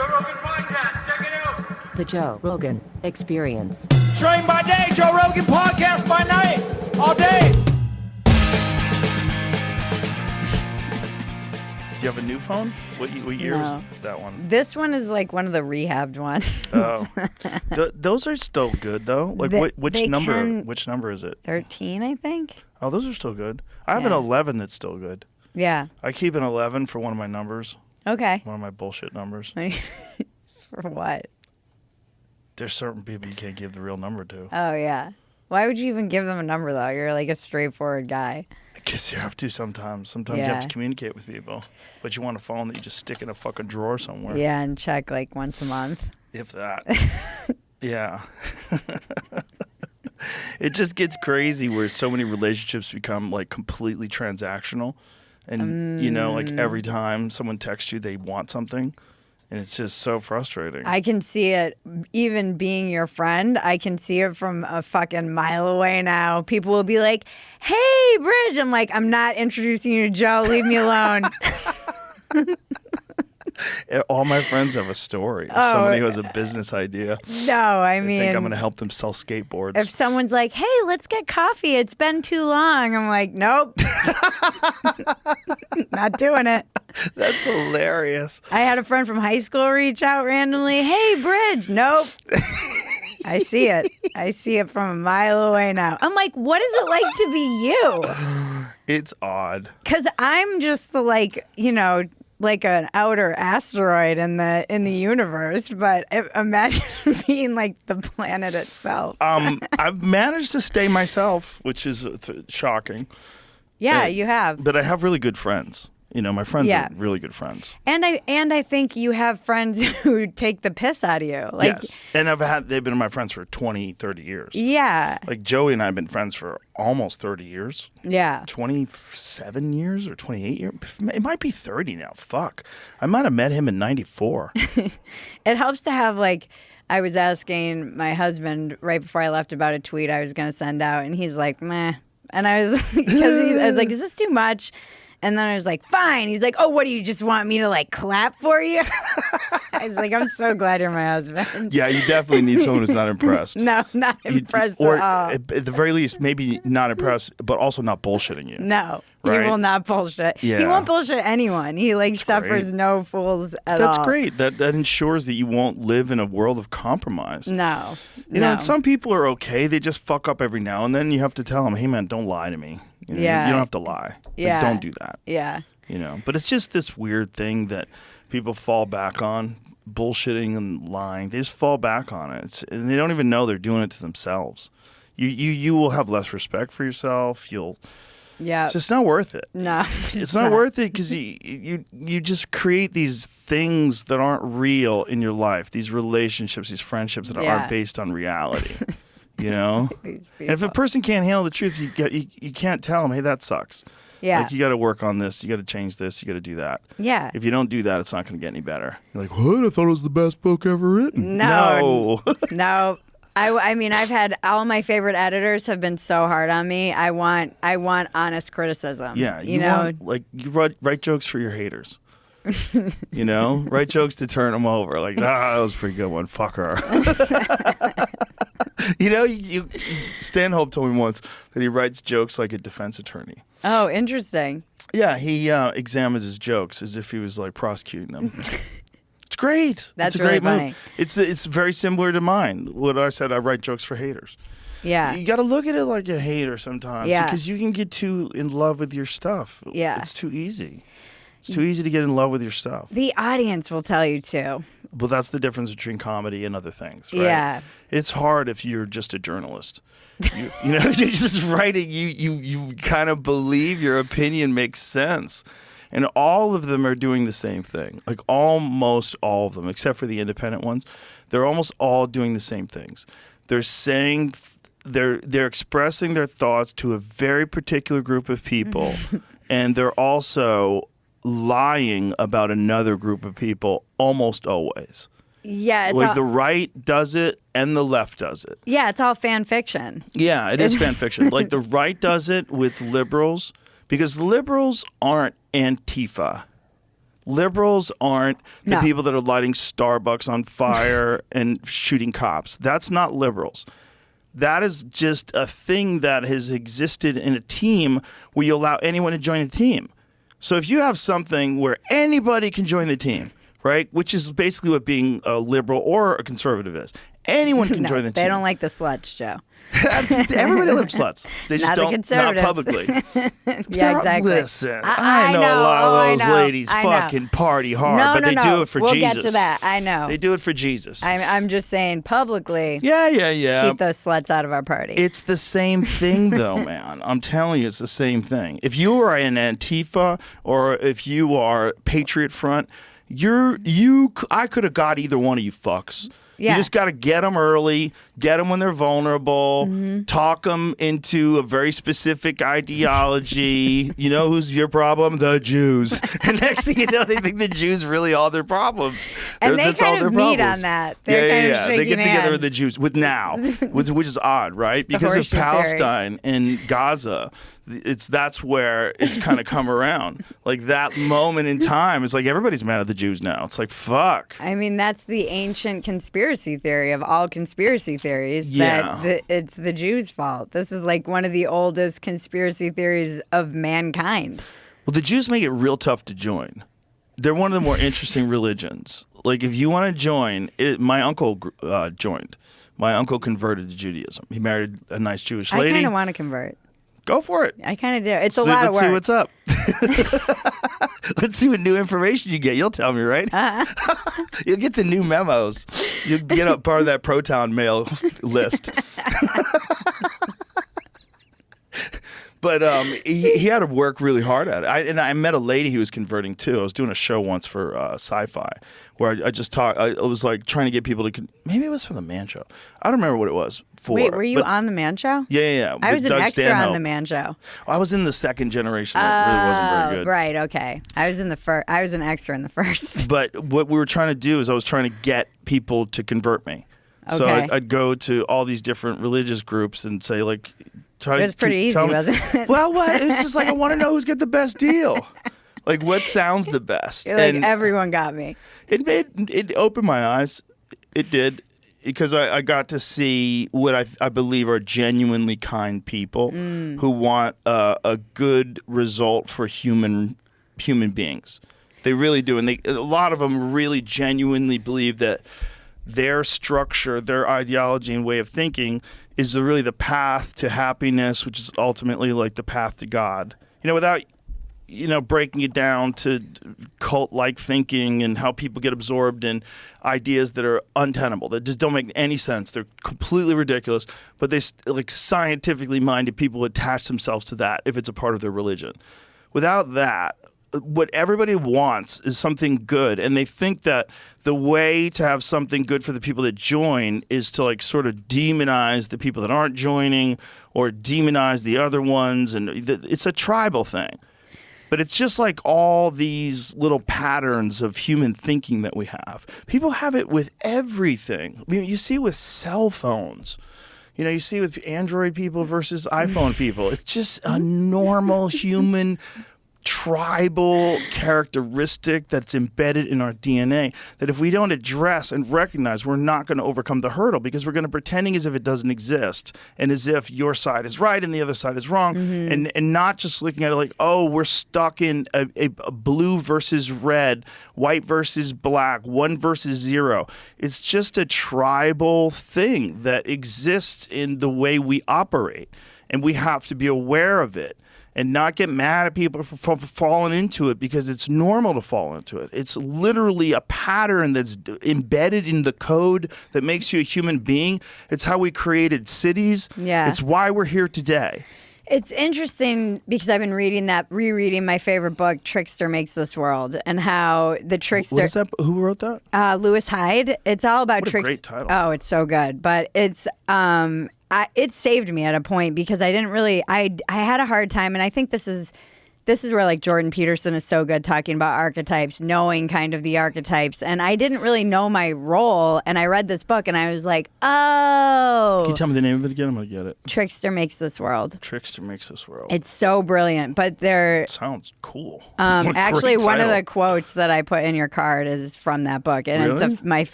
Joe Rogan Podcast. Check it out. The Joe Rogan Experience. Train by day, Joe Rogan Podcast by night, all day. Do you have a new phone? What year No. is that one? This one is like one of the rehabbed ones. Oh, those are still good though. Like which number? can- Which number is it? 13, I think. Oh, those are still good. I have an Yeah. 11 that's still good. Yeah. I keep an 11 for one of my numbers, Okay. one of my bullshit numbers. For what? There's certain people you can't give the real number to. Oh, yeah. Why would you even give them a number, though? You're like a straightforward guy. I guess you have to sometimes. Sometimes you have Yeah. to communicate with people. But you want a phone that you just stick in a fucking drawer somewhere. Yeah, and check like once a month. If that. Yeah. It just gets crazy where so many relationships become like completely transactional. And, you know, like every time someone texts you, they want something. And it's just so frustrating. I can see it, even being your friend, I can see it from a fucking mile away now. People will be like, hey, Bridge. I'm like, I'm not introducing you to Joe. Leave me alone. All my friends have a story. If somebody who has a business idea, No, I they mean, think I'm going to help them sell skateboards. if someone's like, hey, let's get coffee. It's been too long. I'm like, nope. Not doing it. That's hilarious. I had a friend from high school reach out randomly. Hey, Bridge. Nope. I see it. I see it from a mile away now. I'm like, what is it like to be you? It's odd. Because I'm just the, like, you know, like an outer asteroid in the universe. But imagine being like the planet itself. I've managed to stay myself, which is shocking. Yeah, you have. But I have really good friends. You know, my friends Yeah. are really good friends. And I think you have friends who take the piss out of you. Like, yes. And they've been my friends for 20, 30 years. yeah. Like Joey and I have been friends for almost 30 years. Yeah. 27 years or 28 years. It might be 30 now. Fuck. I might have met him in 94. It helps to have, like, I was asking my husband right before I left about a tweet I was going to send out, and he's like, meh. And I was like, is this too much? And then I was like, fine. He's like, oh, what do you just want me to like clap for you? I was like, I'm so glad you're my husband. Yeah, you definitely need someone who's not impressed. No, not impressed Or at all. at the very least, maybe not impressed, but also not bullshitting you. No, Right? he will not bullshit. He Yeah. won't bullshit anyone. He like suffers great. no fools at That's all. great. That ensures that you won't live in a world of compromise. No. You know, and some people are okay. They just fuck up every now and then. You have to tell them, hey, man, don't lie to me. You know, Yeah. You don't have to lie. Like, Yeah. don't do that. Yeah. You know, but it's just this weird thing that people fall back on, bullshitting and lying. They just fall back on it, and they don't even know they're doing it to themselves. You will have less respect for yourself. Yeah. It's just not worth it. No. It's not worth it because you just create these things that aren't real in your life. These relationships, these friendships that Yeah. aren't based on reality. You know, These and if a people. person can't handle the truth, you can't tell them, hey, that sucks. Yeah. Like, you got to work on this. You got to change this. You got to do that. Yeah. If you don't do that, it's not going to get any better. You're like, what? I thought it was the best book ever written. No. No. No. I mean, I've had all my favorite editors have been so hard on me. I want honest criticism. Yeah. You know? want, like, you write jokes for your haters. You know? Write jokes to turn them over. Like, that was a pretty good one. Fuck her. You know, Stanhope told me once that he writes jokes like a defense attorney. Oh, interesting. Yeah, he examines his jokes as if he was like prosecuting them. It's great. That's it's a great really move. funny. It's very similar to mine. What I said, I write jokes for haters. Yeah. You got to look at it like a hater sometimes. Yeah. Because you can get too in love with your stuff. Yeah. It's too easy. It's too easy to get in love with your stuff. The audience will tell you too. Well, that's the difference between comedy and other things, right? Yeah. It's hard if you're just a journalist. You know, you're just writing. You kind of believe your opinion makes sense. And all of them are doing the same thing. Like almost all of them, except for the independent ones, they're almost all doing the same things. They're saying, they're expressing their thoughts to a very particular group of people, and they're also lying about another group of people almost always. Yeah. It's Like all, the right does it and the left does it. yeah, it's all fan fiction. Yeah, it is fan fiction. Like the right does it with liberals because liberals aren't Antifa. Liberals aren't the No. people that are lighting Starbucks on fire and shooting cops. That's not liberals. That is just a thing that has existed in a team where you allow anyone to join a team. So if you have something where anybody can join the team, right, which is basically what being a liberal or a conservative is. Anyone can join the team. They don't like the sluts, Joe. Everybody loves sluts. They just Not the don't, not conservatives. publicly. Yeah, exactly. Listen, I I know a know. lot Oh, I of those know. ladies I know. fucking party hard, No, but no, they no. do it for we'll Jesus. We'll get to that. I know. They do it for Jesus. I'm just saying publicly. Yeah. Keep those sluts out of our party. It's the same thing, though, man. I'm telling you, it's the same thing. If you are in Antifa or if you are Patriot Front, I could have got either one of you fucks. Yeah. You just got to get them early, get them when they're vulnerable, talk them into a very specific ideology. You know who's your problem? The Jews. And next thing you know, they think the Jews really all their problems. And they That's all kind their of meet problems. on that. They're kind of They shaking get together hands. with the Jews which is odd, right? Because of horseshoe theory. Palestine and Gaza. That's where it's kind of come around. Like that moment in time, it's like everybody's mad at the Jews now. It's like, fuck. I mean, that's the ancient conspiracy theory of all conspiracy theories. Yeah. That it's the Jews' fault. This is like one of the oldest conspiracy theories of mankind. Well, the Jews make it real tough to join. They're one of the more interesting religions. Like if you want to join, my uncle joined. My uncle converted to Judaism. He married a nice Jewish lady. I kind of want to convert. Go for it. I kind of do. It's a lot of Let's work. see what's up. Let's see what new information you get. You'll tell me, right? You'll get the new memos. You'll get a part of that Proton mail list. But he had to work really hard at it. I met a lady he was converting too. I was doing a show once for Sci-Fi where I just talked. I was like trying to get people to. Maybe it was for the Man Show. I don't remember what it was for. Wait, were you but, on the Man Show? Yeah. I was with an Doug extra Stanhope. on the Man Show. I was in the second generation. That really wasn't very good. Right. Okay. I was in the first. I was an extra in the first. But what we were trying to do is I was trying to get people to convert me. So Okay. I'd go to all these different religious groups and say like. It was pretty easy, wasn't it? Well, what? It's just like I want to know who's got the best deal. Like what sounds the best. You're like, And everyone got me. it opened my eyes. It did. Because I got to see what I believe are genuinely kind people who want a good result for human beings. They really do. And a lot of them really genuinely believe that their structure, their ideology and way of thinking is really the path to happiness, which is ultimately like the path to God. Without breaking it down to cult-like thinking and how people get absorbed in ideas that are untenable, that just don't make any sense. They're completely ridiculous, but they like scientifically minded people attach themselves to that if it's a part of their religion. Without that, what everybody wants is something good, and they think that the way to have something good for the people that join is to like sort of demonize the people that aren't joining or demonize the other ones, and it's a tribal thing. But it's just like all these little patterns of human thinking that we have. People have it with everything. I mean, you see it with cell phones. You see it with Android people versus iPhone people. It's just a normal human tribal characteristic that's embedded in our DNA that if we don't address and recognize, we're not going to overcome the hurdle because we're going to pretending as if it doesn't exist and as if your side is right and the other side is wrong and not just looking at it like, oh, we're stuck in a blue versus red, white versus black, 1 versus 0. It's just a tribal thing that exists in the way we operate, and we have to be aware of it. And not get mad at people for falling into it because it's normal to fall into it. It's literally a pattern that's embedded in the code that makes you a human being. It's how we created cities. Yeah. It's why we're here today. It's interesting because I've been rereading my favorite book, Trickster Makes This World, and how the Trickster. What is that? Who wrote that? Lewis Hyde. It's all about What a great title. Oh, it's so good. But it's it saved me at a point because I didn't really I had a hard time, and I think this is this is where like Jordan Peterson is so good talking about archetypes, knowing kind of the archetypes. And I didn't really know my role. And I read this book and I was like, oh. Can you tell me the name of it again? I'm going to get it. Trickster Makes This World. Trickster Makes This World. It's so brilliant. But there. Sounds cool. Actually, Great one of title. the quotes that I put in your card is from that book. And Really? it's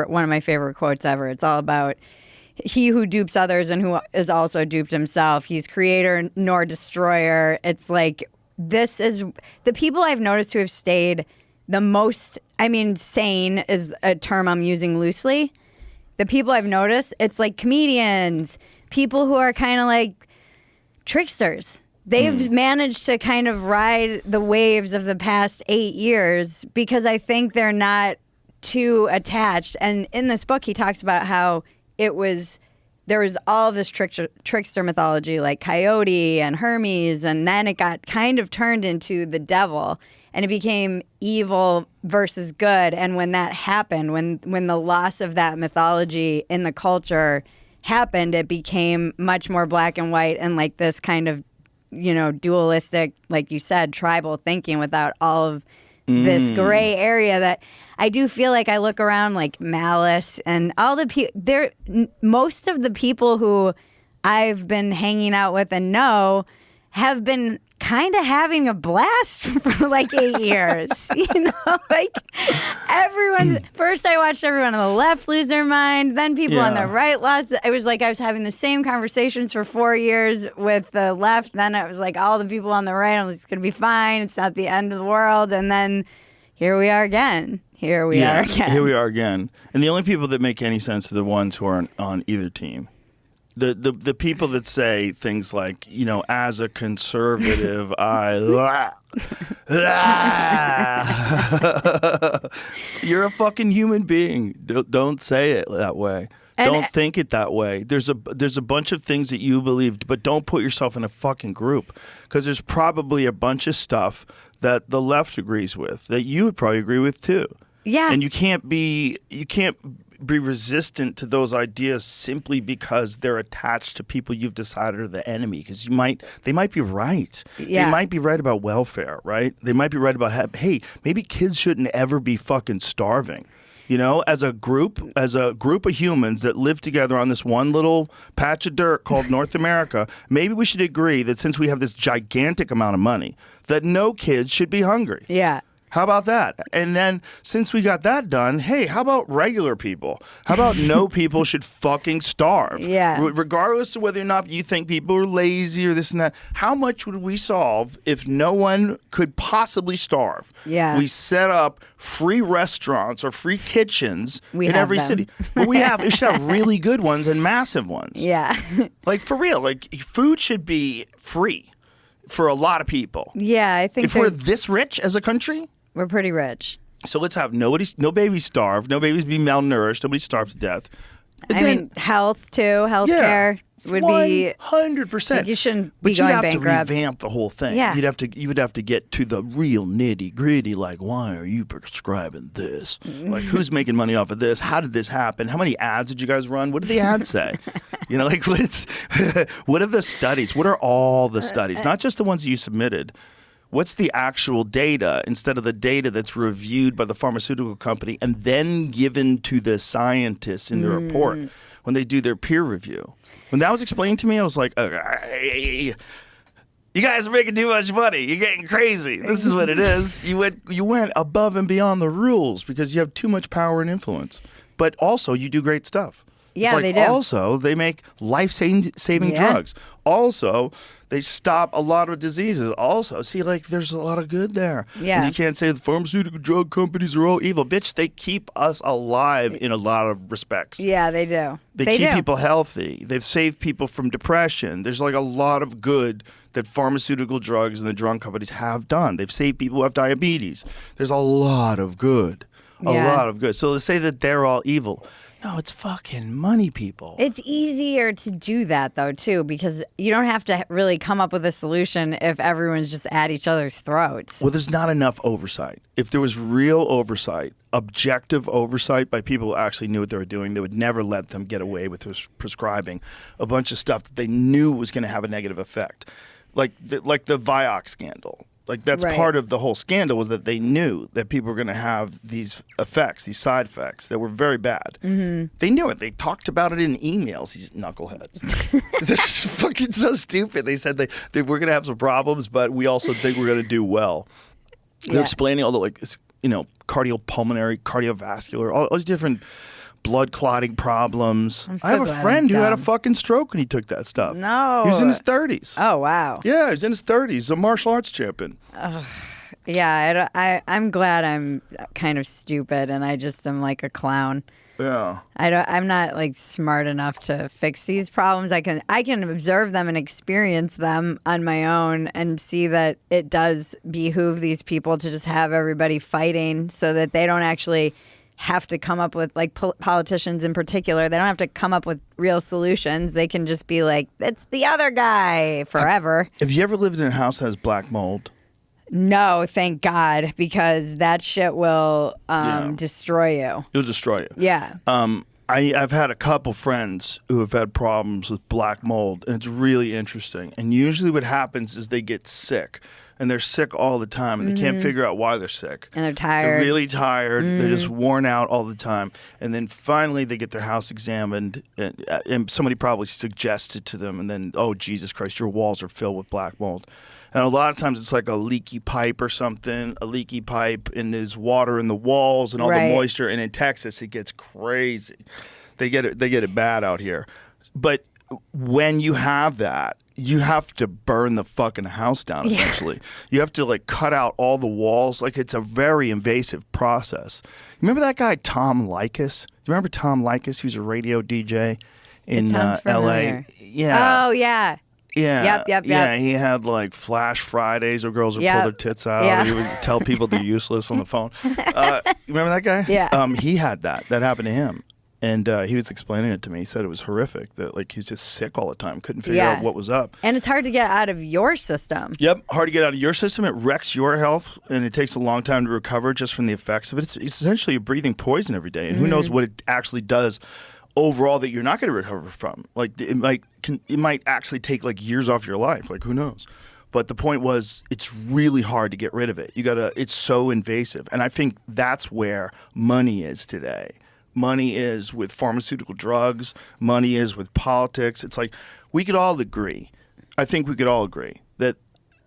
one of my favorite quotes ever. It's all about he who dupes others and who is also duped himself. He's creator nor destroyer. It's like, this is the people I've noticed who have stayed the most, I mean, sane is a term I'm using loosely. The people I've noticed, it's like comedians, people who are kind of like tricksters. They've managed to kind of ride the waves of the past 8 years because I think they're not too attached. And in this book, he talks about how there was all this trickster mythology like Coyote and Hermes, and then it got kind of turned into the devil, and it became evil versus good. And when that happened, when the loss of that mythology in the culture happened, it became much more black and white and like this kind of, dualistic, like you said, tribal thinking without all of this gray area that I do feel like I look around like Malice and all the people. Most of the people who I've been hanging out with and know have been kind of having a blast for like 8 years. Like everyone. First, I watched everyone on the left lose their mind. Then people on the right lost. It was like I was having the same conversations for 4 years with the left. Then it was like all the people on the right. I'm like, it's gonna be fine. It's not the end of the world. And then here we are again. Here we are again. And the only people that make any sense are the ones who aren't on either team. The people that say things like, as a conservative, you're a fucking human being. Don't say it that way. Don't think it that way. There's a bunch of things that you believe, but don't put yourself in a fucking group, because there's probably a bunch of stuff that the left agrees with that you would probably agree with too. Yeah. And you can't be resistant to those ideas simply because they're attached to people you've decided are the enemy, because they might be right. Yeah. They might be right about welfare, right? They might be right about, hey, maybe kids shouldn't ever be fucking starving. As a group of humans that live together on this one little patch of dirt called North America, maybe we should agree that since we have this gigantic amount of money, that no kids should be hungry. Yeah. How about that? And then since we got that done, hey, how about regular people? How about no people should fucking starve? Yeah. Regardless of whether or not you think people are lazy or this and that, how much would we solve if no one could possibly starve? Yeah. We set up free restaurants or free kitchens in every them. city. But we should have really good ones and massive ones. Yeah. Like, for real, like, food should be free for a lot of people. Yeah, I think if we're this rich as a country, we're pretty rich. so let's have no babies starve, no babies be malnourished, nobody starve to death. I mean, health too. Healthcare would be 100%. like you shouldn't be But you'd going have bankrupt. to revamp the whole thing. Yeah. You would have to get to the real nitty gritty. Like, why are you prescribing this? Like, who's making money off of this? How did this happen? How many ads did you guys run? What did the ads say? Like, what are the studies? What are all the studies? Not just the ones you submitted. What's the actual data instead of the data that's reviewed by the pharmaceutical company and then given to the scientists in the report when they do their peer review? When that was explained to me, I was like, you guys are making too much money. You're getting crazy. This is what it is. You went above and beyond the rules because you have too much power and influence. But also, you do great stuff. Yeah, It's like, they do. Also, they make life-saving drugs. Also, they stop a lot of diseases. Also, see, like, there's a lot of good there. Yeah. And you can't say the pharmaceutical drug companies are all evil. Bitch, they keep us alive in a lot of respects. Yeah, they do. They keep people healthy. They've saved people from depression. There's like a lot of good that pharmaceutical drugs and the drug companies have done. They've saved people who have diabetes. There's a lot of good. A lot of good. So to say that they're all evil, no, it's fucking money, people. It's easier to do that, though, too, because you don't have to really come up with a solution if everyone's just at each other's throats. Well, there's not enough oversight. If there was real oversight, objective oversight by people who actually knew what they were doing, they would never let them get away with prescribing a bunch of stuff that they knew was going to have a negative effect. Like the Vioxx scandal. Like that's Right. part of the whole scandal was that they knew that people were going to have these effects, these side effects that were very bad. Mm-hmm. They knew it. They talked about it in emails. These knuckleheads. They're fucking so stupid. They said they we're going to have some problems, but we also think we're going to do well. They're explaining all the cardiopulmonary, cardiovascular, all these different blood clotting problems. I'm so I have a glad friend I'm who had a dumb. fucking stroke when he took that stuff. No. He was in his 30s. Oh, wow. Yeah, he was in his 30s. He's a martial arts champion. Yeah, I'm glad I'm kind of stupid and I just am like a clown. Yeah. I'm not like smart enough to fix these problems. I can observe them and experience them on my own and see that it does behoove these people to just have everybody fighting so that they don't actually have to come up with, like politicians in particular, they don't have to come up with real solutions. They can just be like, it's the other guy forever. Have you ever lived in a house that has black mold? No, thank God, because that shit will destroy you. It'll destroy you. Yeah. I've had a couple friends who have had problems with black mold, and it's really interesting. And usually what happens is they get sick, and they're sick all the time, and they can't figure out why they're sick. And they're tired. They're really tired. They're just worn out all the time. And then finally they get their house examined, and somebody probably suggested to them, and then, oh, Jesus Christ, your walls are filled with black mold. And a lot of times it's like a leaky pipe or something, and there's water in the walls and all the moisture. And in Texas, it gets crazy. They get it bad out here. But when you have that, you have to burn the fucking house down, essentially. You have to like cut out all the walls. Like it's a very invasive process. Remember that guy, Tom Likas? Do you remember Tom Likas? He was a radio DJ in LA. Yeah. Oh, yeah. Yeah. Yep. Yeah, he had like Flash Fridays where girls would pull their tits out. Yeah. He would tell people they're useless on the phone. You remember that guy? Yeah. He had that. That happened to him. And he was explaining it to me. He said it was horrific, that like he was just sick all the time, couldn't figure out what was up. And it's hard to get out of your system. Yep, hard to get out of your system. It wrecks your health, and it takes a long time to recover just from the effects of it. It's essentially you're breathing poison every day, and who knows what it actually does overall that you're not going to recover from. Like it might actually take like years off your life. Like who knows? But the point was, it's really hard to get rid of it. It's so invasive, and I think that's where money is today. Money is with pharmaceutical drugs. Money is with politics. It's like we could all agree. I think we could all agree that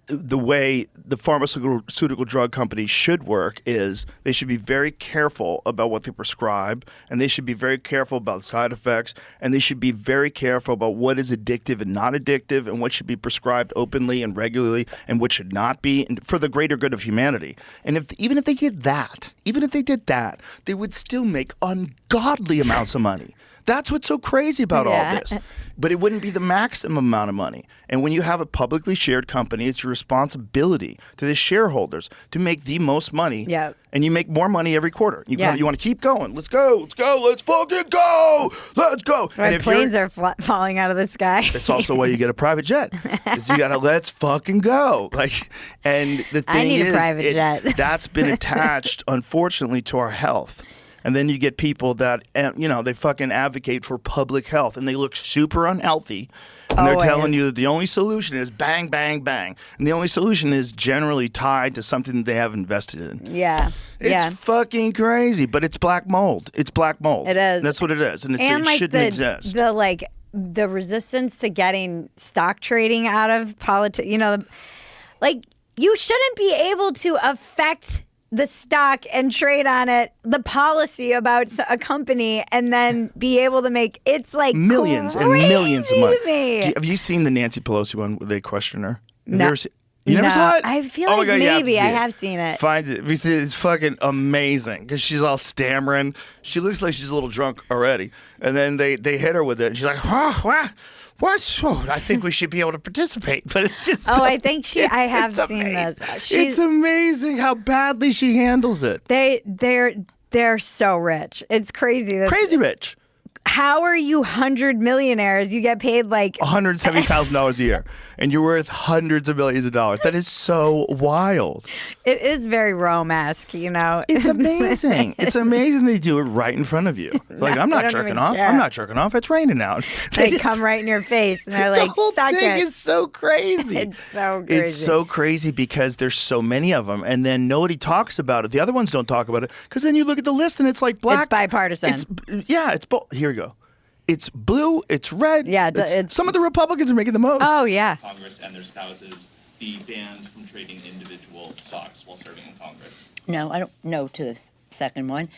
the way the pharmaceutical drug companies should work is they should be very careful about what they prescribe, and they should be very careful about side effects, and they should be very careful about what is addictive and not addictive, and what should be prescribed openly and regularly, and what should not be, and for the greater good of humanity. And even if they did that, they would still make ungodly amounts of money. That's what's so crazy about all this. But it wouldn't be the maximum amount of money. And when you have a publicly shared company, it's your responsibility to the shareholders to make the most money. Yep. And you make more money every quarter. You want to keep going. Let's go. Let's fucking go. Let's go. That's why planes are falling out of the sky. It's also why you get a private jet. You got to let's fucking go. And the thing I need is, a private jet. That's been attached, unfortunately, to our health. And then you get people that, they fucking advocate for public health, and they look super unhealthy. And they're telling you that the only solution is bang, bang, bang. And the only solution is generally tied to something that they have invested in. Yeah. It's fucking crazy, but it's black mold. It's black mold. It is. That's what it is. And it like shouldn't exist. The resistance to getting stock trading out of politics, you shouldn't be able to affect the stock and trade on it, the policy about a company, and then be able to make millions and millions of money. To me. Have you seen the Nancy Pelosi one where they question her? No. You never saw it? I feel oh like my God, maybe I it. have seen it. Find it. It's fucking amazing because she's all stammering. She looks like she's a little drunk already. And then they hit her with it. And she's like, what? Oh, I think we should be able to participate. But it's just I think I have seen amazing. this. It's amazing how badly she handles it. They're so rich. It's crazy. Crazy rich. how are you 100 millionaires? You get paid like $170,000 a year, and you're worth hundreds of millions of dollars. That is so wild. It is very Rome-esque, you know. It's amazing. It's amazing they do it right in front of you. It's like, I'm not jerking off. care. I'm not jerking off. It's raining out. They come right in your face and they're like, the whole suck thing it. is so crazy. It's so crazy. It's so crazy because there's so many of them, and then nobody talks about it. The other ones don't talk about it because then you look at the list and it's like black. It's bipartisan. It's here we go. It's blue. It's red. Yeah, it's some of the Republicans are making the most. Oh yeah. Congress and their spouses be banned from trading individual stocks while serving in Congress. No, I don't know to the second one.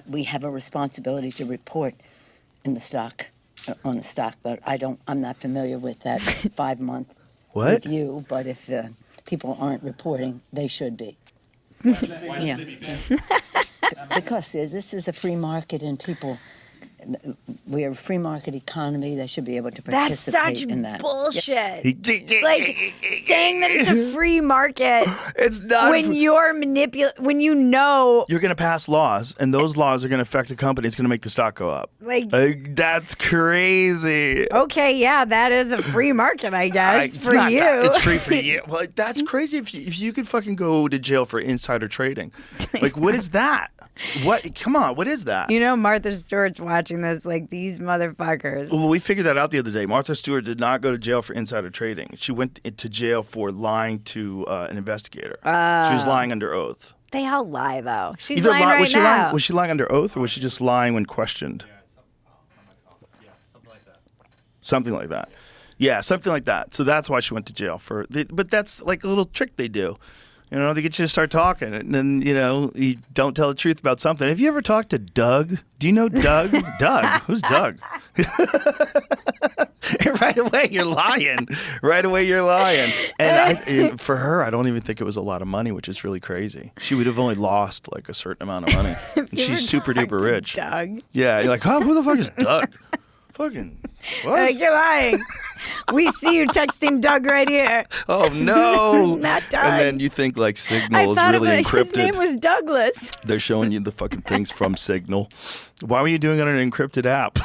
We have a responsibility to report in the stock, on the stock, but I'm not familiar with that 5-month What? review. But if people aren't reporting, they should be. Why should they be banned? Because this is a free market and people, we're a free market economy. They should be able to That's participate such in that. bullshit. Like saying that it's a free market It's not. when you're when you know, You're going to pass laws, and those laws are going to affect a company. It's going to make the stock go up. like, That's crazy. okay, yeah, that is a free market, I guess, It's for not you. that. It's free for you. Well, that's crazy if you could fucking go to jail for insider trading. Like, what is that? What? Come on, what is that? You know, Martha Stewart's watching this, like, these motherfuckers. Well, we figured that out the other day. Martha Stewart did not go to jail for insider trading. She went to jail for lying to an investigator. She was lying under oath. They all lie, though. She's Either lying right now. was she lying under oath, or was she just lying when questioned? Something like that. Yeah, something like that. So that's why she went to jail but that's like a little trick they do. You know, they get you to start talking, and then, you know, you don't tell the truth about something. Have you ever talked to Doug? Do you know Doug? Doug? Who's Doug? Right away, you're lying. Right away, you're lying. And for her, I don't even think it was a lot of money, which is really crazy. She would have only lost like a certain amount of money. And she's super duper rich. Doug. Yeah, you're like, who the fuck is Doug? Fucking what? Like, you're lying. We see you texting Doug right here. Oh no! Not Doug. And then you think like I Signal is thought really his encrypted. name was Douglas. They're showing you the fucking things from Signal. Why were you doing it on an encrypted app?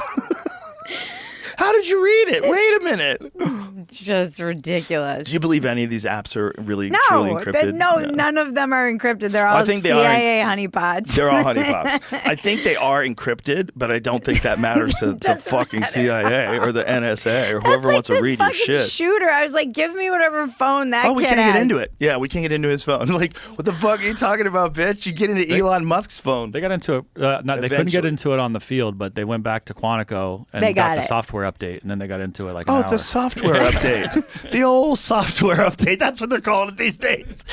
How did you read it? Wait a minute. Just ridiculous. Do you believe any of these apps are really truly encrypted? None of them are encrypted. They're all think they CIA honeypots. They're all honeypots. I think they are encrypted, but I don't think that matters to the fucking CIA or the NSA or whoever wants to read your shit. Shooter. I was like, give me whatever phone that We kid can't has. get into it. Yeah, we can't get into his phone. Like, what the fuck are you talking about, bitch? You get into Elon Musk's phone. They got into it. They couldn't get into it on the field, but they went back to Quantico and They got the it. software update, and then they got into it like an hour. The software update. The old software update. That's what they're calling it these days.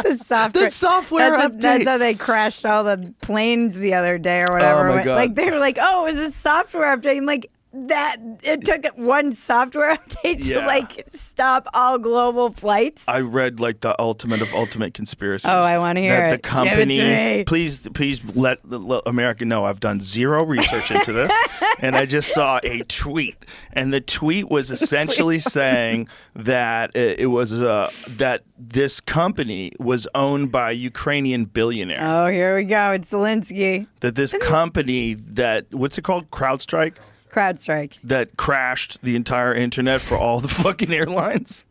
The software update. That's how they crashed all the planes the other day or whatever. Oh, my God. Like, they were like, oh, it was a software update. I'm like, that it took one software update to Yeah. like stop all global flights. I read like the ultimate of ultimate conspiracies. Oh, I wanna hear that it. the company, Give it to me. please let America know I've done zero research into this, and I just saw a tweet, and the tweet was essentially saying that it was that this company was owned by a Ukrainian billionaire. Oh, here we go. It's Zelensky. That this company that what's it called, CrowdStrike, CrowdStrike. that crashed the entire internet for all the fucking airlines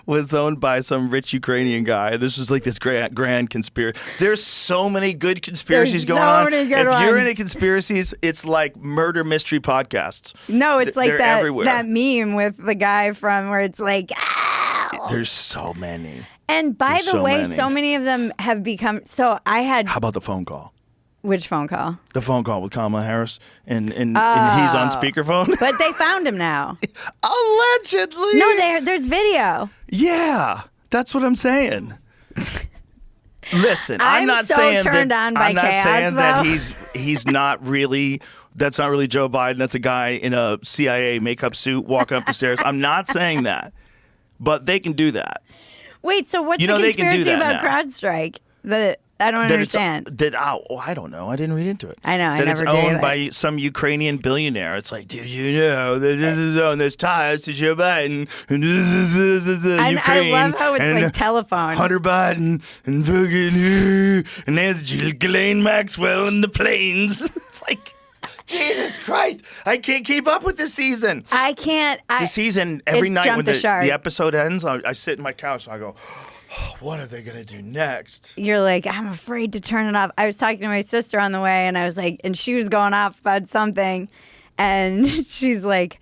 was owned by some rich Ukrainian guy. This was like this grand conspiracy. There's so many good conspiracies There's going so on. many good If you're ones. into conspiracies, it's like murder mystery podcasts. No, it's like They're that everywhere. that meme with the guy from where it's like, ow. There's so many. And by There's the so way, many. so many of them have become. So I had How about the phone call? which phone call? The phone call with Kamala Harris, and he's on speakerphone. But they found him now. Allegedly. No, there's video. Yeah, that's what I'm saying. Listen, I'm I'm not so saying turned that, on by I'm not chaos, saying that though. he's not really. That's not really Joe Biden. That's a guy in a CIA makeup suit walking up the stairs. I'm not saying that, but they can do that. Wait, so what's You know the they can do conspiracy that about now. CrowdStrike? That I don't That understand. I don't know. I didn't read into it. I know. I That never it's did owned either. by some Ukrainian billionaire. It's like, did you know that this is owned? There's ties to Joe Biden and this is And Ukraine. I love how it's and like telephone. Hunter Biden and fucking and there's Ghislaine Maxwell in the plains. It's like, Jesus Christ! I can't keep up with this season. I can't. The season every it's night jumped when the the shark. episode ends, I sit in my couch and I go, oh, what are they gonna do next? You're like, I'm afraid to turn it off. I was talking to my sister on the way, and I was like, and she was going off about something, and she's like,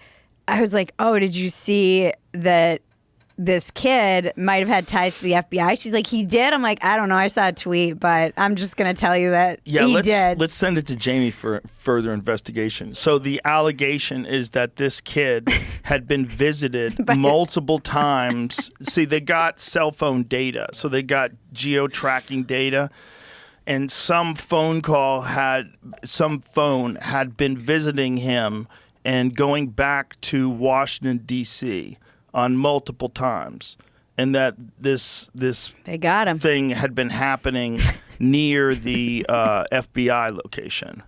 I was like, oh, did you see that this kid might have had ties to the FBI? She's like, he did? I'm like, I don't know. I saw a tweet, but I'm just going to tell you that he did. Let's send it to Jamie for further investigation. So the allegation is that this kid had been visited multiple times. See, they got cell phone data, so they got geo-tracking data. And some phone had been visiting him and going back to Washington, D.C. on multiple times, and that this They got him. thing had been happening near the FBI location.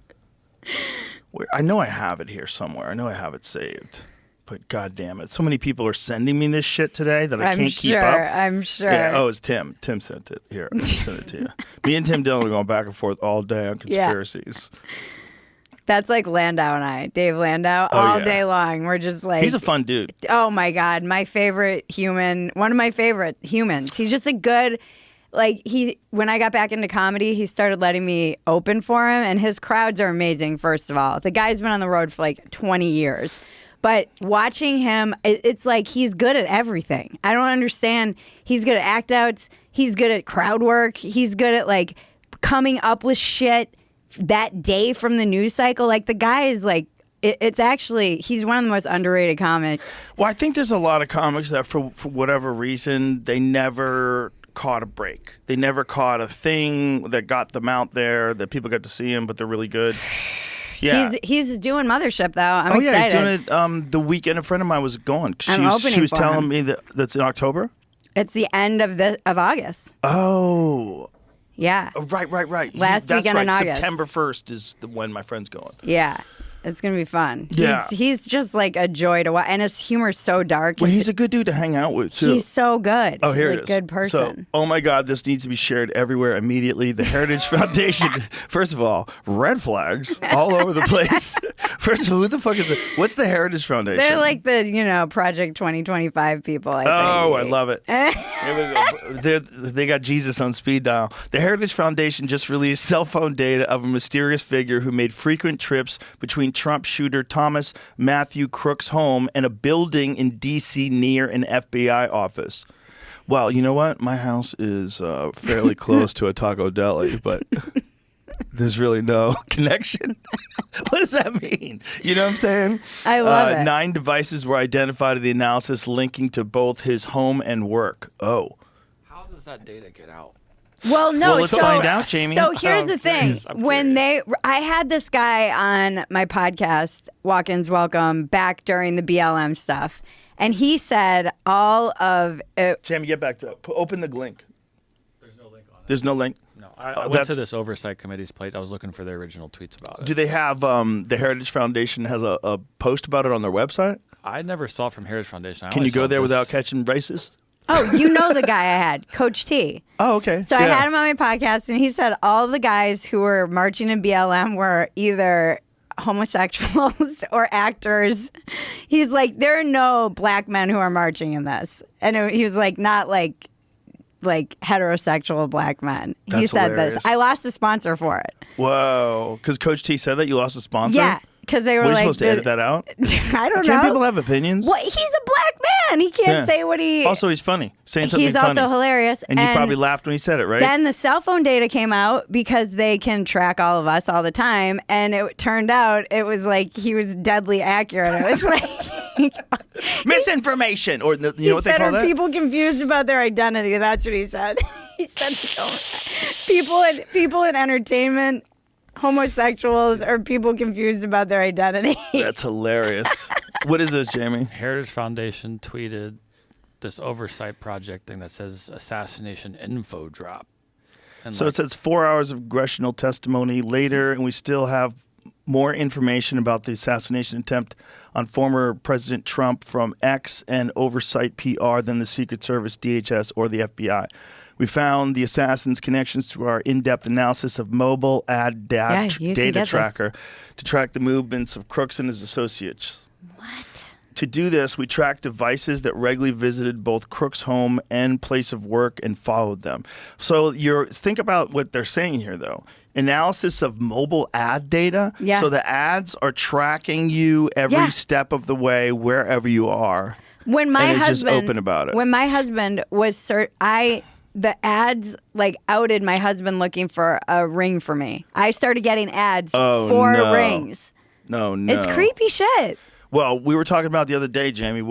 I know I have it here somewhere. I know I have it saved. But God damn it. So many people are sending me this shit today that I can't keep up. I'm sure. Yeah, oh, it's Tim. Tim sent it. Here, I'll send it to you. Me and Tim Dillon are going back and forth all day on conspiracies. That's like Landau and I, Dave Landau, all day long. We're just like... He's a fun dude. Oh, my God. My favorite human. One of my favorite humans. He's just a good... Like, when I got back into comedy, he started letting me open for him, and his crowds are amazing, first of all. The guy's been on the road for like 20 years. But watching him, it's like he's good at everything. I don't understand. He's good at act outs. He's good at crowd work. He's good at like coming up with shit that day from the news cycle. Like the guy is like, it's actually, he's one of the most underrated comics. Well, I think there's a lot of comics that for whatever reason, they never caught a break. They never caught a thing that got them out there, that people got to see him, but they're really good. Yeah. He's doing Mothership though. I'm excited. Yeah, he's doing it the weekend a friend of mine was going. She was telling me that's in October? It's the end of August. Oh. Yeah. Oh, right. Last weekend in August. September 1st is when my friend's going. Yeah. It's going to be fun. Yeah. He's just like a joy to watch. And his humor's so dark. Well, he's a good dude to hang out with, too. He's so good. Oh, here he's it is. Good person. So, oh my God, this needs to be shared everywhere immediately. The Heritage Foundation, first of all, red flags all over the place. First of all, who the fuck is it? What's the Heritage Foundation? They're like the, Project 2025 people, I think. Oh, I love it. They got Jesus on speed dial. The Heritage Foundation just released cell phone data of a mysterious figure who made frequent trips between Trump shooter Thomas Matthew Crook's home and a building in D.C. near an FBI office. Well, you know what? My house is fairly close to a Taco Deli, but there's really no connection. What does that mean? You know what I'm saying? I love it. 9 devices were identified in the analysis linking to both his home and work. Oh. How does that data get out? Well, no. Well, let's find out, Jamie. So here's the thing: I'm curious. I had this guy on my podcast, Walk-ins Welcome, back during the BLM stuff, and he said all of it. Jamie, get back to open the link. There's no link on it. There's no link. No, I went to this oversight committee's plate. I was looking for the original tweets about it. Do they have the Heritage Foundation has a post about it on their website? I never saw it from Heritage Foundation. Can you go there without catching races? Oh, you know the guy I had, Coach T. Oh, okay. So I had him on my podcast, and he said all the guys who were marching in BLM were either homosexuals or actors. He's like, there are no black men who are marching in this, and he was like, not like heterosexual black men. He That's said hilarious. this. I lost a sponsor for it. Whoa, because Coach T said that you lost a sponsor? Yeah, because they were We're like, supposed to edit that out? I don't know. Can't people have opinions? What? He's a black man. He can't say what he. Also, he's funny. Saying something He's funny. also hilarious. And you probably laughed when he said it, right? Then the cell phone data came out because they can track all of us all the time, and it turned out it was like he was deadly accurate. It was like misinformation, or you know what they call that? People confused about their identity. That's what he said. He said people in entertainment, homosexuals, or people confused about their identity. That's hilarious. What is this, Jamie? Heritage Foundation tweeted this oversight project thing that says assassination info drop. And So it says 4 hours of congressional testimony later, and we still have more information about the assassination attempt on former President Trump from X and Oversight PR than the Secret Service, DHS, or the FBI. We found the assassin's connections through our in-depth analysis of mobile ad data tracker to track the movements of Crooks and his associates. What? To do this, we tracked devices that regularly visited both Crook's home and place of work and followed them. So think about what they're saying here, though. Analysis of mobile ad data. Yeah. So the ads are tracking you every step of the way, wherever you are. When my and it's husband, just open about it. When my husband was the ads like outed my husband looking for a ring for me. I started getting ads for rings. No. It's creepy shit. Well, we were talking about the other day, Jamie.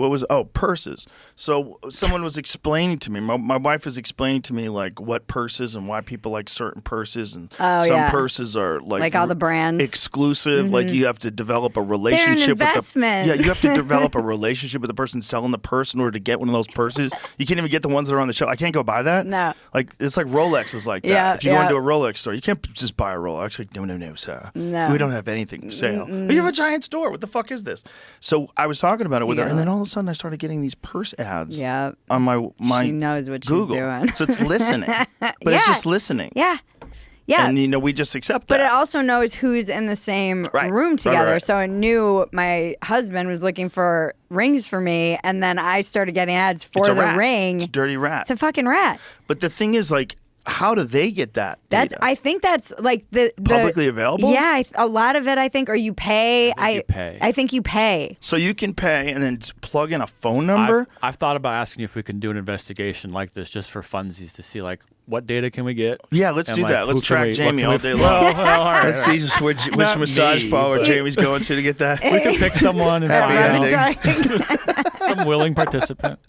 Purses. So someone was explaining to me, my wife was explaining to me like what purses and why people like certain purses, and some purses are like all the brands exclusive. Like you have to develop a relationship They're an investment. you have to develop a relationship with the person selling the purse in order to get one of those purses. You can't even get the ones that are on the shelf. I can't go buy that. No. Like it's like Rolex is like that. Yeah, if you go into a Rolex store, you can't just buy a Rolex. Like no, sir. No. We don't have anything for sale. But you have a giant store. What the fuck is this? So I was talking about it with her, and then all of a sudden I started getting these purse ads on my She knows what Google. she's doing. So it's listening. But it's just listening. Yeah. Yeah. And, we just accept that. But it also knows who's in the same room together. Right. So it knew my husband was looking for rings for me, and then I started getting ads for the ring. It's a dirty rat. It's a fucking rat. But the thing is, like, how do they get that data? I think that's like the publicly available? Yeah, a lot of it I think, or you pay. I think you pay. So you can pay and then plug in a phone number? I've thought about asking you if we can do an investigation like this just for funsies to see like what data can we get? Yeah, let's do that. Let's track Jamie all day long. Well, all right. Let's see which massage parlor Jamie's going to get that. We can pick someone and Happy find ending. some willing participant.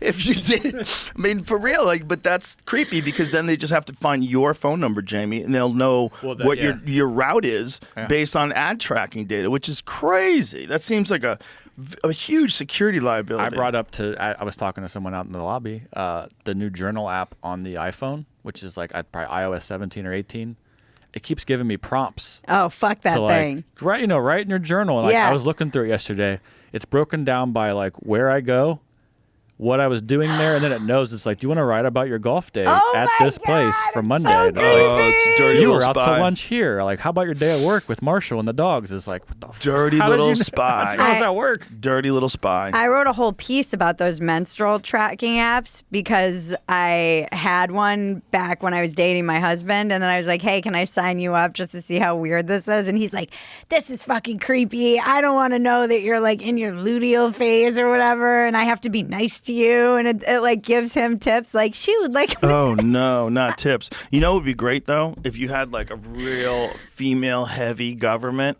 If you did, I mean, for real, like, but that's creepy because then they just have to find your phone number, Jamie, and they'll know what your route is based on ad tracking data, which is crazy. That seems like a huge security liability. I brought up I was talking to someone out in the lobby, the new journal app on the iPhone, which is like probably iOS 17 or 18. It keeps giving me prompts. Oh, fuck that thing. Write in your journal. And, I was looking through it yesterday. It's broken down by like where I go, what I was doing there, and then it knows it's like, do you want to write about your golf day at this place for Monday? So it's a dirty you little were out spy. to lunch here. Like, how about your day at work with Marshall and the dogs? It's like, what the Dirty little spy. How does that work? Dirty little spy. I wrote a whole piece about those menstrual tracking apps because I had one back when I was dating my husband, and then I was like, hey, can I sign you up just to see how weird this is? And he's like, this is fucking creepy. I don't want to know that you're like in your luteal phase or whatever, and I have to be nice to you. And it like gives him tips like, shoot, like. Oh, no, not tips. You know what would be great, though? If you had like a real female-heavy government.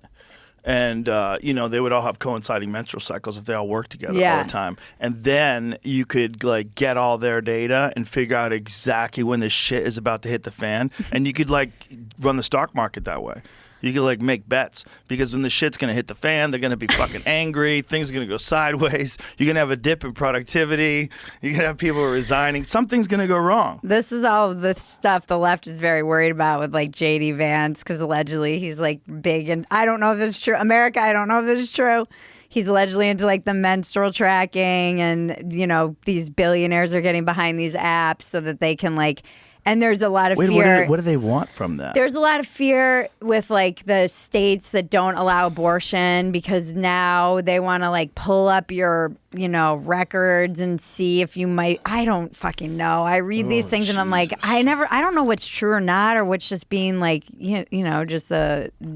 And, they would all have coinciding menstrual cycles if they all worked together all the time. And then you could, like, get all their data and figure out exactly when this shit is about to hit the fan. And you could, like, run the stock market that way. You could, like, make bets. Because when the shit's going to hit the fan, they're going to be fucking angry. Things are going to go sideways. You're going to have a dip in productivity. You're going to have people resigning. Something's going to go wrong. This is all the stuff the left is very worried about with, like, J.D. Vance, because allegedly he's, like, big. And I don't know if this is true. America, I don't know if this is true. He's allegedly into, like, the menstrual tracking. And, these billionaires are getting behind these apps so that they can, like... And there's a lot of fear. What do they want from that? There's a lot of fear with like the states that don't allow abortion because now they want to like pull up your, records and see if you might. I don't fucking know. I read these things and I'm like, I don't know what's true or not, or what's just being like,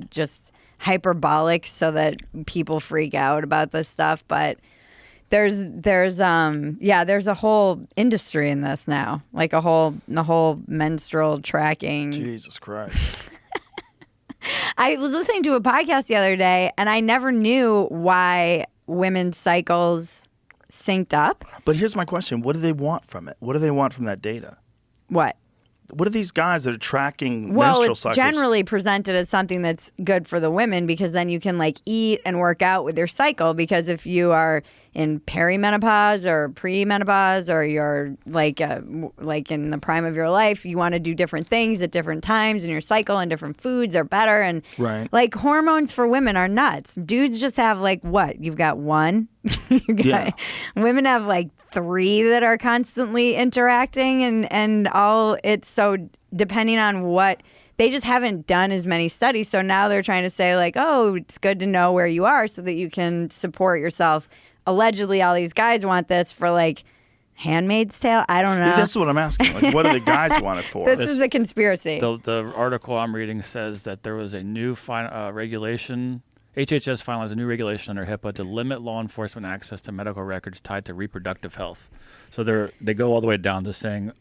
just hyperbolic so that people freak out about this stuff. But there's a whole industry in this now, like the whole menstrual tracking. Jesus Christ. I was listening to a podcast the other day, and I never knew why women's cycles synced up. But here's my question. What do they want from it? What do they want from that data? What? What are these guys that are tracking menstrual cycles? Well, it's generally presented as something that's good for the women because then you can like eat and work out with your cycle, because if you are in perimenopause or premenopause, or you're like in the prime of your life, you want to do different things at different times in your cycle, and different foods are better. And like hormones for women are nuts. Dudes just have like what? You've got one. Women have like 3 that are constantly interacting, and all. It's so depending on what. They just haven't done as many studies. So now they're trying to say like, oh, it's good to know where you are so that you can support yourself. Allegedly, all these guys want this for like Handmaid's Tale. I don't know. That's what I'm asking. Like, what do the guys want it for? This is a conspiracy. The article I'm reading says that there was a new regulation. HHS finalized a new regulation under HIPAA to limit law enforcement access to medical records tied to reproductive health. So they go all the way down to saying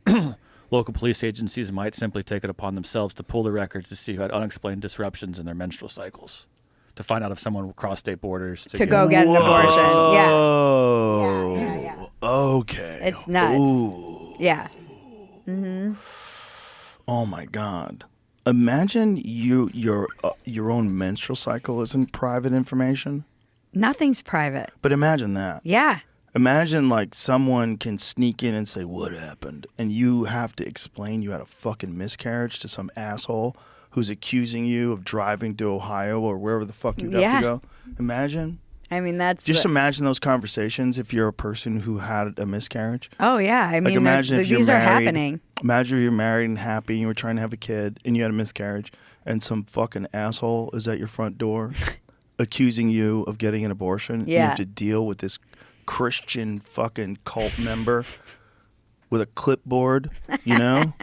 local police agencies might simply take it upon themselves to pull the records to see who had unexplained disruptions in their menstrual cycles, to find out if someone will cross state borders to go get an abortion. Yeah. Okay. It's nuts. Ooh. Yeah. Oh my God. Imagine your own menstrual cycle isn't private information. Nothing's private. But imagine that. Yeah. Imagine like someone can sneak in and say, what happened? And you have to explain you had a fucking miscarriage to some asshole who's accusing you of driving to Ohio or wherever the fuck you have to go. Imagine. I mean, that's just imagine those conversations if you're a person who had a miscarriage. Oh yeah, I mean, imagine if these you're are married, happening. Imagine if you're married and happy and you were trying to have a kid and you had a miscarriage and some fucking asshole is at your front door accusing you of getting an abortion. Yeah. You have to deal with this Christian fucking cult member with a clipboard, you know,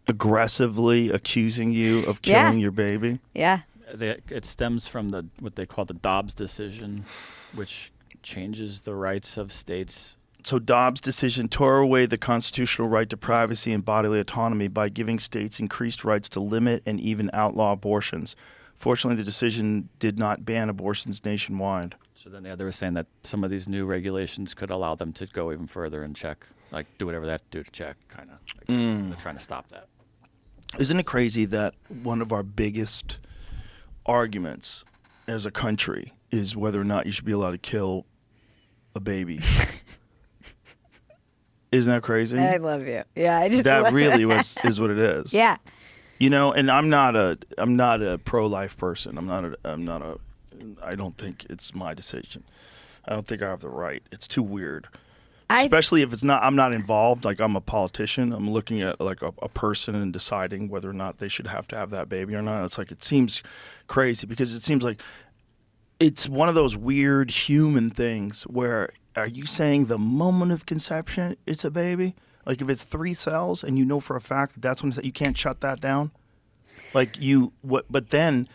aggressively accusing you of killing your baby. Yeah. It stems from what they call the Dobbs decision, which changes the rights of states. So Dobbs' decision tore away the constitutional right to privacy and bodily autonomy by giving states increased rights to limit and even outlaw abortions. Fortunately, the decision did not ban abortions nationwide. So then they were saying that some of these new regulations could allow them to go even further and check, like do whatever they have to do to check, kind of. They're trying to stop that. Isn't it crazy that one of our biggest arguments as a country is whether or not you should be allowed to kill a baby? Isn't that crazy? I love you. Yeah, I just that really is what it is. Yeah. You know, and I'm not a pro-life person. I don't think it's my decision. I don't think I have the right. It's too weird. Especially if I'm not involved, like I'm a politician. I'm looking at like a person and deciding whether or not they should have to have that baby or not. It's like, it seems crazy because it seems like it's one of those weird human things where, are you saying the moment of conception it's a baby? Like if it's 3 cells and you know for a fact that that's when you can't shut that down? Like but then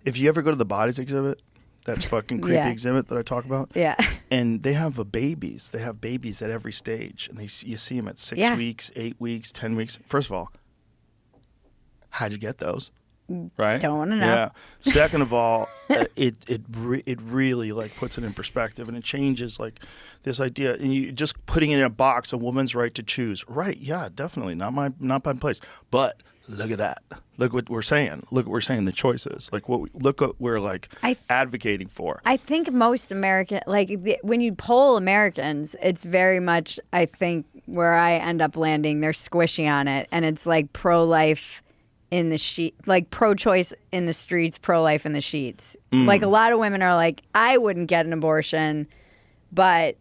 if you ever go to the bodies exhibit, that fucking creepy exhibit that I talk about. Yeah. And they have babies. They have babies at every stage. And you see them at 6 weeks, 8 weeks, 10 weeks. First of all, how'd you get those? Right? Don't want to know. Yeah. Second of all, it really like puts it in perspective, and it changes like this idea. And you just putting it in a box, a woman's right to choose. Right? Yeah, definitely not my place. But look at that. Look what we're saying. Look what we're saying. The choices. Like look what we're like advocating for. I think most when you poll Americans, it's very much, I think, where I end up landing. They're squishy on it, and it's like pro-life in the sheet, like pro-choice in the streets, pro-life in the sheets. Like a lot of women are like, I wouldn't get an abortion, but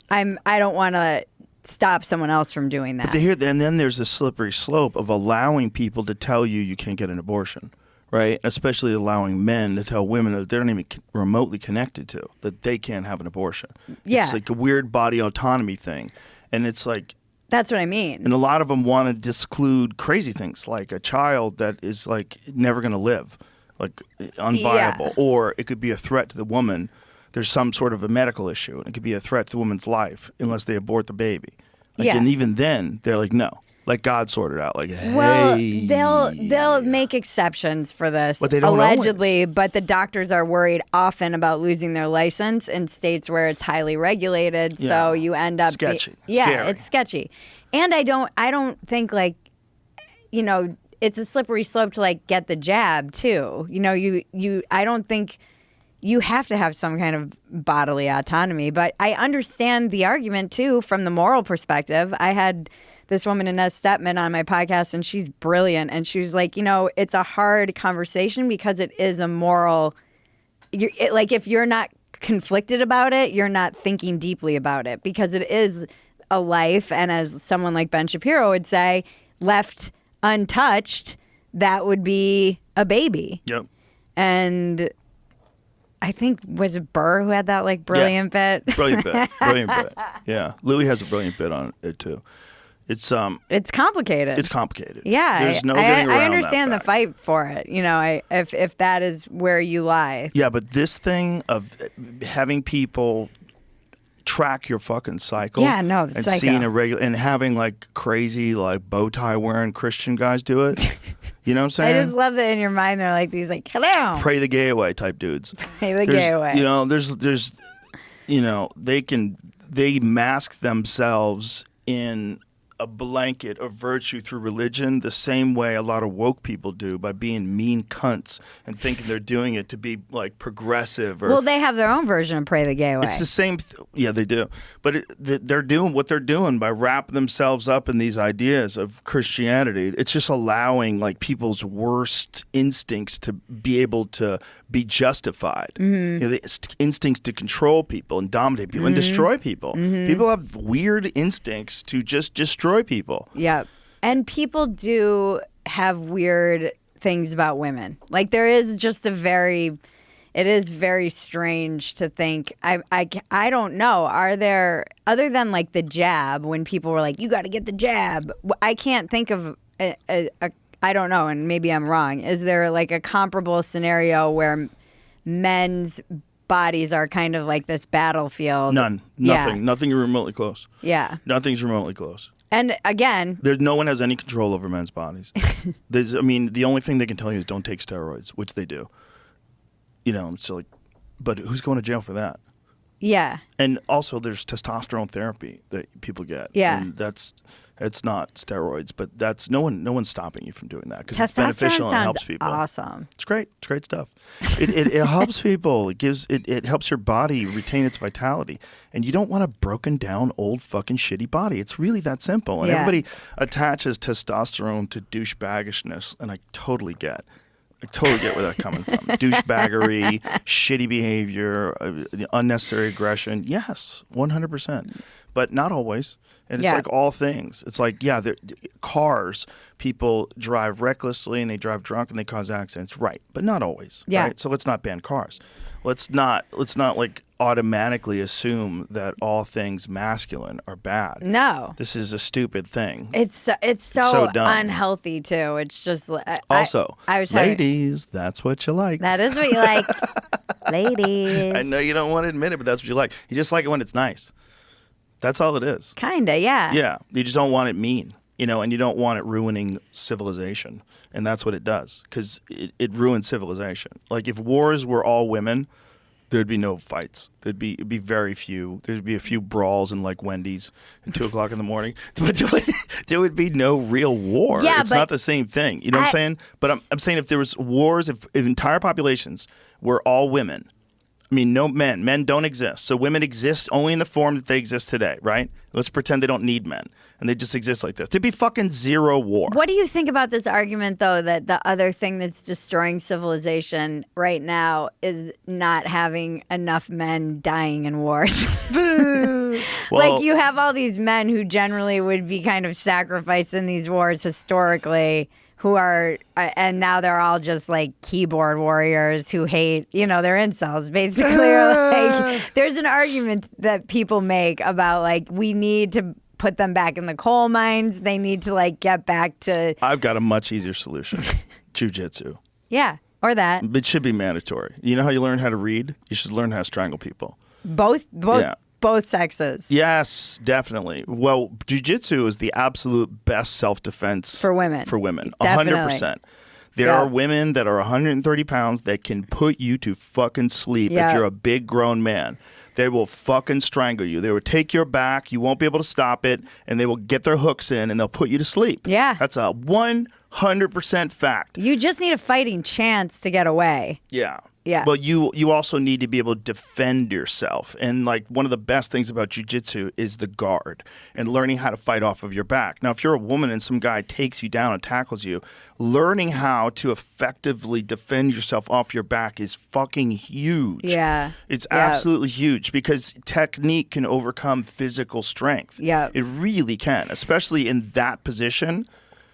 I don't want to stop someone else from doing that. And then there's a slippery slope of allowing people to tell you can't get an abortion, right? Especially allowing men to tell women that they're not even remotely connected to, that they can't have an abortion. Yeah. It's like a weird body autonomy thing. And it's like... That's what I mean. And a lot of them want to disclude crazy things, like a child that is like never going to live, like unviable. Yeah. Or it could be a threat to the woman. There's some sort of a medical issue, and it could be a threat to the woman's life unless they abort the baby. And even then, they're like, no. Like God sorted out. Like, hey. Well, they'll make exceptions for this, but they don't allegedly. always. But the doctors are worried often about losing their license in states where it's highly regulated. Yeah. So you end up sketchy. It's sketchy. And I don't think like, you know, it's a slippery slope to like get the jab too. You know, I don't think you have to have some kind of bodily autonomy. But I understand the argument, too, from the moral perspective. I had this woman, Inez Stepman, on my podcast, and she's brilliant. And she was like, it's a hard conversation because it is a moral... if you're not conflicted about it, you're not thinking deeply about it, because it is a life. And as someone like Ben Shapiro would say, left untouched, that would be a baby. Yep. And... I think, was it Burr who had that brilliant bit? Brilliant bit. Yeah. Louis has a brilliant bit on it too. It's complicated. It's complicated. Yeah. There's no getting around I understand that the fight for it. If that is where you lie. Yeah, but this thing of having people track your fucking cycle. Yeah, no, the and psycho. seeing and having crazy bow tie wearing Christian guys do it. You know what I'm saying? I just love that in your mind they're these hello. Pray the gay away type dudes. Pray the gay away. There's they mask themselves in a blanket of virtue through religion the same way a lot of woke people do, by being mean cunts and thinking they're doing it to be progressive. Well, they have their own version of Pray the Gay Away. It's the same. Yeah, they do. But they're doing what they're doing by wrapping themselves up in these ideas of Christianity. It's just allowing people's worst instincts to be able to be justified. Mm-hmm. The instincts to control people and dominate people and destroy people. Mm-hmm. People have weird instincts to just destroy people. Yeah. And people do have weird things about women. There is just it is very strange to think. I don't know. Are there, other than the jab, when people were you got to get the jab, I can't think of I don't know, and maybe I'm wrong. Is there a comparable scenario where men's bodies are kind of this battlefield? Nothing. Yeah. Nothing remotely close. Yeah. Nothing's remotely close. And again, no one has any control over men's bodies. The only thing they can tell you is don't take steroids, which they do. So but who's going to jail for that? Yeah. And also there's testosterone therapy that people get. Yeah. And it's not steroids, but that's no one's stopping you from doing that because it's testosterone beneficial and sounds helps people. awesome. It's great. It's great stuff. It helps people. It helps your body retain its vitality. And you don't want a broken down old fucking shitty body. It's really that simple. And Yeah. everybody attaches testosterone to douchebaggishness, and I totally get where that's coming from. Douchebaggery, shitty behavior, unnecessary aggression. Yes, 100%. But not always. And it's all things. It's cars, people drive recklessly and they drive drunk and they cause accidents. Right. But not always. Yeah. Right? So let's not ban cars. Let's not automatically assume that all things masculine are bad. No. This is a stupid thing. It's so dumb. unhealthy too. It's just Also, I was ladies, that's what you like. That is what you like. Ladies. I know you don't want to admit it, but that's what you like. You just like it when it's nice. That's all it is. Kinda, yeah. Yeah. You just don't want it mean, and you don't want it ruining civilization. And that's what it does, because it ruins civilization. If wars were all women, there'd be no fights. It'd be very few. There'd be a few brawls in Wendy's at 2:00 in the morning. But there would be no real war. Yeah, it's but not the same thing. You know what I'm saying? But I'm saying if there was wars, if entire populations were all women, no men. Men don't exist. So women exist only in the form that they exist today, right? Let's pretend they don't need men. And they just exist like this. There'd be fucking zero war. What do you think about this argument, though, that the other thing that's destroying civilization right now is not having enough men dying in wars? Well, you have all these men who generally would be kind of sacrificed in these wars historically, who are, and now they're all just keyboard warriors who hate, they're incels, basically. There's an argument that people make about, we need to put them back in the coal mines. They need to, get back to... I've got a much easier solution. Jiu-Jitsu. Yeah, or that. It should be mandatory. You know how you learn how to read? You should learn how to strangle people. Both Yeah. Both sexes. Yes, definitely. Well, jiu-jitsu is the absolute best self-defense for women. 100%. There are women that are 130 pounds that can put you to fucking sleep if you're a big grown man. They will fucking strangle you. They will take your back. You won't be able to stop it. And they will get their hooks in and they'll put you to sleep. Yeah. That's a 100% fact. You just need a fighting chance to get away. Yeah. Yeah. But you also need to be able to defend yourself. And like one of the best things about jiu-jitsu is the guard and learning how to fight off of your back. Now, if you're a woman and some guy takes you down and tackles you, learning how to effectively defend yourself off your back is fucking huge. Yeah. It's absolutely huge because technique can overcome physical strength. Yeah. It really can, especially in that position.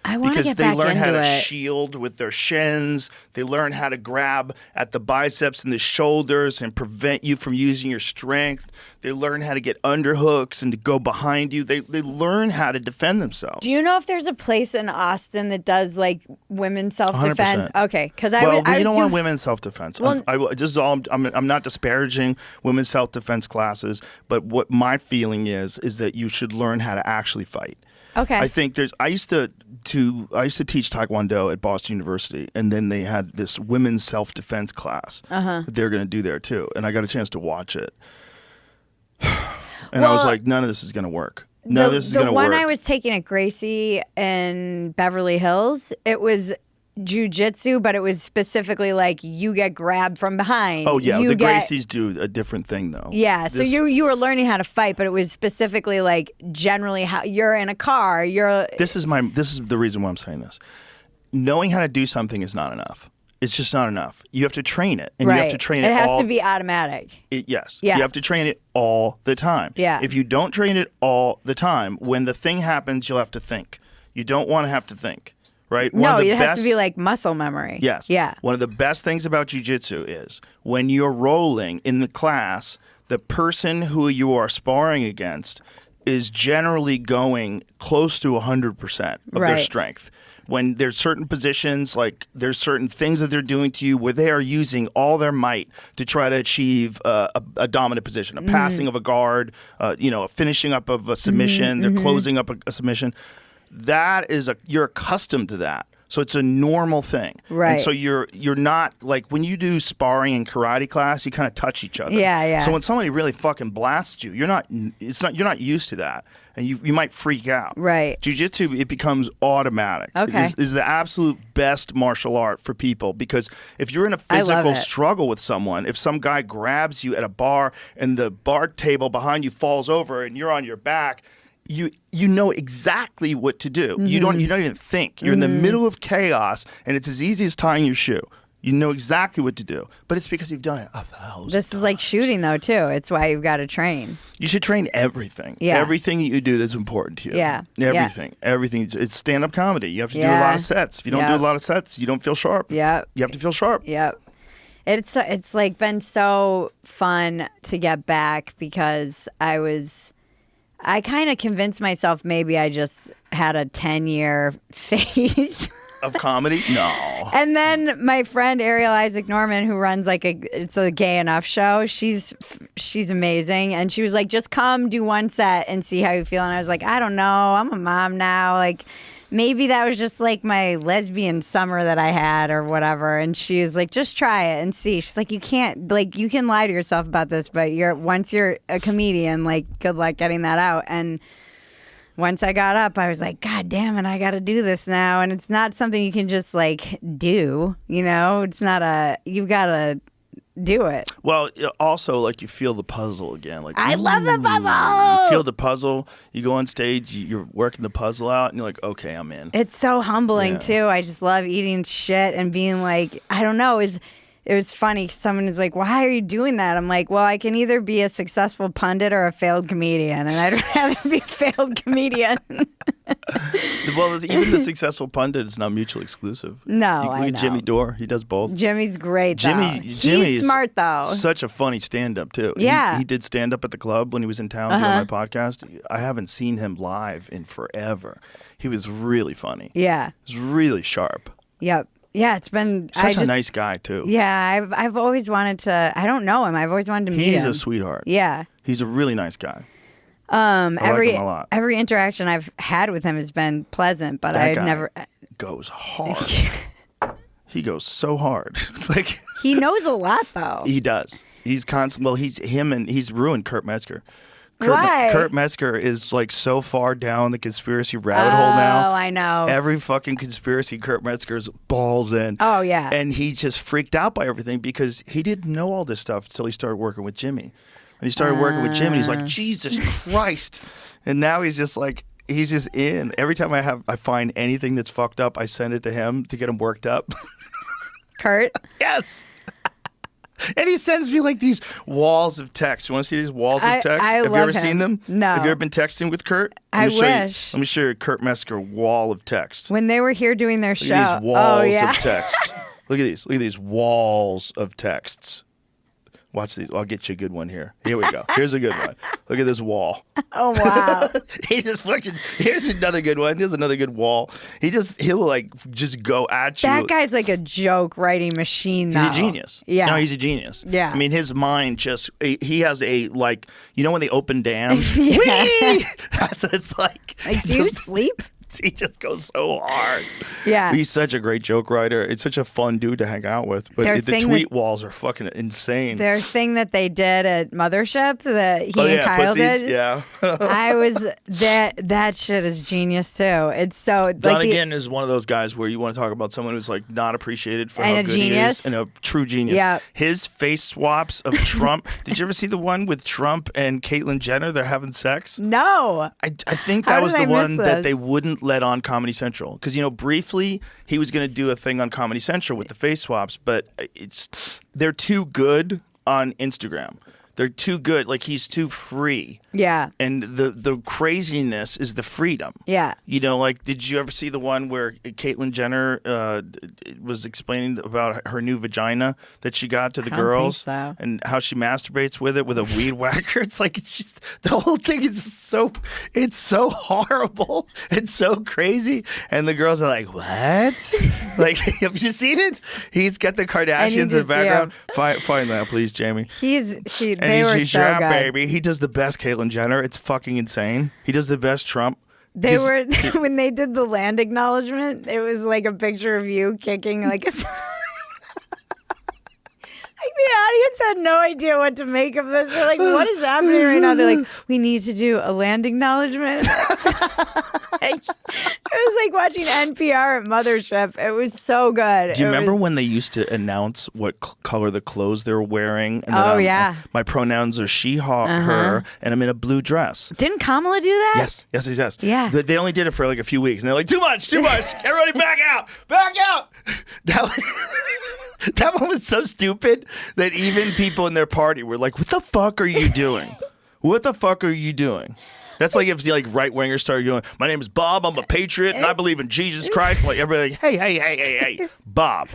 I want to Because get they back learn how into to it. shield with their shins. They learn how to grab at the biceps and the shoulders and prevent you from using your strength. They learn how to get underhooks and to go behind you. They learn how to defend themselves. Do you know if there's a place in Austin that does like women's self-defense? 100%. Okay, because Well, I we was don't doing, want women's self-defense. Well- I'm not disparaging women's self-defense classes, but what my feeling is that you should learn how to actually fight. Okay. I think I used to teach Taekwondo at Boston University, and then they had this women's self-defense class that they're going to do there too, and I got a chance to watch it, and I was Well, like, none of this is going to work. None of this is going to The work. one I was taking at Gracie in Beverly Hills, it was jiu-jitsu, but it was specifically like you get grabbed from behind. Oh yeah, you the get, Gracies do a different thing though. Yeah, so This- you were learning how to fight, but it was specifically like generally how you're in a car. This is the reason why I'm saying this. Knowing how to do something is not enough. It's just not enough. You have to train it, and right. you have to train it. It has all, to be automatic. Yes. Yeah. You have to train it all the time. Yeah. If you don't train it all the time, when the thing happens, you'll have to think. You don't want to have to think, right? No, it has to be like muscle memory. Yes. Yeah. One of the best things about jiu-jitsu is when you're rolling in the class, the person who you are sparring against is generally going close to 100% of their Right. strength. When there's certain positions, like there's certain things that they're doing to you where they are using all their might to try to achieve a dominant position, a passing of a guard, a finishing up of a submission, they're closing up a submission. That is you're accustomed to that. So it's a normal thing. Right. And so you're not like when you do sparring in karate class, you kind of touch each other. Yeah, yeah. So when somebody really fucking blasts you, you're not used to that. And you might freak out. Right. Jiu-jitsu, it becomes automatic. Okay. It is the absolute best martial art for people because if you're in a I love physical it. struggle with someone, if some guy grabs you at a bar and the bar table behind you falls over and you're on your back, you know exactly what to do. You don't even think. You're in the middle of chaos and it's as easy as tying your shoe. You know exactly what to do. But it's because you've done it 1,000 This is like shooting though too. It's why you've got to train. You should train everything. Yeah. Everything that you do that's important to you. Yeah. Everything. Everything. It's stand-up comedy. You have to do a Yeah. lot of sets. If you don't Yeah. do a lot of sets, you don't feel sharp. Yeah. You have to feel sharp. Yep. It's like been so fun to get back because I kind of convinced myself maybe I just had a 10-year phase. Of comedy? No. And then my friend Ariel Isaac Norman, who runs it's a Gay Enough show. She's amazing, and she was like, "Just come do one set and see how you feel." And I was like, "I don't know. I'm a mom now. Like, maybe that was just like my lesbian summer that I had or whatever." And she was like, "Just try it and see." She's like, "You can't you can lie to yourself about this, but once you're a comedian, like, good luck getting that out." And once I got up, I was like, God damn it, I got to do this now. And it's not something you can just like do, It's not you've got to do it. Well, also, like, you feel the puzzle again. Like, I love the you puzzle. feel the puzzle. You go on stage, you're working the puzzle out, and you're like, okay, I'm in. It's so humbling Yeah. too. I just love eating shit and being like, I don't know, it was funny. Someone is like, why are you doing that? I'm like, well, I can either be a successful pundit or a failed comedian, and I'd rather be a failed comedian. Well, even the successful pundit is not mutually exclusive. No, you I look at know. Jimmy Dore. He does both. Jimmy's great though. Jimmy He's is smart though. Such a funny stand-up too. Yeah. He did stand-up at the club when he was in town doing my podcast. I haven't seen him live in forever. He was really funny. Yeah. He was really sharp. Yep. Yeah, it's been Such a nice guy too. Yeah, I've always wanted to. I don't know him. I've always wanted to meet him. He's a sweetheart. Yeah. He's a really nice guy. Every him a lot. every interaction I've had with him has been pleasant, but That I'd guy never. goes hard. He goes so hard. Like, He knows a lot though. he does. He's constant. Well, he's ruined Kurt Metzger. Why? Kurt Metzger is like so far down the conspiracy rabbit hole now. Oh, I know. Every fucking conspiracy Kurt Metzger's balls in. Oh, yeah. And he just freaked out by everything because he didn't know all this stuff until he started working with Jimmy. And he started working with Jimmy, he's like, Jesus Christ. And now he's just like, he's just in. Every time I find anything that's fucked up, I send it to him to get him worked up. Kurt? Yes. And he sends me like these walls of text. You want to see these walls of text? I Have you love ever seen him. them? No. Have you ever been texting with Kurt? I Let me show you- wish. Let me show you a Kurt Metzger wall of text. When they were here doing their show. Look at these walls oh, yeah. of text. Look at these. Look at these walls of texts. Watch these. I'll get you a good one here. Here we go. Here's a good one. Look at this wall. Oh, wow. He just fucking. Here's another good one. Here's another good wall. He'll like just go at you. That guy's like a joke writing machine, though. He's a genius. Yeah. No, he's a genius. Yeah. I mean, his mind just, he has a, like, you know when they open dams? Yeah. Whee! That's what it's like. Like, do you sleep? He just goes so hard. Yeah. He's such a great joke writer. It's such a fun dude to hang out with. But Their the thing tweet that- walls are fucking insane. Their thing that they did at Mothership that he oh, and yeah, Kyle pussies? did. Yeah. I was that shit is genius too. It's so Donegan is one of those guys where you want to talk about someone who's like not appreciated for And how a good genius. he is and a true genius. Yeah. His face swaps of Trump. Did you ever see the one with Trump and Caitlyn Jenner? They're having sex. No. I think How that was did the I miss one that this? they wouldn't let on Comedy Central because briefly he was going to do a thing on Comedy Central with the face swaps, but they're too good on Instagram. They're too good. Like he's too free. Yeah. And the craziness is the freedom. Yeah. You know, like, did you ever see the one where Caitlyn Jenner was explaining about her new vagina that she got to the I don't girls think so. and how she masturbates with it with a weed whacker? It's like the whole thing is so horrible and so crazy. And the girls are like, what? Like, have you seen it? He's got the Kardashians in to the see background. Find that, please, Jamie. They were He's so yeah, good. baby. He does the best Caitlyn Jenner. It's fucking insane. He does the best Trump. They He's- were when they did the land acknowledgement. It was like a picture of you kicking like a. Like the audience had no idea what to make of this. They're like, "What is happening right now?" They're like, "We need to do a land acknowledgement." It was like watching NPR at Mothership. It was so good. Do you It remember was- when they used to announce what color the clothes they were wearing? And Oh, then, yeah. My pronouns are she, her, and I'm in a blue dress. Didn't Kamala do that? Yes. Yeah. They only did it for like a few weeks, and they're like, too much. Everybody back out. That one was so stupid that even people in their party were like, what the fuck are you doing? What the fuck are you doing? That's like if the right wingers started going, my name is Bob, I'm a patriot, and I believe in Jesus Christ. Like everybody, like, hey, Bob.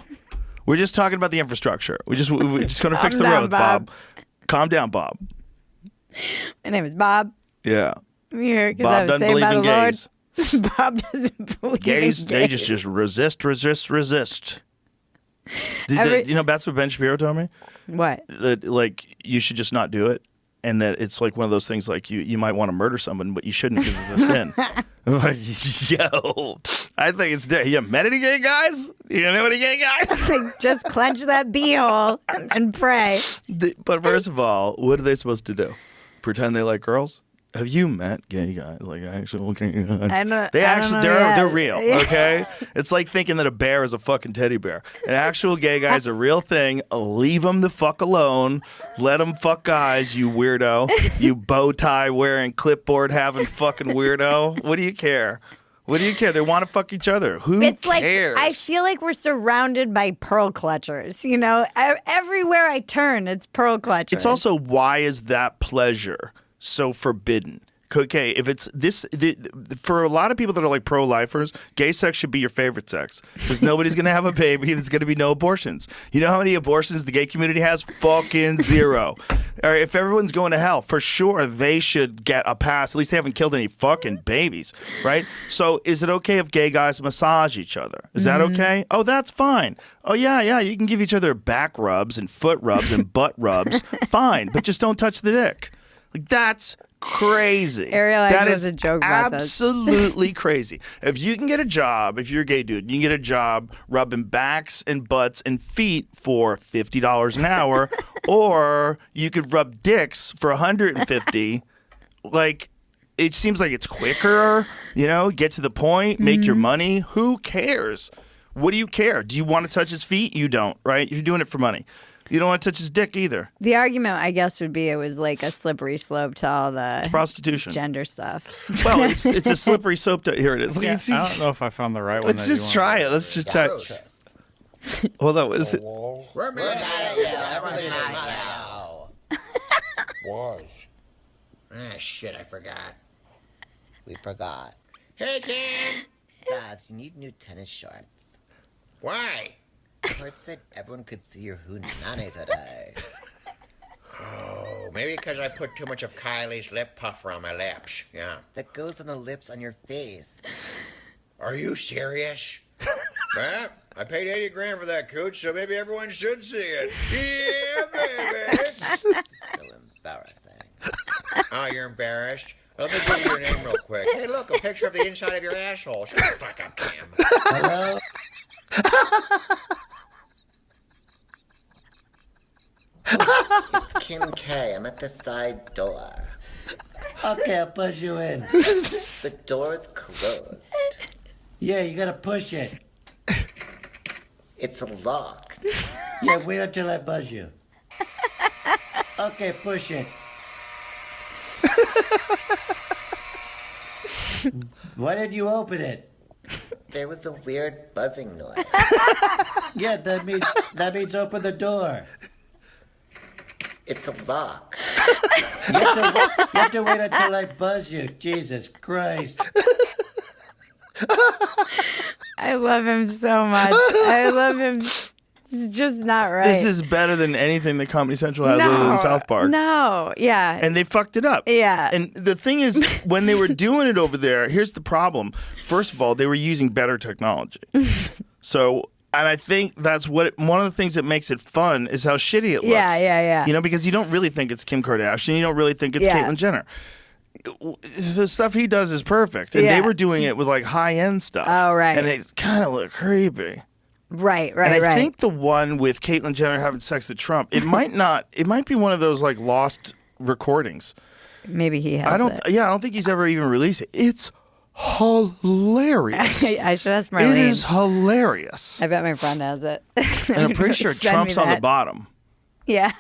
We're just talking about the infrastructure. We're just going to fix the Calm down, roads, Bob. Calm down, Bob. My name is Bob. Yeah. I'm here because I Bob was doesn't saved believe by in the Lord. gays. Bob doesn't believe Gays, in they gays. just resist. Every- You know, that's what Ben Shapiro told me. What? That like you should just not do it, and that it's like one of those things like you might want to murder someone, but you shouldn't because it's a sin. I'm like, yo, I think it's you met any gay guys? You know any gay guys? Like, just clench that beehole and pray. But first of all, what are they supposed to do? Pretend they like girls? Have you met gay guys, like actual gay guys? I don't know they're yet. real, okay? It's like thinking that a bear is a fucking teddy bear. An actual gay guy is a real thing. Leave them the fuck alone. Let them fuck guys, you weirdo. You bow tie wearing, clipboard having fucking weirdo. What do you care? What do you care? They want to fuck each other. Who It's cares? like I feel like we're surrounded by pearl clutchers. You know, everywhere I turn, it's pearl clutchers. It's also, why is that pleasure so forbidden? Okay, if it's this, for a lot of people that are like pro-lifers, gay sex should be your favorite sex because nobody's going to have a baby. There's going to be no abortions. You know how many abortions the gay community has? Fucking zero. All right, if everyone's going to hell, for sure they should get a pass. At least they haven't killed any fucking babies, right? So is it okay if gay guys massage each other? Is that okay? Oh, that's fine. Oh, yeah, you can give each other back rubs and foot rubs and butt rubs. Fine, but just don't touch the dick. Like, that's crazy. Ariel, I that was is a joke about this. absolutely crazy. If you can get a job, if you're a gay dude, you can get a job rubbing backs and butts and feet for $50 an hour, or you could rub dicks for $150, like, it seems like it's quicker, get to the point, make your money. Who cares? What do you care? Do you want to touch his feet? You don't, right? You're doing it for money. You don't want to touch his dick either. The argument, I guess, would be it was like a slippery slope to all the prostitution, gender stuff. Well, it's a slippery slope. Here it is. Yeah, I don't know if I found the right one. Let's just try it. Let's just try. Hold on. What is it? We're mad at you. Everything's mad now. Why? Ah, shit, I forgot. We forgot. Hey, Ken! Dad, you need new tennis shorts. Why? Kurt said everyone could see your hoonanny today. Oh, maybe because I put too much of Kylie's lip puffer on my lips. Yeah. That goes on the lips on your face. Are you serious? Well, I paid 80 grand for that, Cooch, so maybe everyone should see it. Yeah, baby! So embarrassing. Oh, you're embarrassed? Let me give you your name real quick. Hey, look, a picture of the inside of your asshole. Shut the fuck up, Kim. Hello? It's Kim K. I'm at the side door. Okay, I'll push you in. The door's closed. Yeah, you gotta push it. It's locked. Yeah, wait until I buzz you. Okay, push it. Why didn't you open it? There was a weird buzzing noise. Yeah, that means open the door. It's a lock. You have to wait until I buzz you. Jesus Christ. I love him so much. I love him. It's just not right. This is better than anything that Comedy Central has other than South Park. No, yeah. And they fucked it up. Yeah. And the thing is, when they were doing it over there, here's the problem. First of all, they were using better technology. So, and I think that's one of the things that makes it fun is how shitty it looks. Yeah. Because you don't really think it's Kim Kardashian. You don't really think it's Caitlyn Jenner. The stuff he does is perfect. And they were doing it with like high-end stuff. Oh, right. And it kind of looked creepy. Right. And I think the one with Caitlyn Jenner having sex with Trump, it might be one of those like lost recordings. Maybe he has I don't think he's ever even released it. It's hilarious. I should ask Marlene. It is hilarious. I bet my friend has it. And I'm pretty sure Trump's on the bottom. Yeah.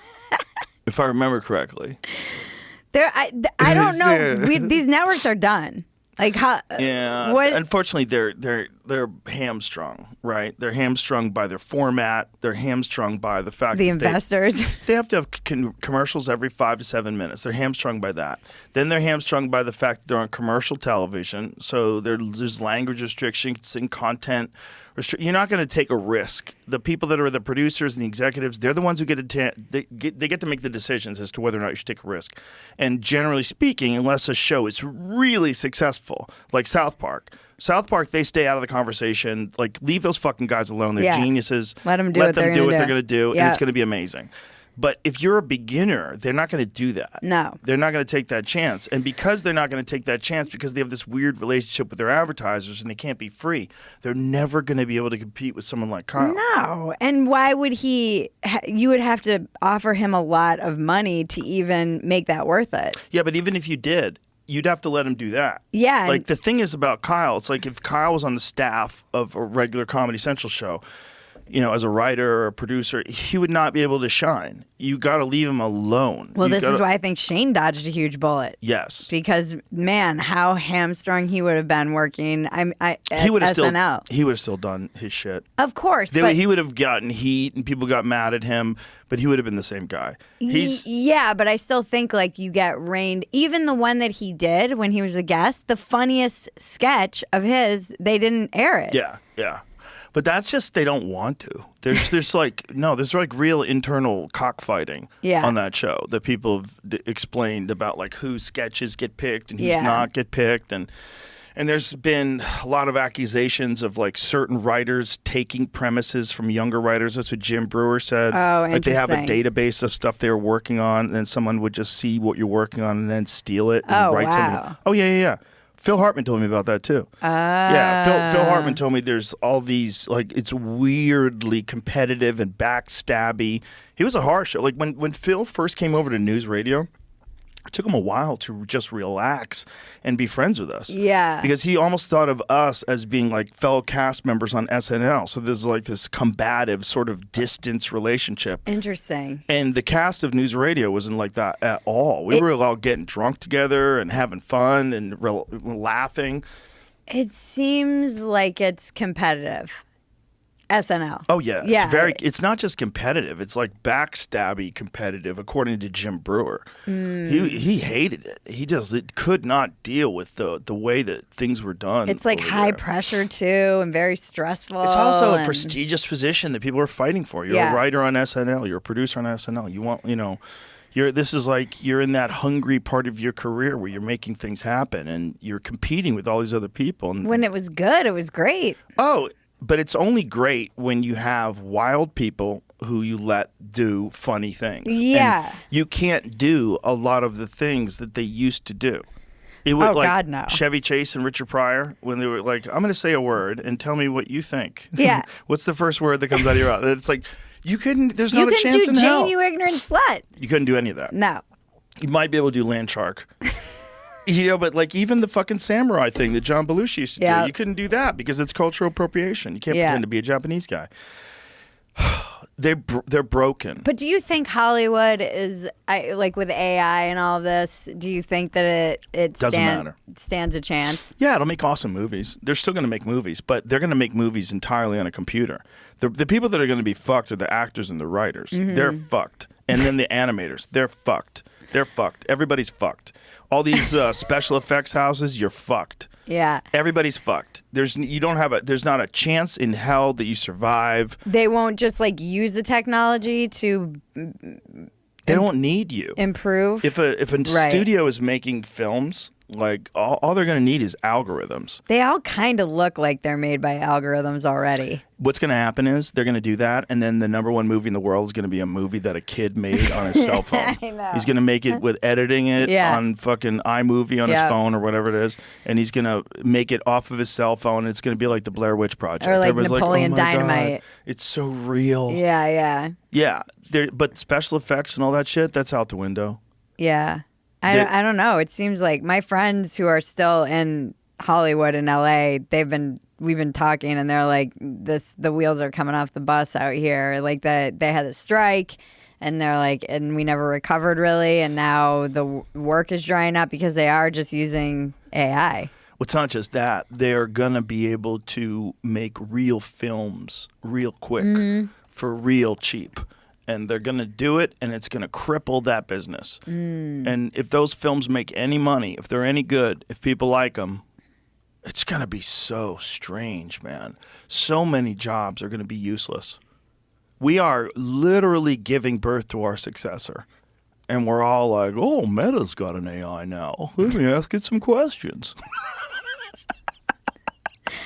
If I remember correctly. I don't know. These networks are done. Like how? Yeah. What? Unfortunately, they're hamstrung, right? They're hamstrung by their format. They're hamstrung by the fact The that investors. They have to have commercials every 5 to 7 minutes. They're hamstrung by that. Then they're hamstrung by the fact that they're on commercial television. So there's language restrictions and content. You're not going to take a risk. The people that are the producers and the executives, they're the ones who get to make the decisions as to whether or not you should take a risk. And generally speaking, unless a show is really successful, like South Park, they stay out of the conversation. Like, leave those fucking guys alone. They're geniuses. Let them do what they're going to do, and it's going to be amazing. But if you're a beginner, they're not going to do that. No. They're not going to take that chance. And because they're not going to take that chance, because they have this weird relationship with their advertisers and they can't be free, they're never going to be able to compete with someone like Kyle. No. And why would he? You would have to offer him a lot of money to even make that worth it. Yeah, but even if you did, you'd have to let him do that. Yeah. Like, the thing is about Kyle, it's like if Kyle was on the staff of a regular Comedy Central show, as a writer or a producer, he would not be able to shine. You got to leave him alone. Well, this is why I think Shane dodged a huge bullet. Yes. Because, man, how hamstrung he would have been working at SNL. He would have still done his shit. Of course. He would have gotten heat and people got mad at him, but he would have been the same guy. Yeah, but I still think like you get rained. Even the one that he did when he was a guest, the funniest sketch of his, they didn't air it. Yeah. But that's just they don't want to. There's like real internal cockfighting on that show that people have explained about like whose sketches get picked and who's not get picked, and there's been a lot of accusations of like certain writers taking premises from younger writers. That's what Jim Brewer said. Oh, like they have a interesting. database of stuff they were working on, and then someone would just see what you're working on and then steal it and write something. Oh yeah. Phil Hartman told me about that too. Yeah, Phil Hartman told me there's all these, like, it's weirdly competitive and backstabby. He was a horror show. Like when Phil first came over to news radio, It took him a while to just relax and be friends with us. Yeah. Because he almost thought of us as being like fellow cast members on SNL. So there's like this combative sort of distance relationship. Interesting. And the cast of News Radio wasn't like that at all. We were all getting drunk together and having fun and laughing. It seems like it's competitive. SNL. Oh yeah, Yeah. It's not just competitive. It's like backstabby competitive, according to Jim Brewer. He hated it. He just could not deal with the way that things were done. It's like over high there. pressure too, and very stressful. It's also a and- prestigious position that people are fighting for. You're Yeah. a writer on SNL. You're a producer on SNL. You want, this is like you're in that hungry part of your career where you're making things happen and you're competing with all these other people. And, When it was good, it was great. but it's only great when you have wild people who you let do funny things. Yeah. And you can't do a lot of the things that they used to do. It would, Oh, like God, no. Chevy Chase and Richard Pryor, when they were like, I'm going to say a word and tell me what you think. Yeah. What's the first word that comes out of your mouth? It's like, there's You not a can chance do in Jane, hell. you ignorant slut. You couldn't do any of that. No. You might be able to do Land Shark. But like even the fucking samurai thing that John Belushi used to Yeah. do, you couldn't do that because it's cultural appropriation. You can't Yeah. pretend to be a Japanese guy. They're broken. But do you think Hollywood is like with AI and all this? Do you think that it Doesn't matter. stands a chance? Yeah, it'll make awesome movies. They're still going to make movies, but they're going to make movies entirely on a computer. The people that are going to be fucked are the actors and the writers. Mm-hmm. They're fucked. And then the animators, they're fucked. They're fucked. Everybody's fucked. All these special effects houses, you're fucked. Yeah. Everybody's fucked. There's not a chance in hell that you survive. They won't just like use the technology to They don't need you. improve. If a Right. studio is making films, like all they're going to need is algorithms. They all kind of look like they're made by algorithms already. What's going to happen is they're going to do that, and then the number one movie in the world is going to be a movie that a kid made on his cell phone. I know. He's going to make it with editing it Yeah. on fucking iMovie on his Yeah. phone or whatever it is, and he's going to make it off of his cell phone. And it's going to be like the Blair Witch Project. Or like Everybody's Napoleon like, oh my Dynamite. God, it's so real. Yeah, yeah, Yeah, but special effects and all that shit, that's out the window. yeah. They- I don't know. It seems like my friends who are still in Hollywood and LA, we've been talking, and they're like, the wheels are coming off the bus out here. Like they had a strike, and they're like, and we never recovered really, and now the work is drying up because they are just using AI. Well, it's not just that. They're going to be able to make real films real quick Mm-hmm. for real cheap. And they're going to do it, and it's going to cripple that business. And if those films make any money, if they're any good, if people like them, it's going to be so strange, man. So many jobs are going to be useless. We are literally giving birth to our successor. And we're all like, oh, Meta's got an AI now. Let me ask it some questions.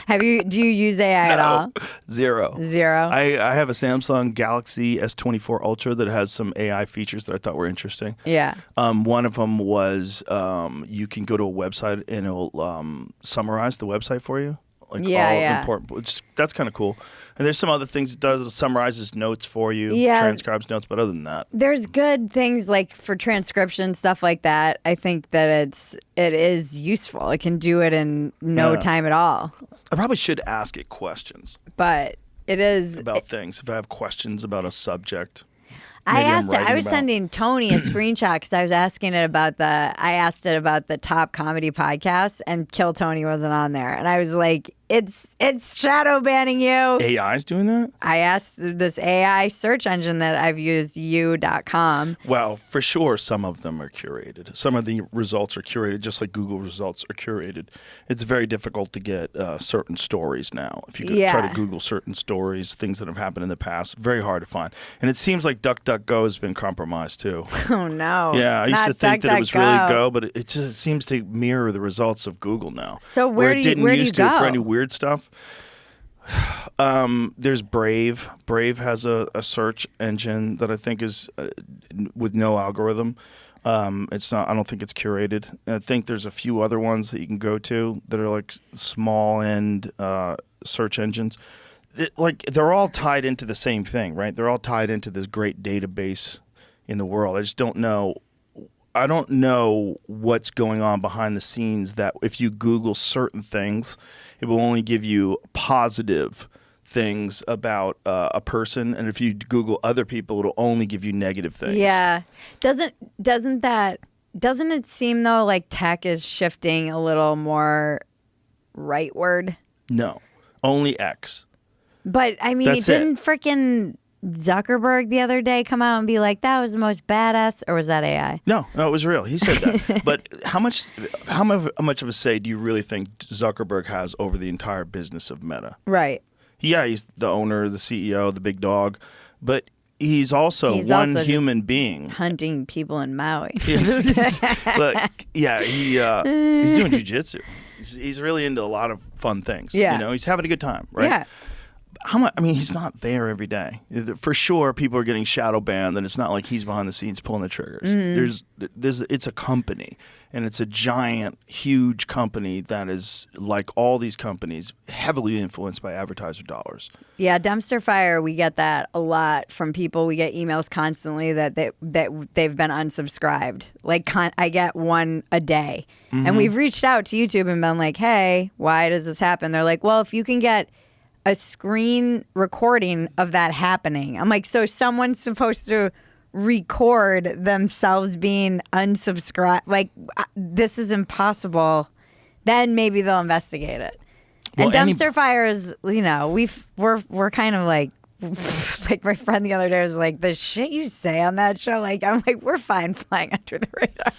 Do you use AI at all? Zero. Zero. I have a Samsung Galaxy S24 Ultra that has some AI features that I thought were interesting. Yeah. One of them was you can go to a website and it'll summarize the website for you. Like Yeah, all yeah. important. That's kind of cool. And there's some other things it does. It summarizes notes for you, Yeah. transcribes notes. But other than that, There's good things like for transcription, stuff like that. I think that it is useful. It can do it in no Yeah. time at all. I probably should ask it questions But it is. about things. If I have questions about a subject. I maybe I'm asked it. I writing was about. sending Tony a screenshot because I was asking it about I asked it about the top comedy podcast, and Kill Tony wasn't on there, and I was like, "It's shadow banning you." AI's doing that? I asked this AI search engine that I've used, you.com. Well, for sure, some of them are curated. Some of the results are curated, just like Google results are curated. It's very difficult to get certain stories now. If you try to Yeah. Google certain stories, things that have happened in the past, very hard to find. And it seems like DuckDuckGo has been compromised too. Oh no! Yeah, I used Not to think that it was really DuckDuckGo. Go, but it just seems to mirror the results of Google now. So where it do you- didn't where do you used to for go? any weird stuff. There's Brave. Brave has a search engine that I think is with no algorithm. It's not. I don't think it's curated. I think there's a few other ones that you can go to that are like small end search engines. They're all tied into the same thing, right? They're all tied into this great database in the world. I just don't know I don't know what's going on behind the scenes that if you Google certain things, it will only give you positive things about a person, and if you Google other people, it'll only give you negative things. Yeah. Doesn't it seem though like tech is shifting a little more rightward? No, only X. But I mean, That's didn't freaking Zuckerberg the other day come out and be like, that was the most badass, or was that AI? No, it was real. He said that. But how much of a say do you really think Zuckerberg has over the entire business of Meta? Right. Yeah, he's the owner, the CEO, the big dog, but he's also one human being. Hunting people in Maui. Look, yeah, he's doing jiu-jitsu. He's really into a lot of fun things. Yeah. You know, he's having a good time, right? Yeah. How much? I mean, he's not there every day. For sure, people are getting shadow banned, and it's not like he's behind the scenes pulling the triggers. It's a company, and it's a giant, huge company that is, like all these companies, heavily influenced by advertiser dollars. Yeah, dumpster fire, we get that a lot from people. We get emails constantly that they've been unsubscribed. Like, I get one a day. And we've reached out to YouTube and been like, hey, why does this happen? They're like, well, if you can get a screen recording of that happening. I'm like, so someone's supposed to record themselves being unsubscribed? Like, this is impossible. Then maybe they'll investigate it. Well, and dumpster fire is, you know, we're kind of like my friend the other day was like, the shit you say on that show, like, I'm like, we're fine flying under the radar.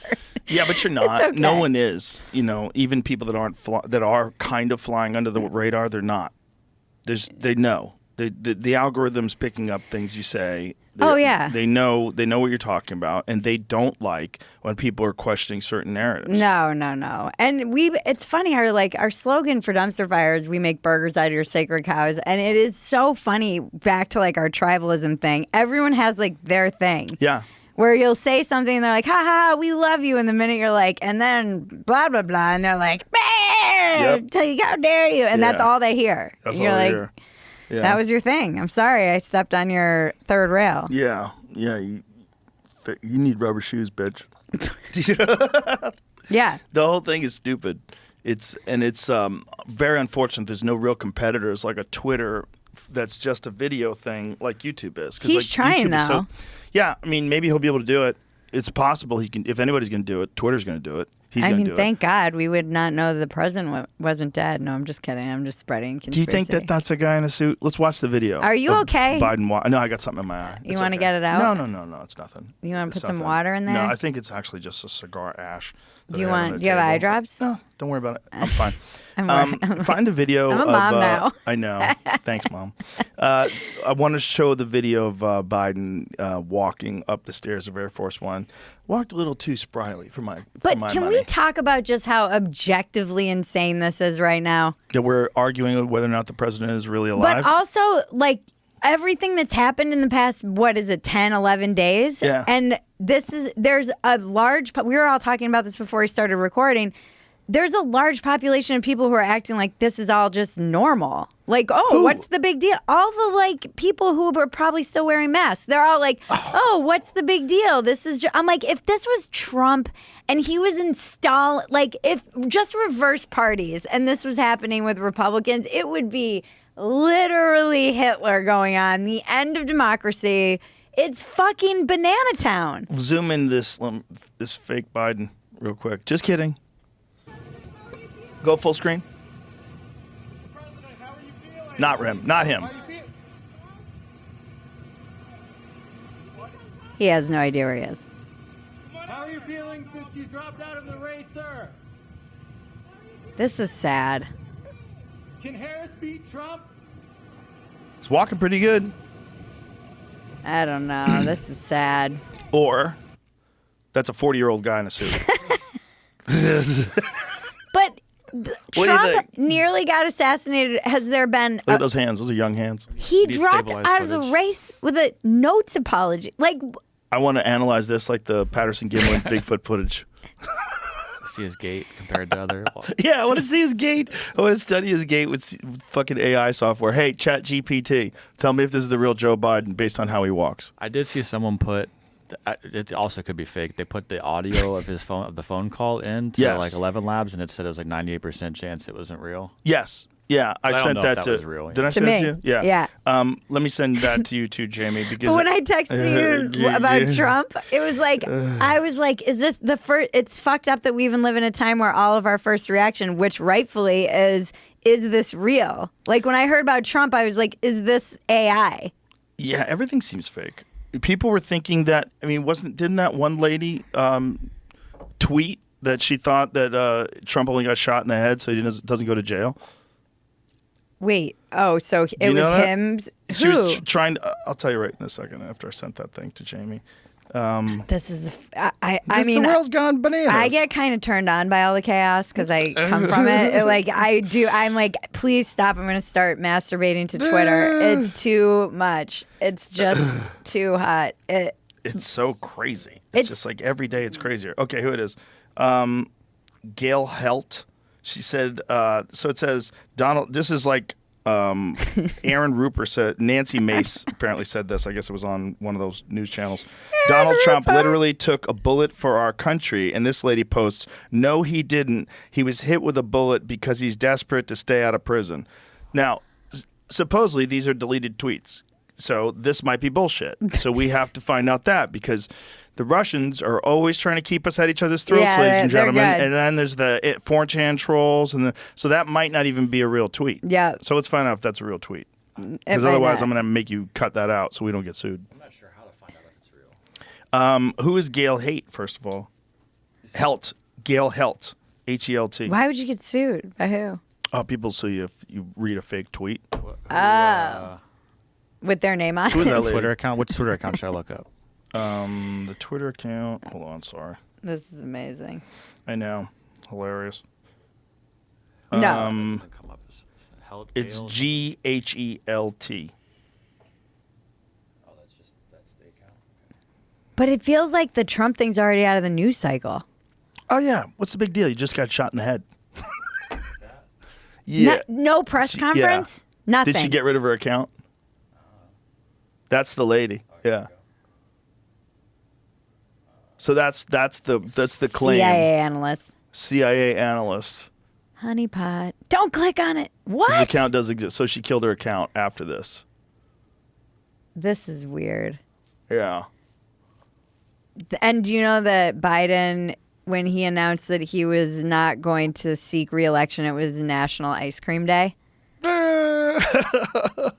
Yeah, but you're not. Okay. No one is. You know, even people that are kind of flying under the radar, they're not. They know. The algorithm's picking up things you say. Oh, yeah. They know what you're talking about, and they don't like when people are questioning certain narratives. No. And it's funny, our slogan for dumpster fire is we make burgers out of your sacred cows. And it is so funny, back to like our tribalism thing. Everyone has like their thing. Yeah. Where you'll say something and they're like, ha ha, we love you. And the minute you're like, and then blah, blah, blah. And they're like, Yep. how dare you? And that's all they hear. That's and you're all like, they hear. Yeah. That was your thing. I'm sorry I stepped on your third rail. Yeah. You need rubber shoes, bitch. Yeah. The whole thing is stupid. It's very unfortunate. There's no real competitors like a Twitter that's just a video thing like YouTube is. He's like, trying, YouTube is though. Yeah, I mean, maybe he'll be able to do it. It's possible he can. If anybody's going to do it, Twitter's going to do it. He's going to do it. Thank God we would not know the president wasn't dead. No, I'm just kidding. I'm just spreading conspiracy. Do you think that that's a guy in a suit? Let's watch the video. Are you okay? Biden. No, I got something in my eye. You want to get it out? No, it's nothing. You want to It's put some nothing. water in there? No, I think it's actually just a cigar ash. Do you have eye drops? No, don't worry about it. I'm fine. I'm find a video. I'm a mom now. I know. Thanks, Mom. I want to show the video of Biden walking up the stairs of Air Force One. Walked a little too spryly for my But for my can money. we talk about just how objectively insane this is right now? That we're arguing whether or not the president is really alive. But also, like, everything that's happened in the past, 10, 11 days? Yeah. And there's a large, we were all talking about this before we started recording. There's a large population of people who are acting like this is all just normal. Like, what's the big deal? All the, like, people who are probably still wearing masks, they're all like, what's the big deal? This is I'm like, if this was Trump and he was if just reverse parties and this was happening with Republicans, it would be literally Hitler going on, the end of democracy. It's fucking banana town. Zoom in this fake Biden real quick. Just kidding. Go full screen. Not him. Not him. He has no idea where he is. How are you feeling since you dropped out of the race, sir? This is sad. Can Harris beat Trump? He's walking pretty good. I don't know. This is sad. Or that's a 40-year-old guy in a suit. But What do you Trump think? nearly got assassinated. Has there been... Look at those hands. Those are young hands. He need dropped stabilized out of the footage. race with a notes apology. Like, I want to analyze this like the Patterson Gimlin Bigfoot footage. See his gait compared to other. Yeah, I want to see his gait. I want to study his gait with fucking AI software. Hey, Chat GPT, tell me if this is the real Joe Biden based on how he walks. I did see someone put it also could be fake. They put the audio of the phone call into Yes. like 11 Labs, and it said it was like 98% chance it wasn't real. Yes. Yeah, I don't sent know that if to. that was real, Did I yeah. send To it to me. you? Yeah. Yeah. Let me send that to you too, Jamie. Because But when I texted you about Trump, it was like, I was like, is this the first? It's fucked up that we even live in a time where all of our first reaction, which rightfully is this real? Like when I heard about Trump, I was like, is this AI? Yeah, everything seems fake. People were thinking that. I mean, didn't that one lady tweet that she thought that Trump only got shot in the head so he doesn't go to jail? Wait. Oh, so it you was know that? him. She Who? was trying to. I'll tell you right in a second after I sent that thing to Jamie. This is. I mean, the world's gone bananas. I get kind of turned on by all the chaos because I come from it. Like I do. I'm like, please stop. I'm going to start masturbating to Twitter. It's too much. It's just too hot. It's so crazy. It's just like every day it's crazier. Okay, who it is? Gail Helt. She said, so it says, Donald, this is like Aaron Rupert said, Nancy Mace apparently said this. I guess it was on one of those news channels. Donald Trump literally took a bullet for our country. And this lady posts, no, he didn't. He was hit with a bullet because he's desperate to stay out of prison. Now, supposedly these are deleted tweets. So this might be bullshit. So we have to find out that because the Russians are always trying to keep us at each other's throats, ladies and gentlemen. And then there's the 4chan trolls, so that might not even be a real tweet. Yeah. So let's find out if that's a real tweet. Because otherwise, I'm going to make you cut that out so we don't get sued. I'm not sure how to find out if it's real. Who is Gail Haight, first of all? Helt. Gail Helt. Helt. Why would you get sued? By who? Oh, people sue you if you read a fake tweet. With their name on Who is it. that lady? Twitter account? Which Twitter account should I look up? The Twitter account. Hold on, sorry. This is amazing. I know. Hilarious. No. Doesn't come up as Helt It's Gale. GHELT. Oh, that's the account. But it feels like the Trump thing's already out of the news cycle. Oh, yeah. What's the big deal? You just got shot in the head. Yeah. No press conference? Nothing. Did she get rid of her account? That's the lady. Yeah. So that's the claim. CIA analyst. Honeypot. Don't click on it. What? His account does exist. So she killed her account after this. This is weird. Yeah. And do you know that Biden, when he announced that he was not going to seek re-election, it was National Ice Cream Day? I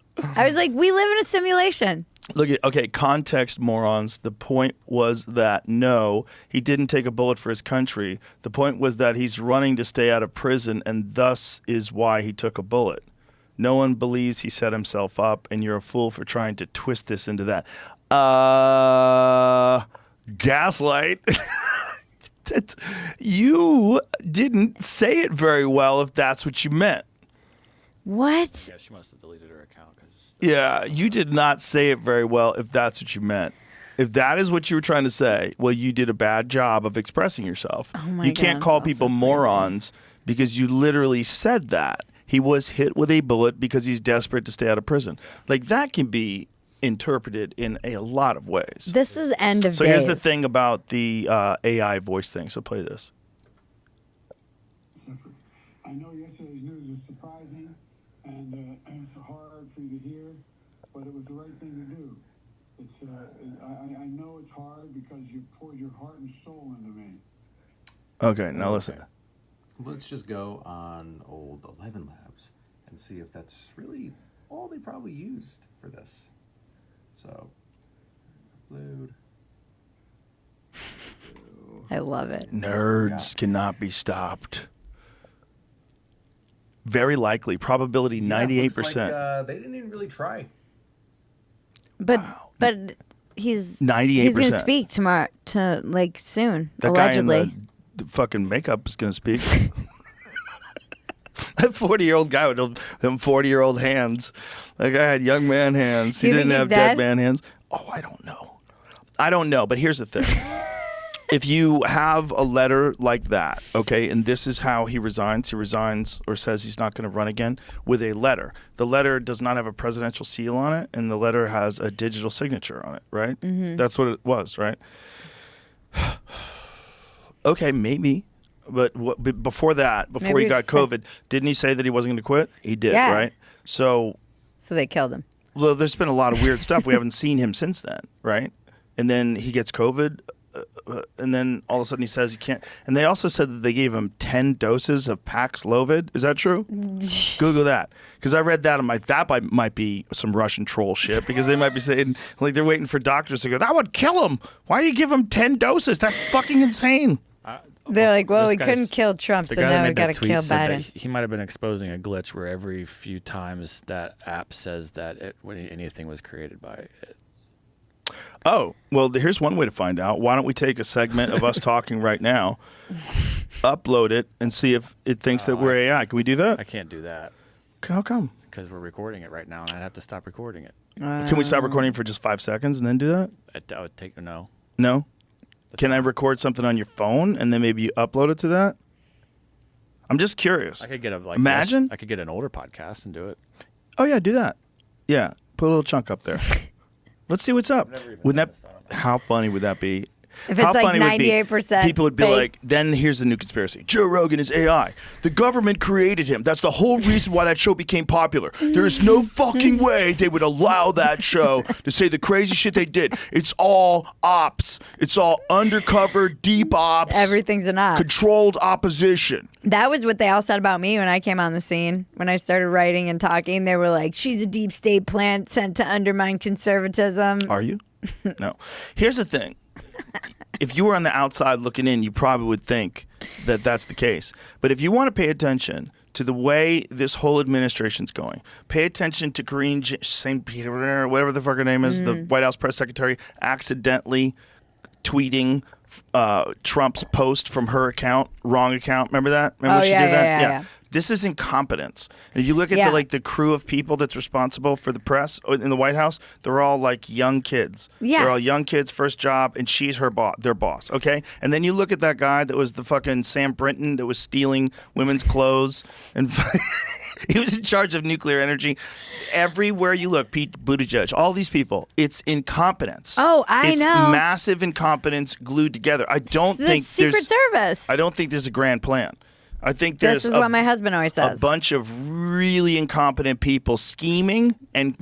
was like, we live in a simulation. Look at, okay, context, morons. The point was that, no, he didn't take a bullet for his country. The point was that he's running to stay out of prison, and thus is why he took a bullet. No one believes he set himself up, and you're a fool for trying to twist this into that. Gaslight. You didn't say it very well if that's what you meant. What? Yeah, she must have deleted her account. Yeah, you did not say it very well if that's what you meant. If that is what you were trying to say, well, you did a bad job of expressing yourself. Oh my you can't God, call sounds people so morons because you literally said that. He was hit with a bullet because he's desperate to stay out of prison. Like, that can be interpreted in a lot of ways. This is end of So days. here's the thing about the AI voice thing. So play this. I know yesterday's news was surprising and it's hard for you to hear, but it was the right thing to do. It's I know it's hard because you poured your heart and soul into me. Okay, now listen. Let's just go on old 11 Labs and see if that's really all they probably used for this. So, upload. I love it. Nerds cannot be stopped. Very likely. Probability 98%. Looks like, they didn't even really try. But he's 98%. He's gonna speak tomorrow soon. That allegedly. guy in the fucking makeup is gonna speak. That 40-year-old guy with them 40-year-old hands. That guy had young man hands. He You didn't think have he's dead dead? man hands. Oh, I don't know. But here's the thing. if you have a letter like that, okay, and this is how he resigns or says he's not going to run again with a letter. The letter does not have a presidential seal on it, and the letter has a digital signature on it, right? Mm-hmm. That's what it was, right? Okay, maybe. But before that, before Maybe he got it's just COVID, didn't he say that he wasn't going to quit? He did, Yeah. right? So they killed him. well, there's been a lot of weird stuff. We haven't seen him since then, right? And then he gets COVID, and then all of a sudden he says he can't. And they also said that they gave him 10 doses of Paxlovid. Is that true? Google that. Because I read that, that might be some Russian troll shit, because they might be saying, like, they're waiting for doctors to go, that would kill him. Why do you give him 10 doses? That's fucking insane. They're like, well, This we guy's- couldn't kill Trump, the so guy that now we made got that to tweet kill said that Biden. he might have been exposing a glitch where every few times that app says that when anything was created by it. Oh, well, here's one way to find out. Why don't we take a segment of us talking right now, upload it, and see if it thinks that we're AI. Can we do that? I can't do that. How come? Because we're recording it right now, and I'd have to stop recording it. Can we stop recording for just 5 seconds and then do that? I would take no. No? Can I record something on your phone and then maybe you upload it to that? I'm just curious. I could get Imagine. I could get an older podcast and do it. Oh, yeah, do that. Yeah, put a little chunk up there. Let's see what's up. Wouldn't that? How funny would that be? If it's How like funny would it be? 98% People would be fake. like, then here's the new conspiracy. Joe Rogan is AI. The government created him. That's the whole reason why that show became popular. There is no fucking way they would allow that show to say the crazy shit they did. It's all ops. It's all undercover, deep ops. Everything's an op. Controlled opposition. That was what they all said about me when I came on the scene. When I started writing and talking, they were like, she's a deep state plant sent to undermine conservatism. Are you? No. Here's the thing. If you were on the outside looking in, you probably would think that that's the case. But if you want to pay attention to the way this whole administration's going, pay attention to Karine St. Pierre, whatever the fuck her name is, the White House press secretary, accidentally tweeting Trump's post from her account, wrong account. Remember that? Remember when she did that? Yeah. This is incompetence. And if you look at the crew of people that's responsible for the press in the White House, they're all like young kids. Yeah. They're all young kids, first job, and she's their boss, okay? And then you look at that guy that was the fucking Sam Brinton that was stealing women's clothes, and he was in charge of nuclear energy. Everywhere you look, Pete Buttigieg, all these people, it's incompetence. Oh, I it's know. massive incompetence glued together. I don't The think Secret Service. I don't think there's a grand plan. I think This there's is what my husband always says. a bunch of really incompetent people scheming and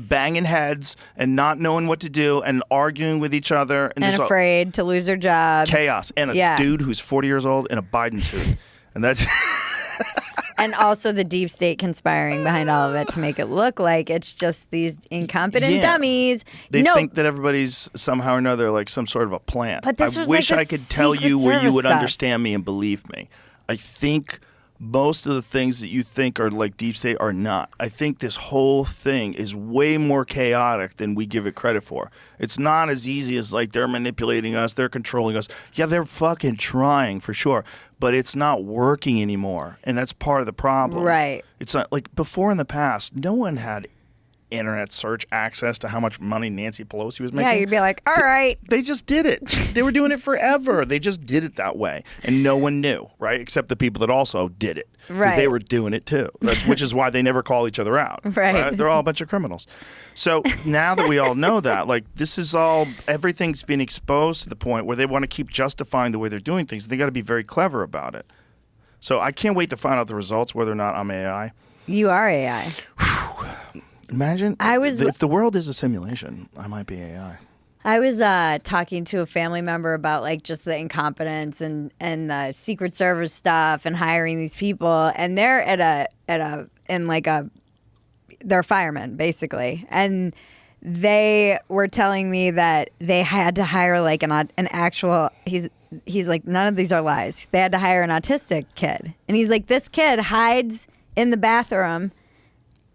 banging heads and not knowing what to do and arguing with each other and there's afraid to lose their jobs. chaos and a dude who's 40 years old in a Biden suit, and that's And also the deep state conspiring behind all of it to make it look like it's just these incompetent dummies. They think that everybody's somehow or another like some sort of a plant. But this I was wish like a I could tell Secret you where you Service would stuff. understand me and believe me. I think most of the things that you think are like deep state are not. I think this whole thing is way more chaotic than we give it credit for. It's not as easy as like they're manipulating us, they're controlling us. Yeah, they're fucking trying for sure, but it's not working anymore, and that's part of the problem. Right. It's not like before in the past, no one had internet search access to how much money Nancy Pelosi was making. Yeah, you'd be like, all right. They just did it. They were doing it forever. They just did it that way. And no one knew, right? Except the people that also did it. Because they Right. were doing it too. Which is why they never call each other out. Right. They're all a bunch of criminals. So now that we all know that, like this is all, everything's been exposed to the point where they want to keep justifying the way they're doing things. They got to be very clever about it. So I can't wait to find out the results, whether or not I'm AI. You are AI. Imagine if the world is a simulation, I might be AI. I was talking to a family member about like just the incompetence and Secret Service stuff and hiring these people, and they're they're firemen basically, and they were telling me that they had to hire like an actual. He's like, none of these are lies. They had to hire an autistic kid, and he's like, this kid hides in the bathroom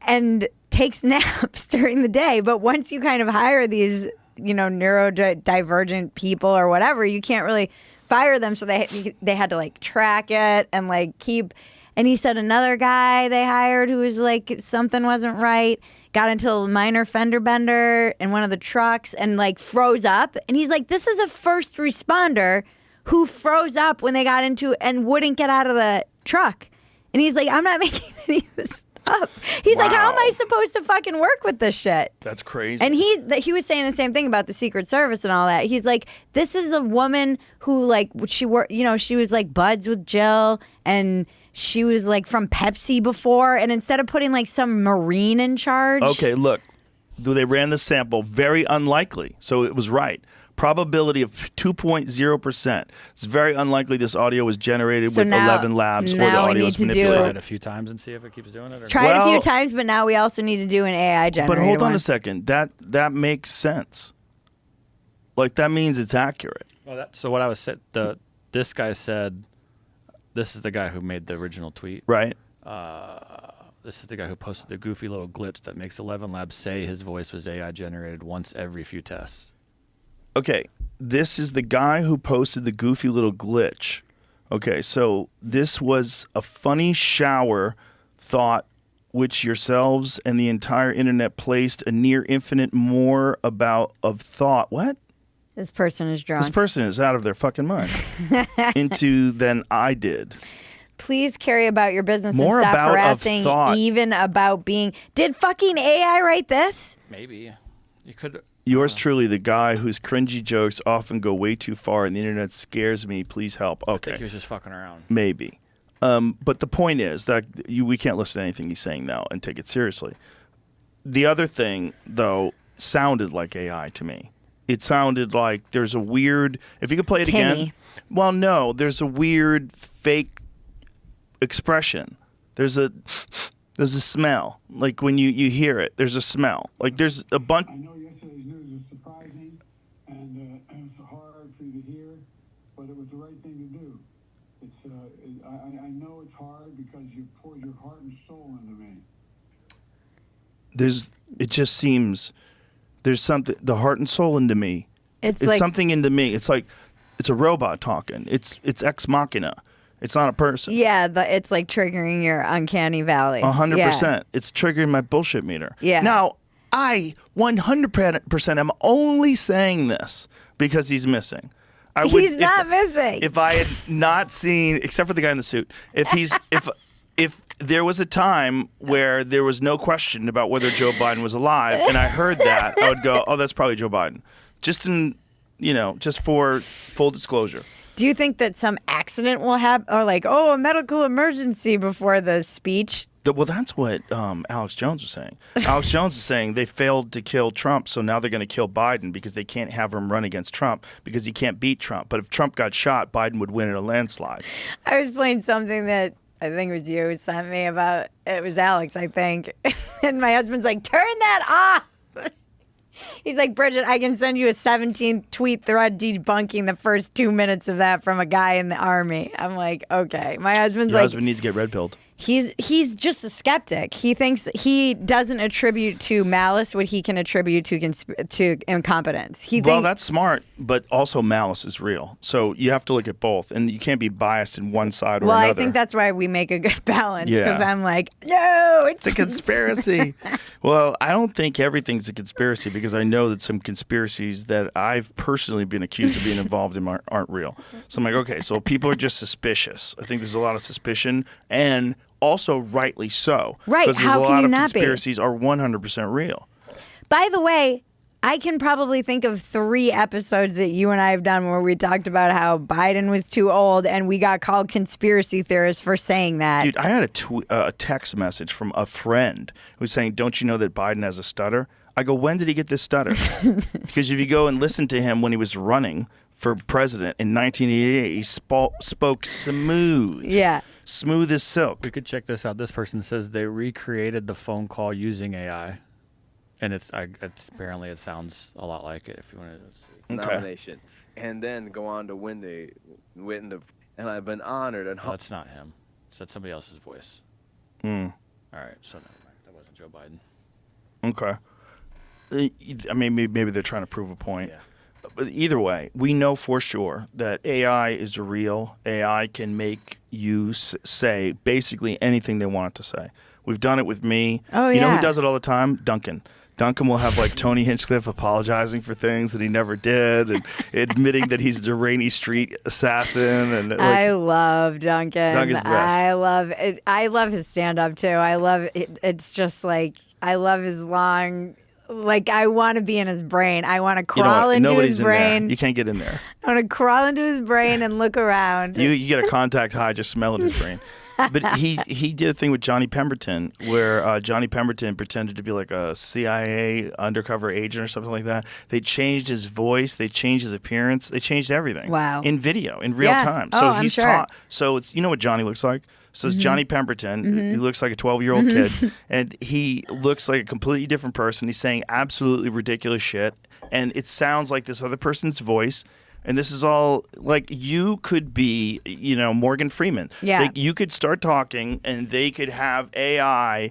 and takes naps during the day, but once you kind of hire these neurodivergent people or whatever, you can't really fire them, so they had to like track it and like keep. And he said another guy they hired who was like something wasn't right, got into a minor fender bender in one of the trucks and like froze up. And he's like, this is a first responder who froze up when they got into and wouldn't get out of the truck. And he's like, I'm not making any of this up. He's like, how am I supposed to fucking work with this shit? That's crazy. And he was saying the same thing about the Secret Service and all that. He's like, this is a woman who like she was like buds with Jill and she was like from Pepsi before. And instead of putting like some Marine in charge. Okay, look, they ran the sample. Very unlikely. So it was right. Probability of 2.0%. It's very unlikely this audio was generated with 11 labs or the audio was manipulated. Try it a few times and see if it keeps doing it. Try it a few times, but now we also need to do an AI generated But hold on one. a second. That makes sense. Like that means it's accurate. Well, so what I was said, this guy said, this is the guy who made the original tweet. Right. This is the guy who posted the goofy little glitch that makes 11 labs say his voice was AI generated once every few tests. Okay, this is the guy who posted the goofy little glitch. Okay, so this was a funny shower thought which yourselves and the entire internet placed a near infinite more of thought. What? This person is drunk. This person is out of their fucking mind. Into than I did. Please carry about your business More and stop about harassing thought. even about being. Did fucking AI write this? Maybe. You could. Yours truly, the guy whose cringy jokes often go way too far and the internet scares me. Please help. Okay. I think he was just fucking around. Maybe. But the point is that we can't listen to anything he's saying now and take it seriously. The other thing, though, sounded like AI to me. It sounded like there's a weird... If you could play it again... Well, no. There's a weird fake expression. There's a smell. Like when you hear it, there's a smell. Like there's a bunch... I know yesterday's news was surprising and it's hard for you to hear, but it was the right thing to do. I know it's hard because you poured your heart and soul into me. It just seems there's something, the heart and soul into me. It's like, something into me. It's like it's a robot talking. It's ex machina. It's not a person. Yeah, it's like triggering your uncanny valley. 100%. It's triggering my bullshit meter. Yeah. Now, I 100% am only saying this because he's missing. He's not missing. If I had not seen, except for the guy in the suit, if there was a time where there was no question about whether Joe Biden was alive, and I heard that, I would go, oh, that's probably Joe Biden. Just for full disclosure. Do you think that some accident will happen, or like, a medical emergency before the speech? Well, that's what Alex Jones was saying. Alex Jones is saying they failed to kill Trump, so now they're going to kill Biden because they can't have him run against Trump because he can't beat Trump. But if Trump got shot, Biden would win in a landslide. I was playing something that I think it was you who sent me about, it was Alex, I think. And my husband's like, turn that off. He's like, Bridget, I can send you a 17 tweet thread debunking the first 2 minutes of that from a guy in the army. I'm like, okay. My husband's Your like, husband needs to get red pilled. He's just a skeptic. He thinks he doesn't attribute to malice what he can attribute to incompetence. Well, that's smart, but also malice is real. So you have to look at both, and you can't be biased in one side or another. Well, I think that's why we make a good balance, because Yeah. I'm like, no, It's a conspiracy. Well, I don't think everything's a conspiracy because I know that some conspiracies that I've personally been accused of being involved in aren't real. So I'm like, okay, so people are just suspicious. I think there's a lot of suspicion, and also rightly so. Right, Because there's how a can lot you of not be? conspiracies are 100% real. By the way, I can probably think of 3 episodes that you and I have done where we talked about how Biden was too old and we got called conspiracy theorists for saying that. Dude, I had a text message from a friend who was saying, don't you know that Biden has a stutter? I go, when did he get this stutter? Because if you go and listen to him when he was running for president in 1988, he spoke smooth. Yeah. Smooth as silk. We could check this out. This person says they recreated the phone call using AI, and it's apparently it sounds a lot like it. If you want to see. Nomination, and then go on to win and I've been honored and That's not him. That's somebody else's voice. Mm. All right, so never mind. That wasn't Joe Biden. Okay. I mean, maybe they're trying to prove a point. Yeah. But either way, we know for sure that AI is real. AI can make you say basically anything they want it to say. We've done it with me. Oh, You know yeah. who does it all the time? Duncan. Duncan will have like Tony Hinchcliffe apologizing for things that he never did and admitting that he's the Rainy Street assassin. And like, I love Duncan. Duncan's the best. I love it. I love his stand up too. I love it. It's just like, I love his long, like, I want to be in his brain. I want to you know crawl what? into Nobody's his in there. brain. You can't get in there. I want to crawl into his brain and look around. You get a contact high just smelling his brain. But he did a thing with Johnny Pemberton where Johnny Pemberton pretended to be like a CIA undercover agent or something like that. They changed his voice. They changed his appearance. They changed everything. Wow. In video, in real Yeah. time. Oh, So I'm he's sure. taught. So it's, you know what Johnny looks like? So it's Johnny Pemberton. He looks like a 12-year-old kid. And he looks like a completely different person. He's saying absolutely ridiculous shit. And it sounds like this other person's voice. And this is all like you could be, you know, Morgan Freeman. Yeah. You could start talking and they could have AI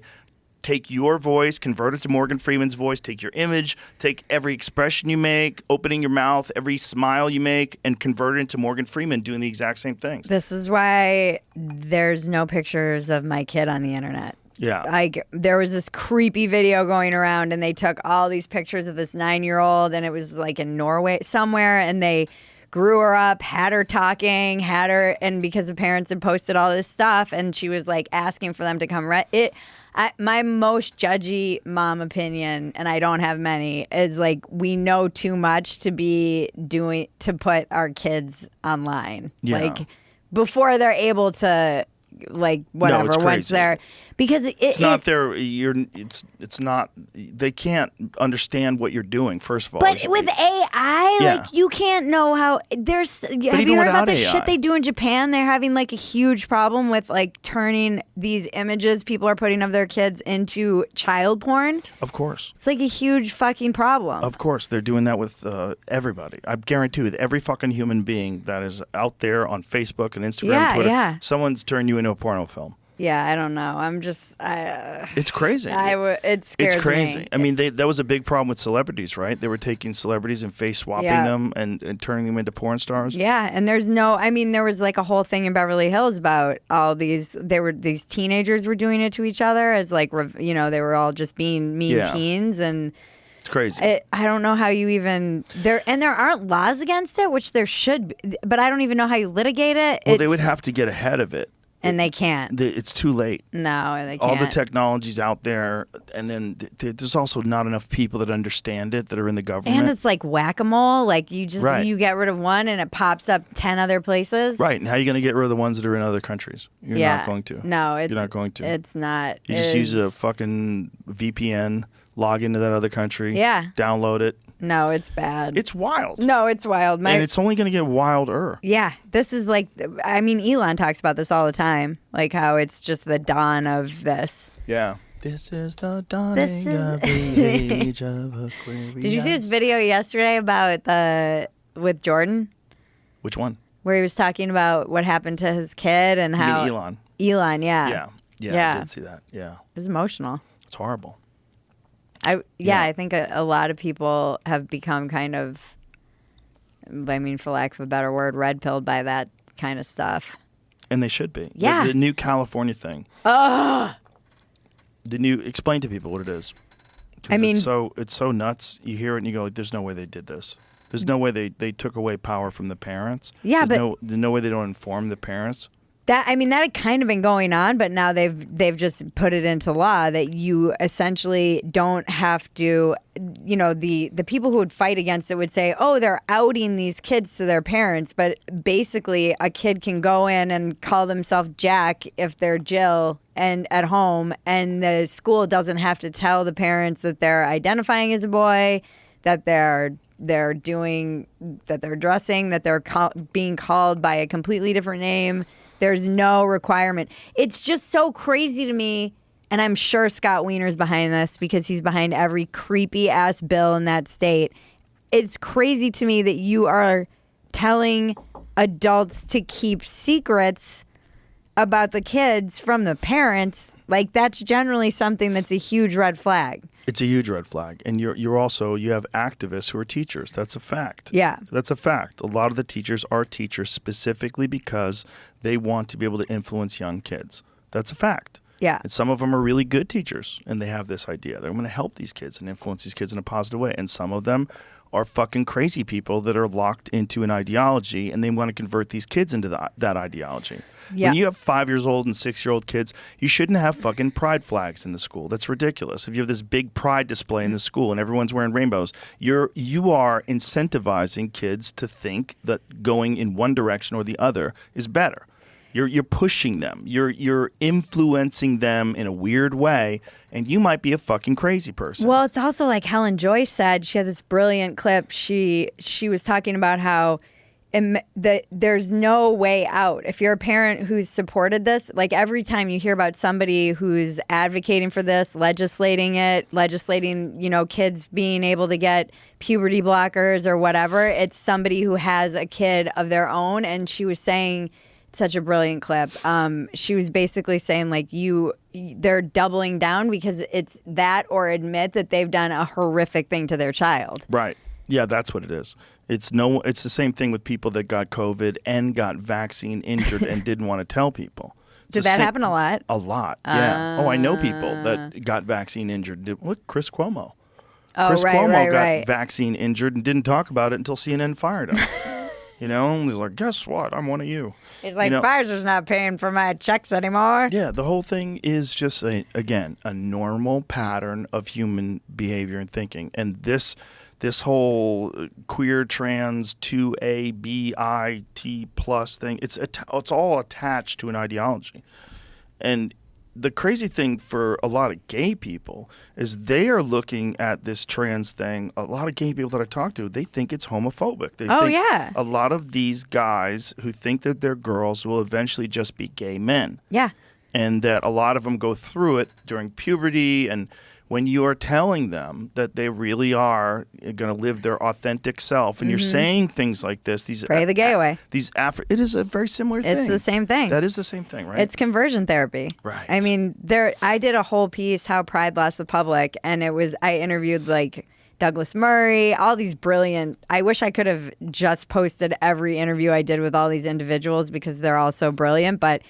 take your voice, convert it to Morgan Freeman's voice, take your image, take every expression you make, opening your mouth, every smile you make, and convert it into Morgan Freeman doing the exact same things. This is why there's no pictures of my kid on the internet. Yeah. Like, there was this creepy video going around, and they took all these pictures of this 9-year-old, and it was like in Norway somewhere, and they grew her up, had her talking, and because the parents had posted all this stuff, and she was like asking for them to come. My most judgy mom opinion, and I don't have many, is like we know too much to put our kids online. Yeah. Like before they're able to, like, whatever, it's once crazy. they're, because It's not their. It's not. They can't understand what you're doing. First of all, But with AI, Yeah. like, you can't know how. Have even you heard about without the AI. shit they do in Japan? They're having like a huge problem with like turning these images people are putting of their kids into child porn. Of course. It's like a huge fucking problem. Of course, they're doing that with everybody. I guarantee with every fucking human being that is out there on Facebook and Instagram, Yeah, and Twitter, yeah. someone's turned you into a porno film. Yeah, I don't know. I'm just. It's crazy. It scares It's crazy. me. I mean, that was a big problem with celebrities, right? They were taking celebrities and face swapping Yeah. them and turning them into porn stars. Yeah, and there was like a whole thing in Beverly Hills about all these. These teenagers were doing it to each other as like, they were all just being mean Yeah. teens, and It's crazy. I don't know how you even there aren't laws against it, which there should be, but I don't even know how you litigate it. Well, they would have to get ahead of it. and they can't. It's too late. No, they can't. All the technology's out there, and then there's also not enough people that understand it that are in the government. And it's like whack-a-mole. Like you Right. you get rid of one and it pops up 10 other places. Right, and how are you going to get rid of the ones that are in other countries? You're not going to. No, you're not going to. It's not. You just use a fucking VPN, log into that other country. Yeah. Download it. No, it's bad. It's wild. No, it's wild. And it's only going to get wilder. Yeah, this is like, I mean, Elon talks about this all the time, like how it's just the dawn of this. Yeah. This is the dawning of the age of Aquarius. Did you see his video yesterday with Jordan? Which one? Where he was talking about what happened to his kid and You how mean Elon? Elon, yeah. Yeah, I did see that. Yeah. It was emotional. It's horrible. I think a lot of people have become kind of, I mean, for lack of a better word, red-pilled by that kind of stuff. And they should be. Yeah. The new California thing. Ugh. Explain to people what it is. 'Cause I mean, it's so nuts. You hear it and you go, there's no way they did this. There's no way they took away power from the parents. Yeah, there's no way they don't inform the parents. That had kind of been going on, but now they've just put it into law that you essentially don't have to. You know, the people who would fight against it would say, "Oh, they're outing these kids to their parents," but basically, a kid can go in and call themselves Jack if they're Jill and at home, and the school doesn't have to tell the parents that they're identifying as a boy, that they're doing, that they're dressing, that they're being called by a completely different name. There's no requirement. It's just so crazy to me, and I'm sure Scott Wiener's behind this because he's behind every creepy ass bill in that state. It's crazy to me that you are telling adults to keep secrets about the kids from the parents. Like, that's generally something that's a huge red flag. It's a huge red flag. And you have activists who are teachers. That's a fact. Yeah. That's a fact. A lot of the teachers are teachers specifically because they want to be able to influence young kids. That's a fact. Yeah. And some of them are really good teachers, and they have this idea. They're going to help these kids and influence these kids in a positive way. And some of them are fucking crazy people that are locked into an ideology, and they want to convert these kids into that ideology. Yeah. When you have 5-year-old and 6-year-old kids, you shouldn't have fucking pride flags in the school. That's ridiculous. If you have this big pride display in the school and everyone's wearing rainbows, you are incentivizing kids to think that going in one direction or the other is better. You're pushing them. You're influencing them in a weird way, and you might be a fucking crazy person. Well, it's also like Helen Joyce said. She had this brilliant clip. She was talking about how there's no way out. If you're a parent who's supported this, like every time you hear about somebody who's advocating for this, legislating, kids being able to get puberty blockers or whatever, it's somebody who has a kid of their own. And she was saying, such a brilliant clip. She was basically saying like they're doubling down because it's that or admit that they've done a horrific thing to their child. Right. Yeah, that's what it is. It's the same thing with people that got COVID and got vaccine injured and didn't want to tell people. Did that happen a lot? A lot. Yeah. I know people that got vaccine injured. Look, Chris Cuomo. Oh, Chris right, Cuomo right, got right. vaccine injured and didn't talk about it until CNN fired him. And he's like, guess what? I'm one of you. He's like, Pfizer's not paying for my checks anymore. Yeah, the whole thing is just, a normal pattern of human behavior and thinking. And this whole queer, trans, 2A, B, I, T plus thing, it's all attached to an ideology. And the crazy thing for a lot of gay people is they are looking at this trans thing. A lot of gay people that I talk to, they think it's homophobic. They think a lot of these guys who think that they're girls will eventually just be gay men. Yeah. And that a lot of them go through it during puberty, and when you are telling them that they really are going to live their authentic self, and you're saying things like this, pray the gay away. It is a very similar thing. It's the same thing. That is the same thing, right? It's conversion therapy. Right. I mean, I did a whole piece, How Pride Lost the Public, and I interviewed like Douglas Murray, all these brilliant. I wish I could have just posted every interview I did with all these individuals because they're all so brilliant, but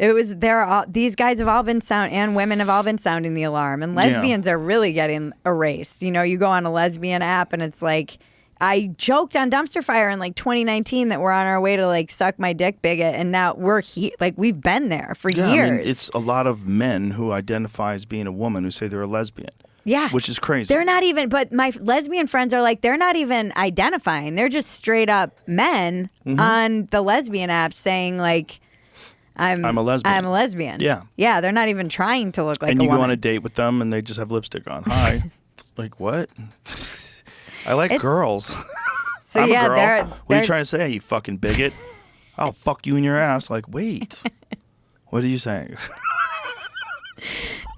these guys have all been and women have all been sounding the alarm, and lesbians are really getting erased. You go on a lesbian app and it's like, I joked on Dumpster Fire in like 2019 that we're on our way to like suck my dick bigot, and now we're we've been there for years. I mean, it's a lot of men who identify as being a woman who say they're a lesbian. Yeah. Which is crazy. They're not even, but my lesbian friends are like, they're not even identifying. They're just straight up men on the lesbian app saying like, I'm a lesbian. I'm a lesbian. Yeah. Yeah, they're not even trying to look like a woman. And you woman. go on a date with them and they just have lipstick on. Hi. Like, what? I like girls. So I'm yeah, a girl. they're What are you trying to say, you fucking bigot? I'll fuck you in your ass. Like, wait. What are you saying?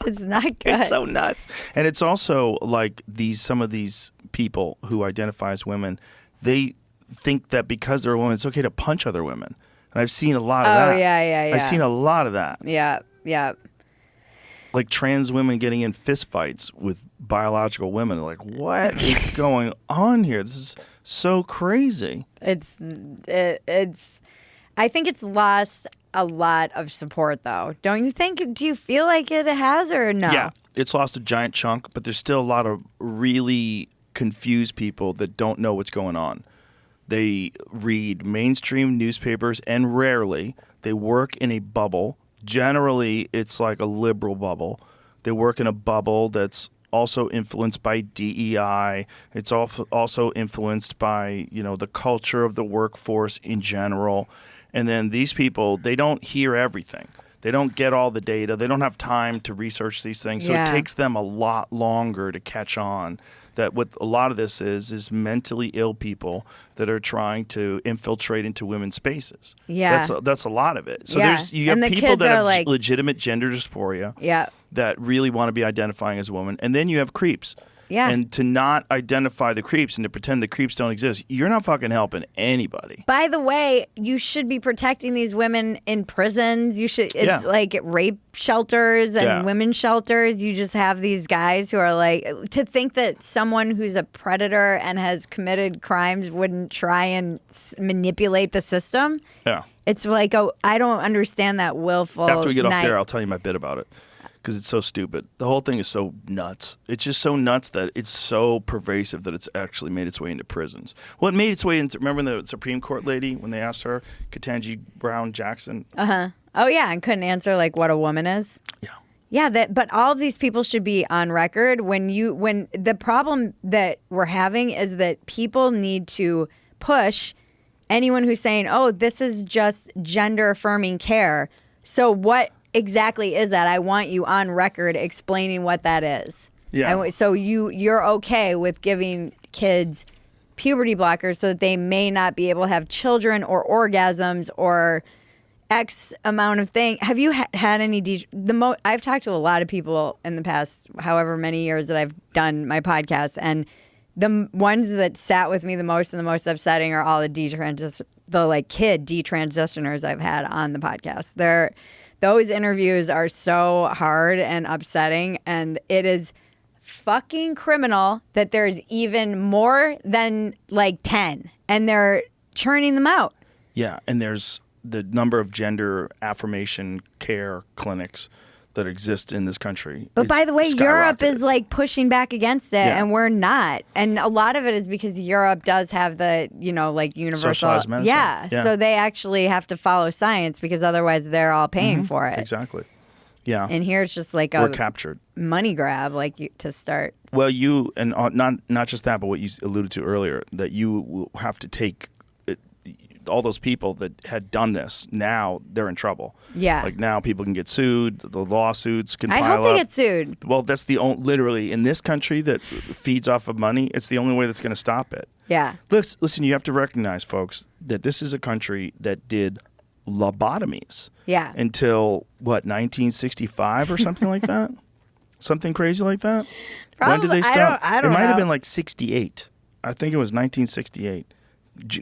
It's not good. It's so nuts. And it's also like some of these people who identify as women, they think that because they're a woman, it's okay to punch other women. And I've seen a lot of that. Oh, yeah. I've seen a lot of that. Yeah. Like trans women getting in fistfights with biological women. Like, what is going on here? This is so crazy. It's. I think it's lost a lot of support, though. Don't you think? Do you feel like it has or no? Yeah, it's lost a giant chunk, but there's still a lot of really confused people that don't know what's going on. They read mainstream newspapers, and rarely they work in a bubble. Generally, it's like a liberal bubble. They work in a bubble that's also influenced by DEI. It's also influenced by, the culture of the workforce in general. And then these people, they don't hear everything. They don't get all the data. They don't have time to research these things. So it takes them a lot longer to catch on that what a lot of this is mentally ill people that are trying to infiltrate into women's spaces. Yeah. That's a lot of it. So you have the people that have like, legitimate gender dysphoria yeah, that really want to be identifying as a woman. And then you have creeps. Yeah. And to not identify the creeps and to pretend the creeps don't exist, you're not fucking helping anybody. By the way, you should be protecting these women in prisons. It's like rape shelters and women's shelters. You just have these guys who are like, to think that someone who's a predator and has committed crimes wouldn't try and manipulate the system. Yeah. It's like I don't understand that willful. After we get off there, I'll tell you my bit about it because it's so stupid. The whole thing is so nuts. It's just so nuts that it's so pervasive that it's actually made its way into prisons. Well, it made its way into. Remember the Supreme Court lady when they asked her, Ketanji Brown Jackson? Oh yeah, and couldn't answer like what a woman is. Yeah, but all of these people should be on record. When the problem that we're having is that people need to push anyone who's saying, "Oh, this is just gender affirming care." So what exactly is that? I want you on record explaining what that is. Yeah. So you're okay with giving kids puberty blockers so that they may not be able to have children or orgasms or X amount of thing. Have you had any? I've talked to a lot of people in the past, however many years that I've done my podcast, and the ones that sat with me the most and the most upsetting are all the kid detransitioners I've had on the podcast. Those interviews are so hard and upsetting, and it is fucking criminal that there's even more than like 10, and they're churning them out. Yeah, and there's the number of gender affirmation care clinics that exist in this country. But by the way, Europe skyrocketed. is like pushing back against it, and we're not. And a lot of it is because Europe does have the, like universal. Socialized medicine. Yeah, so they actually have to follow science because otherwise they're all paying for it. Exactly. Yeah. And here it's just like we're captured. Money grab, to start. Well, you, and not just that, but what you alluded to earlier, that you will have to take all those people that had done this, now they're in trouble. Yeah. Like now people can get sued, the lawsuits can pile up. I hope they get sued. Well, that's literally, in this country that feeds off of money, it's the only way that's going to stop it. Yeah. Listen, you have to recognize, folks, that this is a country that did lobotomies. Yeah. Until, 1965 or something like that? Something crazy like that? Probably, when did they stop? I don't It might know. have been like 68. I think it was 1968.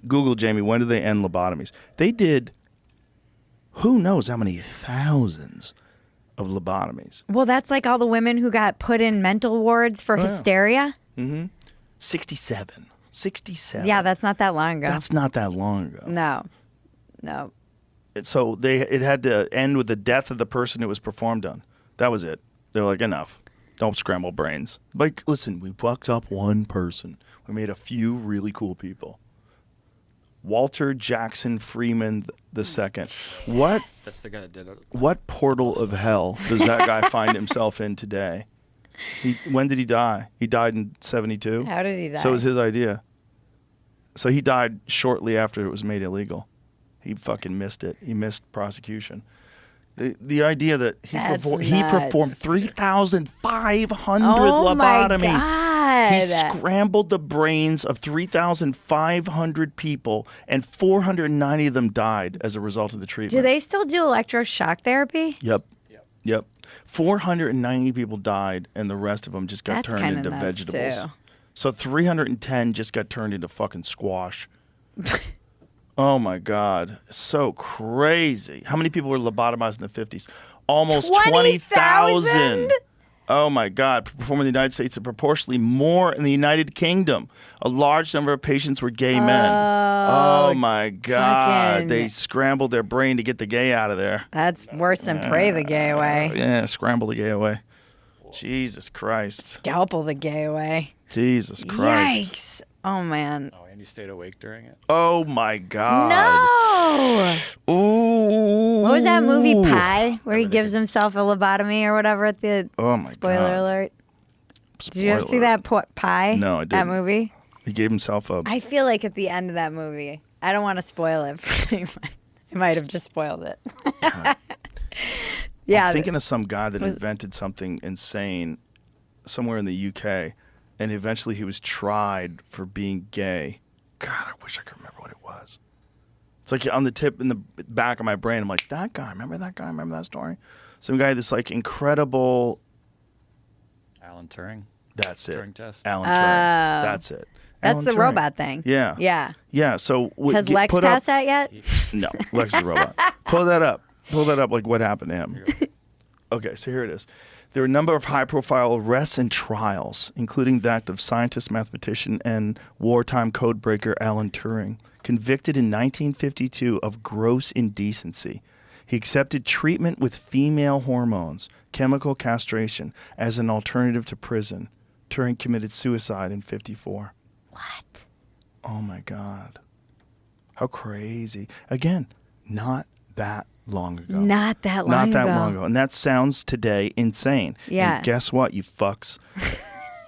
Google, Jamie, when did they end lobotomies? They did who knows how many thousands of lobotomies. Well, that's like all the women who got put in mental wards for hysteria. 67. 67. Yeah, that's not that long ago. That's not that long ago. No. So it had to end with the death of the person it was performed on. That was it. They were like, enough. Don't scramble brains. Like, listen, we fucked up one person. We made a few really cool people. Walter Jackson Freeman II. What? That's the guy that did it. What portal of hell does that guy find himself in today? When did he die? He died in 72? How did he die? So it was his idea. So he died shortly after it was made illegal. He fucking missed it. He missed prosecution. The idea that he performed 3,500 lobotomies. My God. He scrambled the brains of 3,500 people, and 490 of them died as a result of the treatment. Do they still do electroshock therapy? Yep. 490 people died, and the rest of them just got That's turned kinda into nuts, vegetables. too. So 310 just got turned into fucking squash. Oh my God. So crazy. How many people were lobotomized in the 50s? Almost 20,000. Oh my God. Performing in the United States and proportionally more in the United Kingdom. A large number of patients were gay men. Oh my God. They scrambled their brain to get the gay out of there. That's worse than pray the gay away. Yeah, scramble the gay away. Jesus Christ. Scalpel the gay away. Jesus Christ. Yikes. Oh, man. Oh, and you stayed awake during it? Oh, my God. No. Ooh. What was that movie, Pie, where he gives himself a lobotomy or whatever at the spoiler alert? Did you ever see that Pie? No, I didn't. That movie? He gave himself a... I feel like at the end of that movie, I don't want to spoil it for anyone. I might have just spoiled it. Yeah. I'm thinking of some guy that invented something insane somewhere in the UK, and eventually he was tried for being gay. God, I wish I could remember what it was. It's like on the tip in the back of my brain. I'm like, that guy, remember that guy? Remember that story? Some guy, this like incredible... Alan Turing. That's it. Turing test. Alan Turing. That's it. That's Alan the Turing. robot thing. Yeah. Yeah. Yeah, so... Has Lex passed that yet? No, Lex is a robot. Pull that up. Pull that up, like what happened to him. Okay, so here it is. There were a number of high-profile arrests and trials, including that of scientist, mathematician, and wartime codebreaker Alan Turing, convicted in 1952 of gross indecency. He accepted treatment with female hormones, chemical castration, as an alternative to prison. Turing committed suicide in 1954. What? Oh, my God. How crazy. Again, not that long ago. Not that long ago. And that sounds today insane. Yeah. And guess what, you fucks?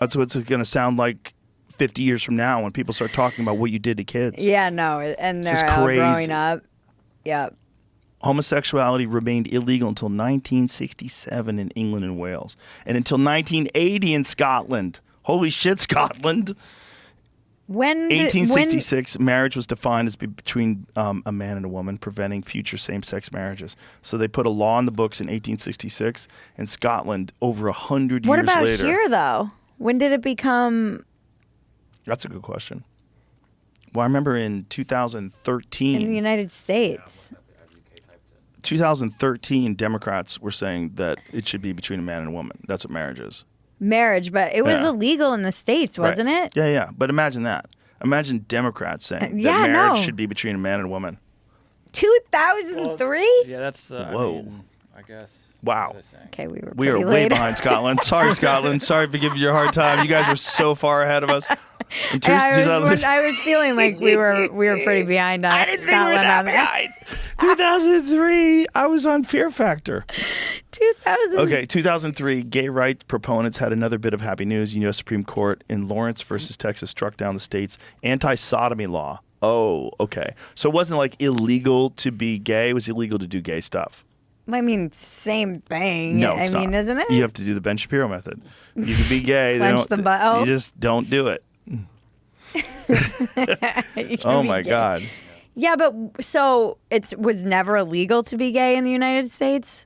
That's what it's going to sound like 50 years from now when people start talking about what you did to kids. Yeah, no. And This is they're all crazy. growing up. Yep. Homosexuality remained illegal until 1967 in England and Wales, and until 1980 in Scotland. Holy shit, Scotland! When 1866, marriage was defined as between a man and a woman, preventing future same-sex marriages. So they put a law in the books in 1866, and Scotland, over 100 What years about later. here, though? When did it become That's a good question. Well, I remember in 2013. in the United States? 2013, Democrats were saying that it should be between a man and a woman. That's what marriage is. Marriage, but it was Yeah. illegal in the States, wasn't Right. it? Yeah, yeah. But imagine that. Imagine Democrats saying Yeah, that marriage no. should be between a man and a woman. 2003? Yeah, that's Whoa. I guess. Wow. Okay, we were We are pretty way late. behind Scotland. Sorry, Scotland. Sorry for giving you a hard time. You guys were so far ahead of us. In I was feeling like we were pretty behind on Scotland on that. 2003, I was on Fear Factor. 2000. Okay, 2003, gay rights proponents had another bit of happy news. The U.S. Supreme Court in Lawrence versus Texas struck down the state's anti-sodomy law. Oh, okay. So it wasn't like illegal to be gay. It was illegal to do gay stuff. I mean, same thing. No, I it's mean, not. isn't it? You have to do the Ben Shapiro method. You can be gay. Clench the butt. Oh. You just don't do it. You can Oh, be my gay. God. Yeah, but so it was never illegal to be gay in the United States?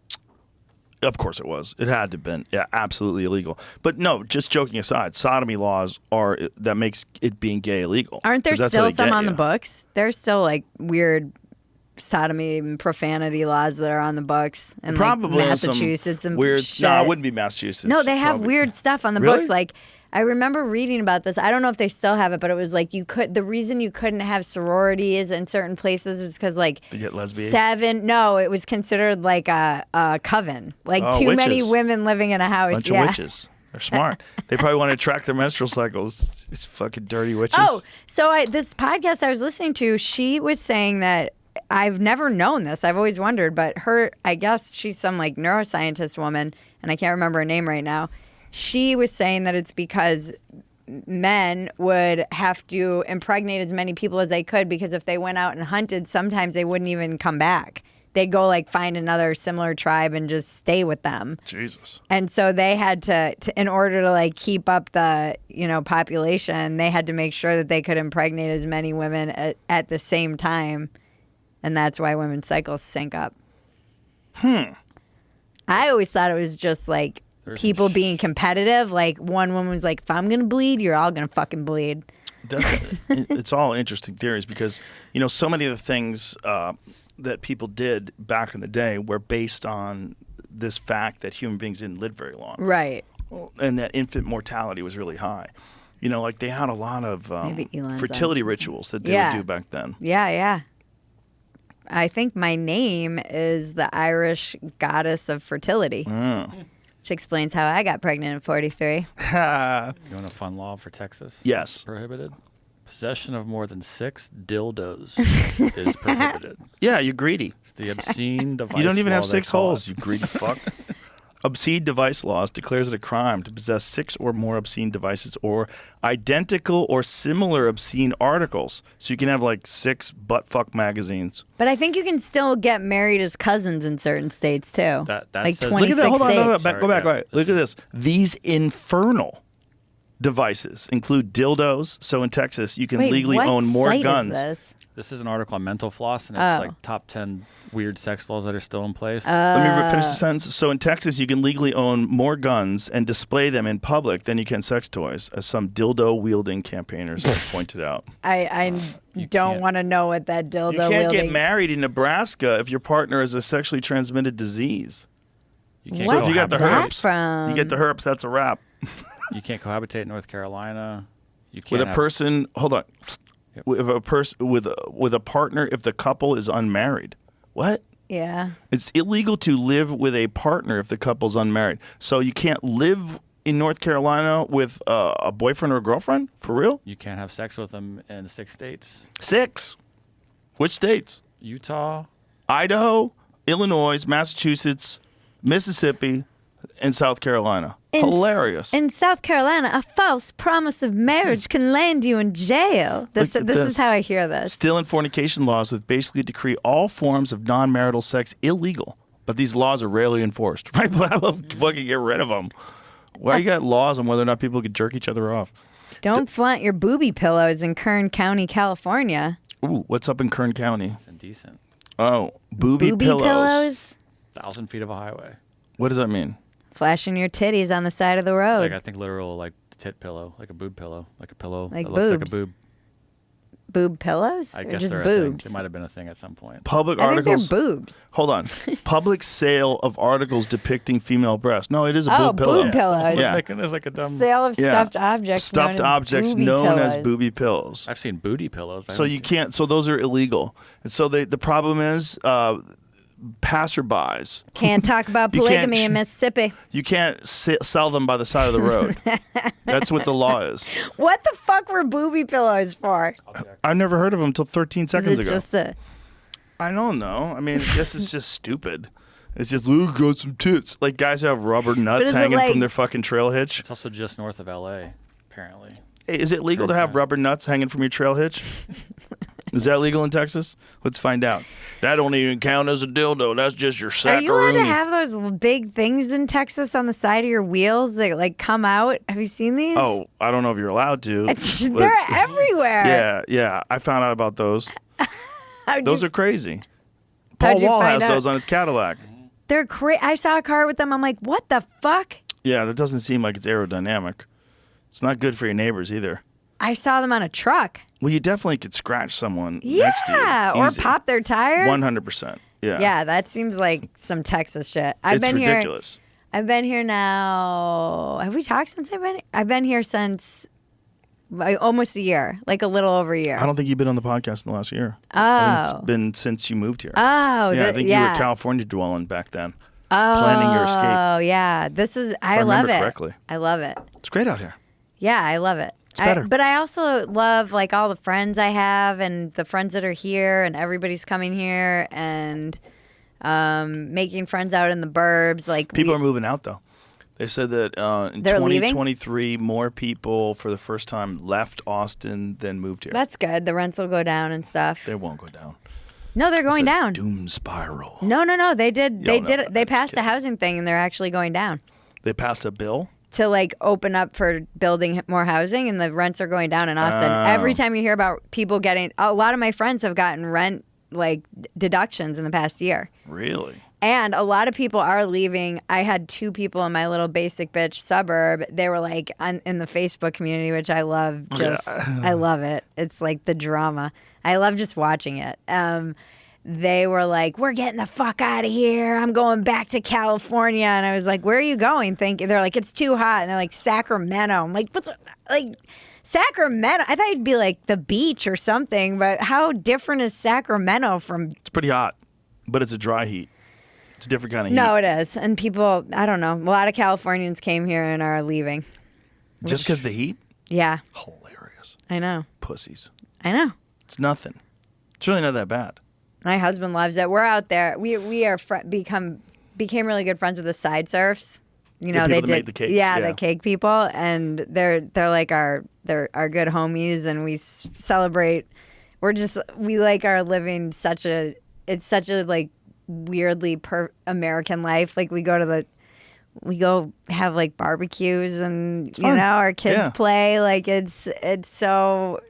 Of course it was. It had to have been. Yeah, absolutely illegal. But no, just joking aside, sodomy laws are that makes it being gay illegal. Aren't there 'Cause that's how still they some get on the you. books? There's still like weird sodomy and profanity laws that are on the books in Probably like some Massachusetts and weird. shit. No, it wouldn't be Massachusetts. No, they have Probably. weird stuff on the Really? books. Like I remember reading about this. I don't know if they still have it, but it was like the reason you couldn't have sororities in certain places is because like You get lesbian. it was considered like a coven. Like Oh, too many witches. women living in a house. Bunch yeah. of witches. They're smart. They probably want to track their menstrual cycles. These fucking dirty witches. Oh, so this podcast I was listening to, she was saying that I've never known this. I've always wondered, but I guess she's some like neuroscientist woman, and I can't remember her name right now. She was saying that it's because men would have to impregnate as many people as they could because if they went out and hunted, sometimes they wouldn't even come back. They'd go like find another similar tribe and just stay with them. Jesus. And so they had to in order to like keep up the, population, they had to make sure that they could impregnate as many women at the same time. And that's why women's cycles sync up. I always thought it was just like people being competitive. Like one woman was like, if I'm going to bleed, you're all going to fucking bleed. It's all interesting theories because, so many of the things that people did back in the day were based on this fact that human beings didn't live very long. Right. And that infant mortality was really high. Like they had a lot of Maybe Elon's fertility on rituals that they Yeah. would do back then. Yeah. I think my name is the Irish goddess of fertility, which explains how I got pregnant at 43. You want a fun law for Texas? Yes. Prohibited? Possession of more than 6 dildos is prohibited. Yeah, you're greedy. It's the obscene device You don't even law, have they 6 call holes, it. you greedy fuck. Obscene device laws declares it a crime to possess 6 or more obscene devices or identical or similar obscene articles. So you can have like 6 butt-fuck magazines. But I think you can still get married as cousins in certain states too. That like says- 26 Look at that. Hold on. states. Go back. Look at this. These infernal devices include dildos. So in Texas, you can Wait, legally what own more site is guns. this? This is an article on Mental Floss, and it's Oh. like top 10 weird sex laws that are still in place. Let me finish the sentence. So in Texas, you can legally own more guns and display them in public than you can sex toys, as some dildo-wielding campaigners have pointed out. I don't want to know what that dildo You can't wielding. get married in Nebraska if your partner has a sexually transmitted disease. You can't So if you got the cohabitate. herps, you get the herps. That's a wrap. You can't cohabitate in North Carolina. You can't With a have- person, hold on. With a person with a partner, if the couple is unmarried. What? Yeah. It's illegal to live with a partner if the couple's unmarried. So you can't live in North Carolina with a boyfriend or a girlfriend? For real? You can't have sex with them in 6 states. 6? Which states? Utah. Idaho, Illinois, Massachusetts, Mississippi, and South Carolina. Hilarious. In South Carolina, a false promise of marriage can land you in jail. This Look at is this. how I hear this. Still in fornication laws that basically decree all forms of non-marital sex illegal. But these laws are rarely enforced. Right? But I love fucking get rid of them. Why you got laws on whether or not people could jerk each other off? Don't flaunt your booby pillows in Kern County, California. Ooh, what's up in Kern County? It's indecent. Oh, booby pillows. 1,000 feet of a highway. What does that mean? Flashing your titties on the side of the road. Like I think literal like tit pillow, like a boob pillow, like a pillow Like that looks like a boobs. boob. Boob pillows? I or guess just they're boobs? a thing. It might have been a thing at some point. Public I think articles. they're boobs. Hold on. Public sale of articles depicting female breasts. No, it is a Oh, boob pillow. boob pillows. Yeah. It's like a dumb. Sale of Yeah. stuffed objects. Stuffed known as objects booby known as pillows. booby pillows. I've seen booty pillows. I So haven't you seen- can't. So those are illegal. And so the problem is passerbys. Can't talk about You can't polygamy in Mississippi. You can't sell them by the side of the road. That's what the law is. What the fuck were booby pillows for? I never heard of them until 13 seconds Is it ago. just a... I don't know. I mean, I guess it's just stupid. It's just, ooh, got some tits. Like guys who have rubber nuts is it hanging like- from their fucking trail hitch. It's also just north of L.A. Apparently. Hey, is it legal to have rubber nuts hanging from your trail hitch? Is that legal in Texas? Let's find out. That don't even count as a dildo. That's just your Are you allowed to saccharoon. have those big things in Texas on the side of your wheels that like come out? Have you seen these? Oh, I don't know if you're allowed to. but- They're everywhere. Yeah, yeah. I found out about those. How'd Those you- are crazy. How'd Paul you Wall find has out? those on his Cadillac. They're I saw a car with them. I'm like, what the fuck? Yeah, that doesn't seem like it's aerodynamic. It's not good for your neighbors either. I saw them on a truck. Well, you definitely could scratch someone Yeah, next to you. or Easy. pop their tire. 100%. Yeah. Yeah, that seems like some Texas shit. It's ridiculous. I've been here now. Have we talked since I've been here? I've been here since almost a year, like a little over a year. I don't think you've been on the podcast in the last year. I think Oh. it's been since you moved here. Oh, yeah, I think you yeah. were California dwelling back then. Oh, planning your escape. Oh, yeah. This is, I I love remember it. correctly. I love it. It's great out here. Yeah, I love it. It's better. But I also love like all the friends I have and the friends that are here and everybody's coming here and making friends out in the burbs. Like People are moving out, though. They said that in They're leaving? 2023, more people for the first time left Austin than moved here. That's good. The rents will go down and stuff. They won't go down. No, they're going It's a down. Doom spiral. No. They did. They no, did. I'm They just passed a kidding. housing thing, and they're actually going down They passed a bill. to like open up for building more housing, and the rents are going down in Austin. Oh. Every time you hear about people getting, a lot of my friends have gotten rent like deductions in the past year. Really? And a lot of people are leaving. I had 2 people in my little basic bitch suburb. They were like in the Facebook community, which I love. Just I love it. It's like the drama. I love just watching it. They were like, "We're getting the fuck out of here. I'm going back to California." And I was like, "Where are you going?" They're like, "It's too hot." And they're like, "Sacramento." I'm like, "What's like?" Sacramento? I thought it'd be like the beach or something, but how different is Sacramento from? It's pretty hot, but it's a dry heat. It's a different kind of heat. No, it is. And people, I don't know. A lot of Californians came here and are leaving. Just because the heat? Yeah. Hilarious. I know. Pussies. I know. It's nothing. It's really not that bad. My husband loves it. We're out there. We are became really good friends with the side surfs. You know, The they people that did. make the cakes, yeah, yeah. the cake people, and they're like our good homies, and we celebrate. We like are living such a like weirdly American life. Like we go have like barbecues and you fun. know our kids Yeah. play. Like it's so.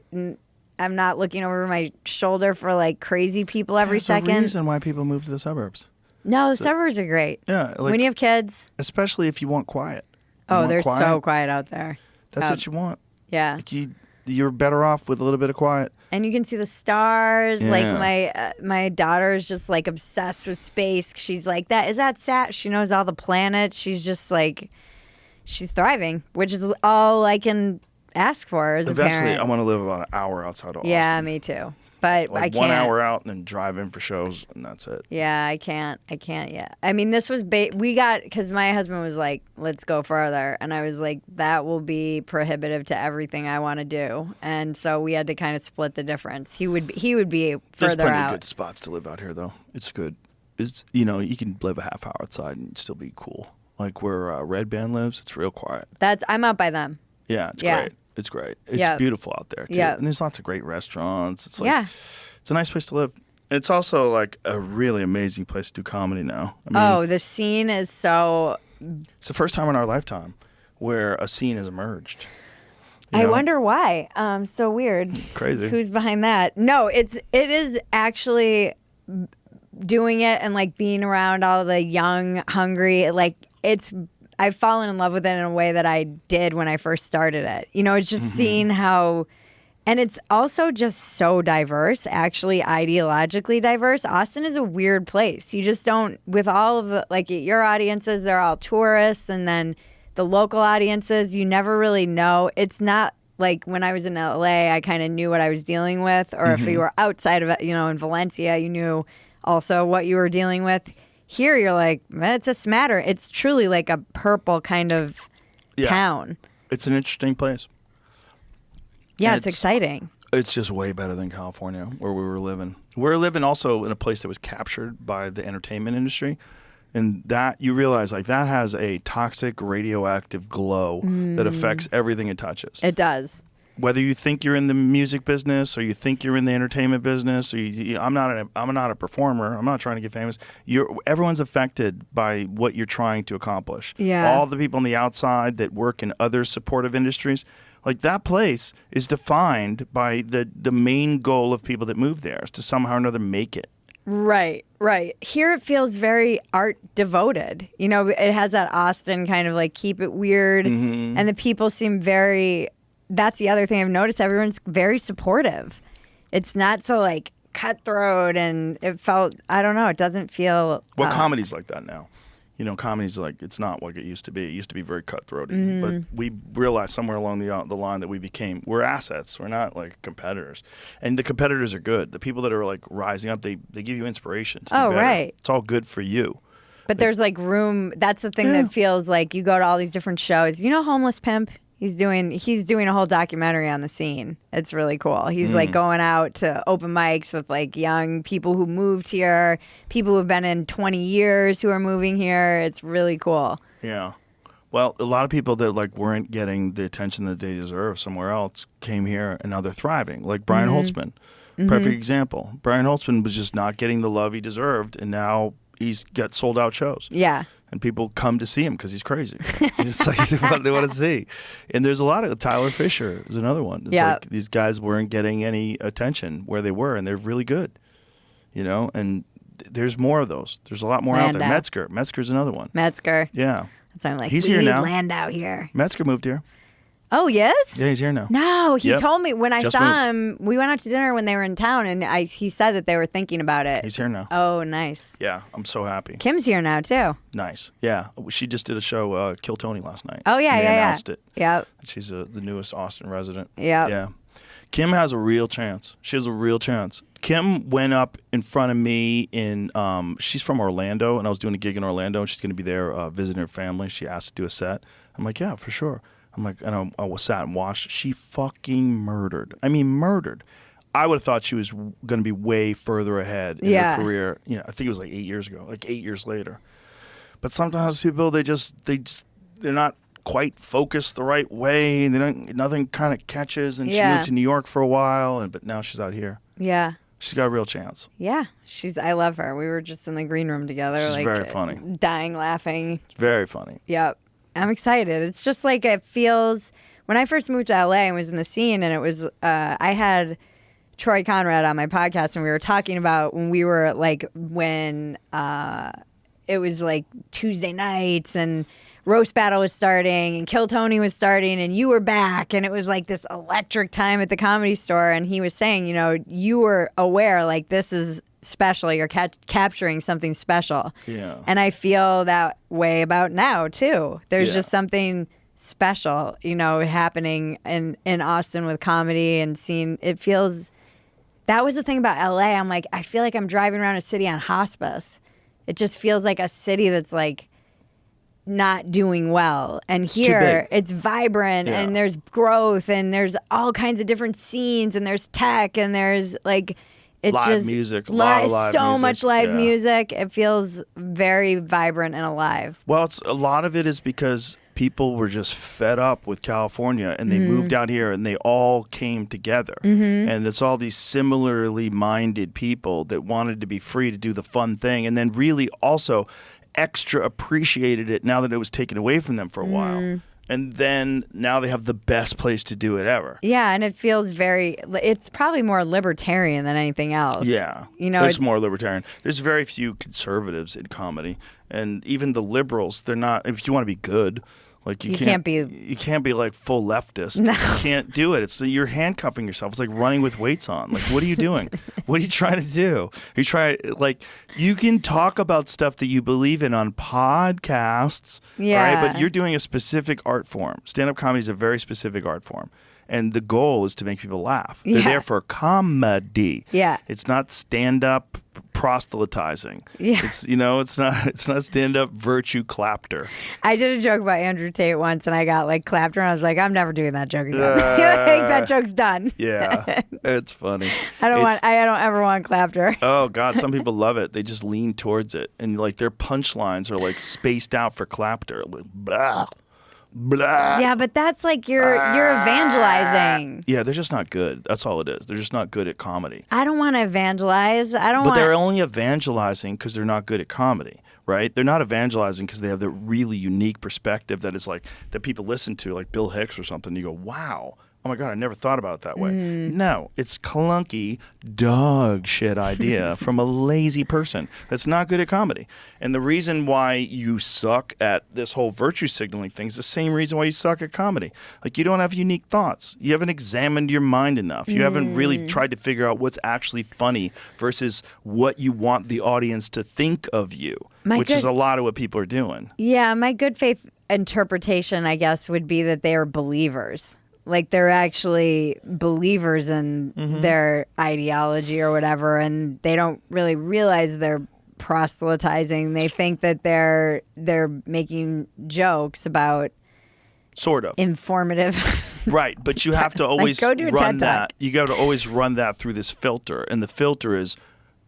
I'm not looking over my shoulder for like crazy people every There's second. a reason why people move to the suburbs. No, the suburbs are great. Yeah, like, when you have kids. especially if you want quiet. You Oh, want they're so quiet out there. That's what you want. Yeah. Like you're better off with a little bit of quiet. And you can see the stars. Yeah. Like my daughter is just like obsessed with space. She's like, is that Sat? She knows all the planets. She's just like, she's thriving, which is all I can ask for as a Eventually, parent. I want to live about an hour outside of Austin. Yeah, me too. But Like I can't. 1 hour out and then drive in for shows, and that's it. Yeah, I can't yet. I mean, this was because my husband was like, let's go further. And I was like, that will be prohibitive to everything I want to do. And so we had to kind of split the difference. He would be There's further plenty out. of good spots to live out here, though. It's good. It's, you know, you can live a half hour outside and still be cool. Like where Red Band lives, it's real quiet. I'm out by them. Yeah, it's Yeah. great. It's great. It's Yep. beautiful out there, too. Yep. And there's lots of great restaurants. It's like, Yeah. It's a nice place to live. It's also like a really amazing place to do comedy now. I mean, The scene is so. it's the first time in our lifetime where a scene has emerged. You I know? wonder why. So weird. Crazy. Who's behind that? No, it is actually doing it and like being around all the young, hungry. Like I've fallen in love with it in a way that I did when I first started it. You know, it's just seeing how. And it's also just so diverse, actually ideologically diverse. Austin is a weird place. You just don't, with all of the, like your audiences, they're all tourists. And then the local audiences, you never really know. It's not like when I was in LA, I kind of knew what I was dealing with. Or if you were outside of it, you know, in Valencia, you knew also what you were dealing with. Here, you're like, it's a smatter. It's truly like a purple kind of town. It's an interesting place. Yeah, it's exciting. It's just way better than California, where we were living. We're living also in a place that was captured by the entertainment industry. And that, you realize, like, that has a toxic radioactive glow that affects everything it touches. It does. Whether you think you're in the music business or you think you're in the entertainment business, or I'm not a performer. I'm not trying to get famous. Everyone's affected by what you're trying to accomplish. Yeah. All the people on the outside that work in other supportive industries, like that place is defined by the main goal of people that move there is to somehow or another make it. Right. Here it feels very art devoted. You know, it has that Austin kind of like keep it weird, and the people seem very. That's the other thing I've noticed. Everyone's very supportive. It's not so like cutthroat, and it felt. I don't know. It doesn't feel. Well, comedy's like that now. You know, comedy's like, it's not like it used to be. It used to be very cutthroat. But we realized somewhere along the line that we're assets. We're not like competitors. And the competitors are good. The people that are like rising up, they give you inspiration to do better. Right. It's all good for you. But there's like room. That's the thing that feels like you go to all these different shows. You know, Homeless Pimp. He's doing a whole documentary on the scene. It's really cool. He's like going out to open mics with like young people who moved here, people who have been in 20 years who are moving here. It's really cool. Yeah. Well, a lot of people that like weren't getting the attention that they deserve somewhere else came here and now they're thriving. Like Brian Holtzman. Perfect example. Brian Holtzman was just not getting the love he deserved, and now he's got sold out shows. Yeah. And people come to see him because he's crazy. It's like they want to see. And there's a lot of Tyler Fisher is another one. It's like these guys weren't getting any attention where they were, and they're really good. You know, and there's more of those. There's a lot more out there. Metzger's another one. Metzger. Yeah. That's why I'm like, he's here now. Landau here. Metzger moved here. Oh, yes? Yeah, he's here now. No, he Yep. told me when I Just saw him, we went out to dinner when they were in town, and he said that they were thinking about it. He's here now. Oh, nice. Yeah, I'm so happy. Kim's here now, too. Nice. Yeah, she just did a show, Kill Tony, last night. Oh, yeah, and they yeah, announced it. Yep. She's the newest Austin resident. Yep. Yeah. Kim has a real chance. She has a real chance. Kim went up in front of me she's from Orlando, and I was doing a gig in Orlando, and she's going to be there visiting her family. She asked to do a set. I'm like, yeah, for sure. I'm like, and I sat and watched. She fucking murdered. I mean, murdered. I would have thought she was going to be way further ahead in her career. You know, I think it was like 8 years ago, like 8 years later. But sometimes people, they're not quite focused the right way. Nothing kind of catches, and she moved to New York for a while, but now she's out here. Yeah. She's got a real chance. Yeah. I love her. We were just in the green room together. She's like, very funny. Dying laughing. It's very funny. Yep. I'm excited. It's just like it feels. When I first moved to LA and was in the scene, and it was, I had Troy Conrad on my podcast, and we were talking about when we were like, when it was like Tuesday nights, and Roast Battle was starting and Kill Tony was starting and you were back, and it was like this electric time at the Comedy Store. And he was saying, you know, you were aware like this is special. You're capturing something special. Yeah. And I feel that way about now too. There's just something special, you know, happening in Austin with comedy and seeing it feels. That was the thing about LA. I'm like, I feel like I'm driving around a city on hospice. It just feels like a city that's like not doing well. And here it's vibrant and there's growth and there's all kinds of different scenes and there's tech and there's like it's live just music, a lot of live so music. much live music. It feels very vibrant and alive. Well, a lot of it is because people were just fed up with California and they moved out here and they all came together. And it's all these similarly minded people that wanted to be free to do the fun thing and then really also extra appreciated it now that it was taken away from them for a while. And then now they have the best place to do it ever. Yeah, and it feels it's probably more libertarian than anything else. Yeah, you know, it's more libertarian. There's very few conservatives in comedy, and even the liberals, they're not. If you want to be good, like you can't be like full leftist. No. You can't do it. You're handcuffing yourself. It's like running with weights on. Like, what are you doing? What are you trying to do? You can talk about stuff that you believe in on podcasts, right? But you're doing a specific art form. Stand-up comedy is a very specific art form. And the goal is to make people laugh. They're there for comedy. Yeah. It's not stand-up proselytizing. Yeah. It's not stand-up virtue clapter. I did a joke about Andrew Tate once and I got like clapter and I was like, I'm never doing that joke again. Like, that joke's done. Yeah. It's funny. I don't ever want clapter. Oh God, some people love it. They just lean towards it. And like their punchlines are like spaced out for clapter. Like, blah. Blah. Yeah, but that's like you're evangelizing. Yeah, they're just not good. That's all it is. They're just not good at comedy. I don't want to evangelize. But they're only evangelizing because they're not good at comedy, right? They're not evangelizing because they have the really unique perspective that is like that people listen to, like Bill Hicks or something. You go, wow. Oh my God, I never thought about it that way. No, it's clunky dog shit idea from a lazy person that's not good at comedy. And the reason why you suck at this whole virtue signaling thing is the same reason why you suck at comedy. Like you don't have unique thoughts. You haven't examined your mind enough. You haven't really tried to figure out what's actually funny versus what you want the audience to think of you, which is a lot of what people are doing. Yeah, my good faith interpretation, I guess, would be that they are believers. Like they're actually believers in their ideology or whatever, and they don't really realize they're proselytizing. They think that they're making jokes about sort of informative. Right, but you have to always run that. You got to always run that through this filter, and the filter is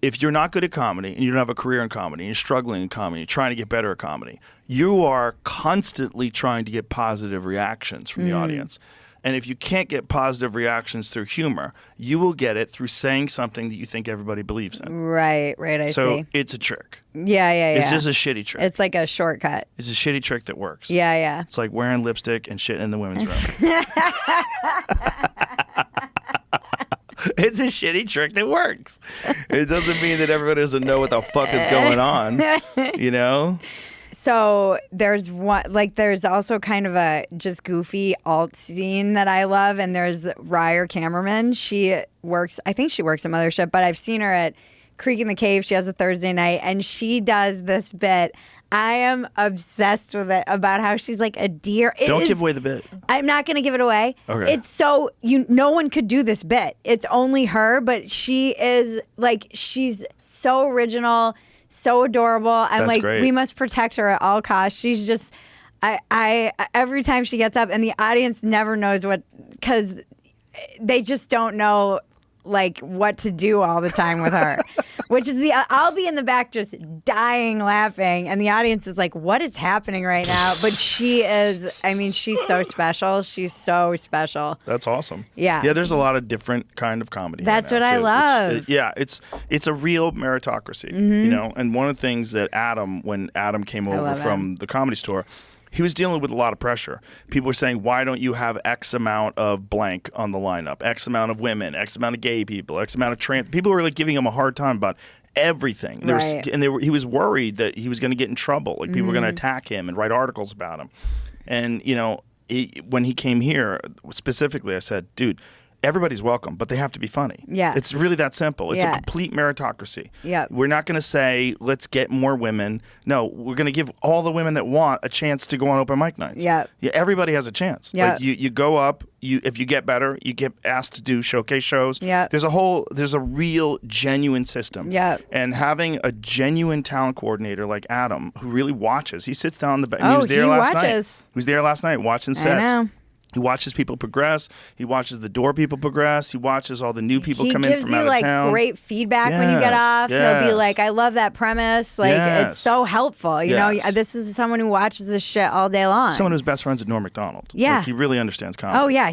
if you're not good at comedy and you don't have a career in comedy and you're struggling in comedy, you're trying to get better at comedy, you are constantly trying to get positive reactions from the audience. And if you can't get positive reactions through humor, you will get it through saying something that you think everybody believes in. Right, I see. So it's a trick. Yeah. It's just a shitty trick. It's like a shortcut. It's a shitty trick that works. Yeah. It's like wearing lipstick and shit in the women's room. It's a shitty trick that works. It doesn't mean that everybody doesn't know what the fuck is going on, you know? So there's also kind of a just goofy alt scene that I love, and there's Ryer Cameraman. I think she works at Mothership, but I've seen her at Creek in the Cave. She has a Thursday night, and she does this bit. I am obsessed with it about how she's like a deer. Don't give away the bit. I'm not going to give it away. Okay. It's so no one could do this bit. It's only her, but she is like she's so original. So adorable. I'm like, great. We must protect her at all costs. She's just, I every time she gets up, and the audience never knows because they just don't know like what to do all the time with her. Which is I'll be in the back just dying laughing, and the audience is like, what is happening right now? But she's so special. She's so special. That's awesome. Yeah. Yeah, there's a lot of different kind of comedy. That's right now, what too. I love. It's a real meritocracy, you know? And one of the things that when Adam came over from the Comedy Store, he was dealing with a lot of pressure. People were saying, why don't you have X amount of blank on the lineup, X amount of women, X amount of gay people, X amount of trans. People were like giving him a hard time about everything. Right. He was worried that he was going to get in trouble. Like people were going to attack him and write articles about him. And, you know, when he came here, specifically, I said, dude, everybody's welcome, but they have to be funny. Yeah. It's really that simple. It's a Yeah. complete meritocracy. Yeah. We're not going to say, let's get more women. No, we're going to give all the women that want a chance to go on open mic nights. Yeah. Everybody has a chance. Yeah. Like you go up, if you get better, you get asked to do showcase shows. Yeah. There's a real genuine system. Yeah. And having a genuine talent coordinator like Adam, who really watches, he sits down in the back. Oh, he was there last night. watches. He was there last night watching sets. I know. He watches people progress. He watches the door people progress. He watches all the new people come in from out of town. He gives you like great feedback when you get Yes, off. He'll be yes. like, "I love that premise." Like Yes. it's so helpful. You know, Yes. this is someone who watches this shit all day long. Someone who's best friends with Norm Macdonald. Yeah. Like, he really understands comedy. Oh yeah,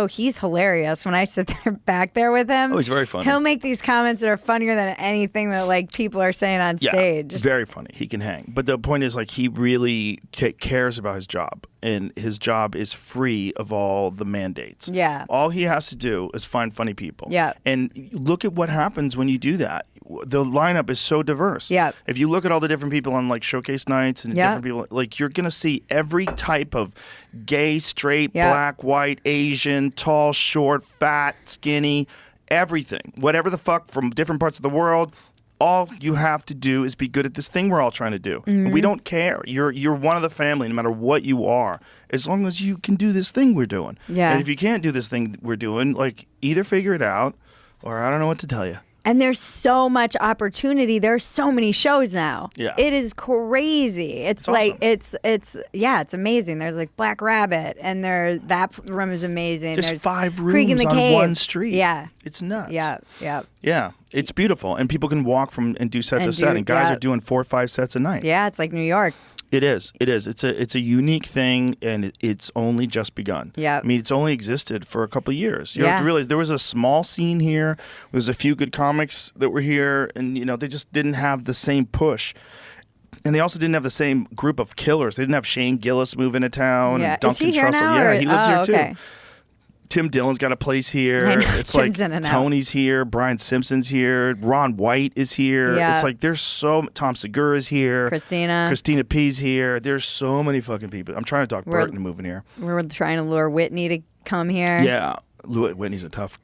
he's hilarious. When I sit there back there with him, Oh, he's very funny. He'll make these comments that are funnier than anything that like people are saying on stage. Very funny. He can hang. But the point is, like, he really cares about his job, and his job is free of all the mandates. Yeah. All he has to do is find funny people. Yeah. And look at what happens when you do that. The lineup is so diverse. Yeah. If you look at all the different people on like showcase nights and Yeah. different people, like you're gonna see every type of gay, straight, Yeah. black, white, Asian, tall, short, fat, skinny, everything. Whatever the fuck from different parts of the world. All you have to do is be good at this thing we're all trying to do. Mm-hmm. And we don't care. You're one of the family, no matter what you are, as long as you can do this thing we're doing. Yeah. And if you can't do this thing we're doing, like either figure it out, or I don't know what to tell you. And there's so much opportunity. There's so many shows now. Yeah. It is crazy. It's like awesome. it's amazing. There's like Black Rabbit, and that room is amazing. There's 5 Creek in rooms the on Cave. one street. Yeah. It's nuts. Yeah. Yeah. Yeah. It's beautiful. And people can walk from and do set to And set. do- And guys yeah. are doing 4 or 5 sets a night. Yeah. It's like New York. It is. It is. It's a unique thing, and it's only just begun. Yeah. I mean, it's only existed for a couple of years. You have to Yeah. realize there was a small scene here. There's a few good comics that were here, and they just didn't have the same push. And they also didn't have the same group of killers. They didn't have Shane Gillis moving to town. Yeah. And Duncan Is he here Trussell. now, Yeah, or- he lives here okay. too. Tim Dillon's got a place here. I know, It's Tim's like in and out. Tony's here. Brian Simpson's here. Ron White is here. Yeah. It's like there's Tom Segura's here. Christina P's here. There's so many fucking people. I'm trying to talk We're- Bert into moving here. We're trying to lure Whitney to come here. Yeah, Whitney's a tough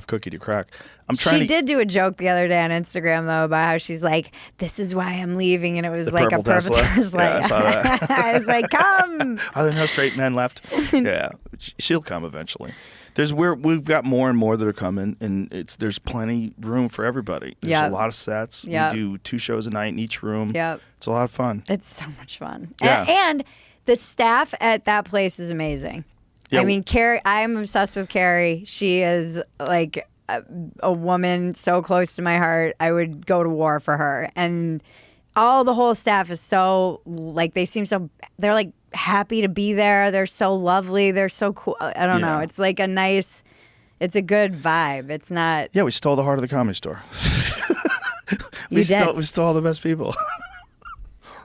cookie to crack. I'm trying She to. did do a joke the other day on Instagram though about how she's like, "This is why I'm leaving," and it was The like purple a purple Tesla. Tesla. Yeah, I saw that. I was like, "Come." Are there no straight men left? Yeah, she'll come eventually. We've got more and more that are coming, and there's plenty room for everybody. There's Yep. a lot of sets. Yep. We do 2 shows a night in each room. Yep. It's a lot of fun. It's so much fun. Yeah. And the staff at that place is amazing. Yeah. I mean, Carrie, I'm obsessed with Carrie. She is like a woman so close to my heart. I would go to war for her. And the whole staff is so, like, they're like happy to be there. They're so lovely. They're so cool. I don't know. Yeah. It's like it's a good vibe. It's not. Yeah, we stole the heart of the Comedy Store. You did. We stole all the best people.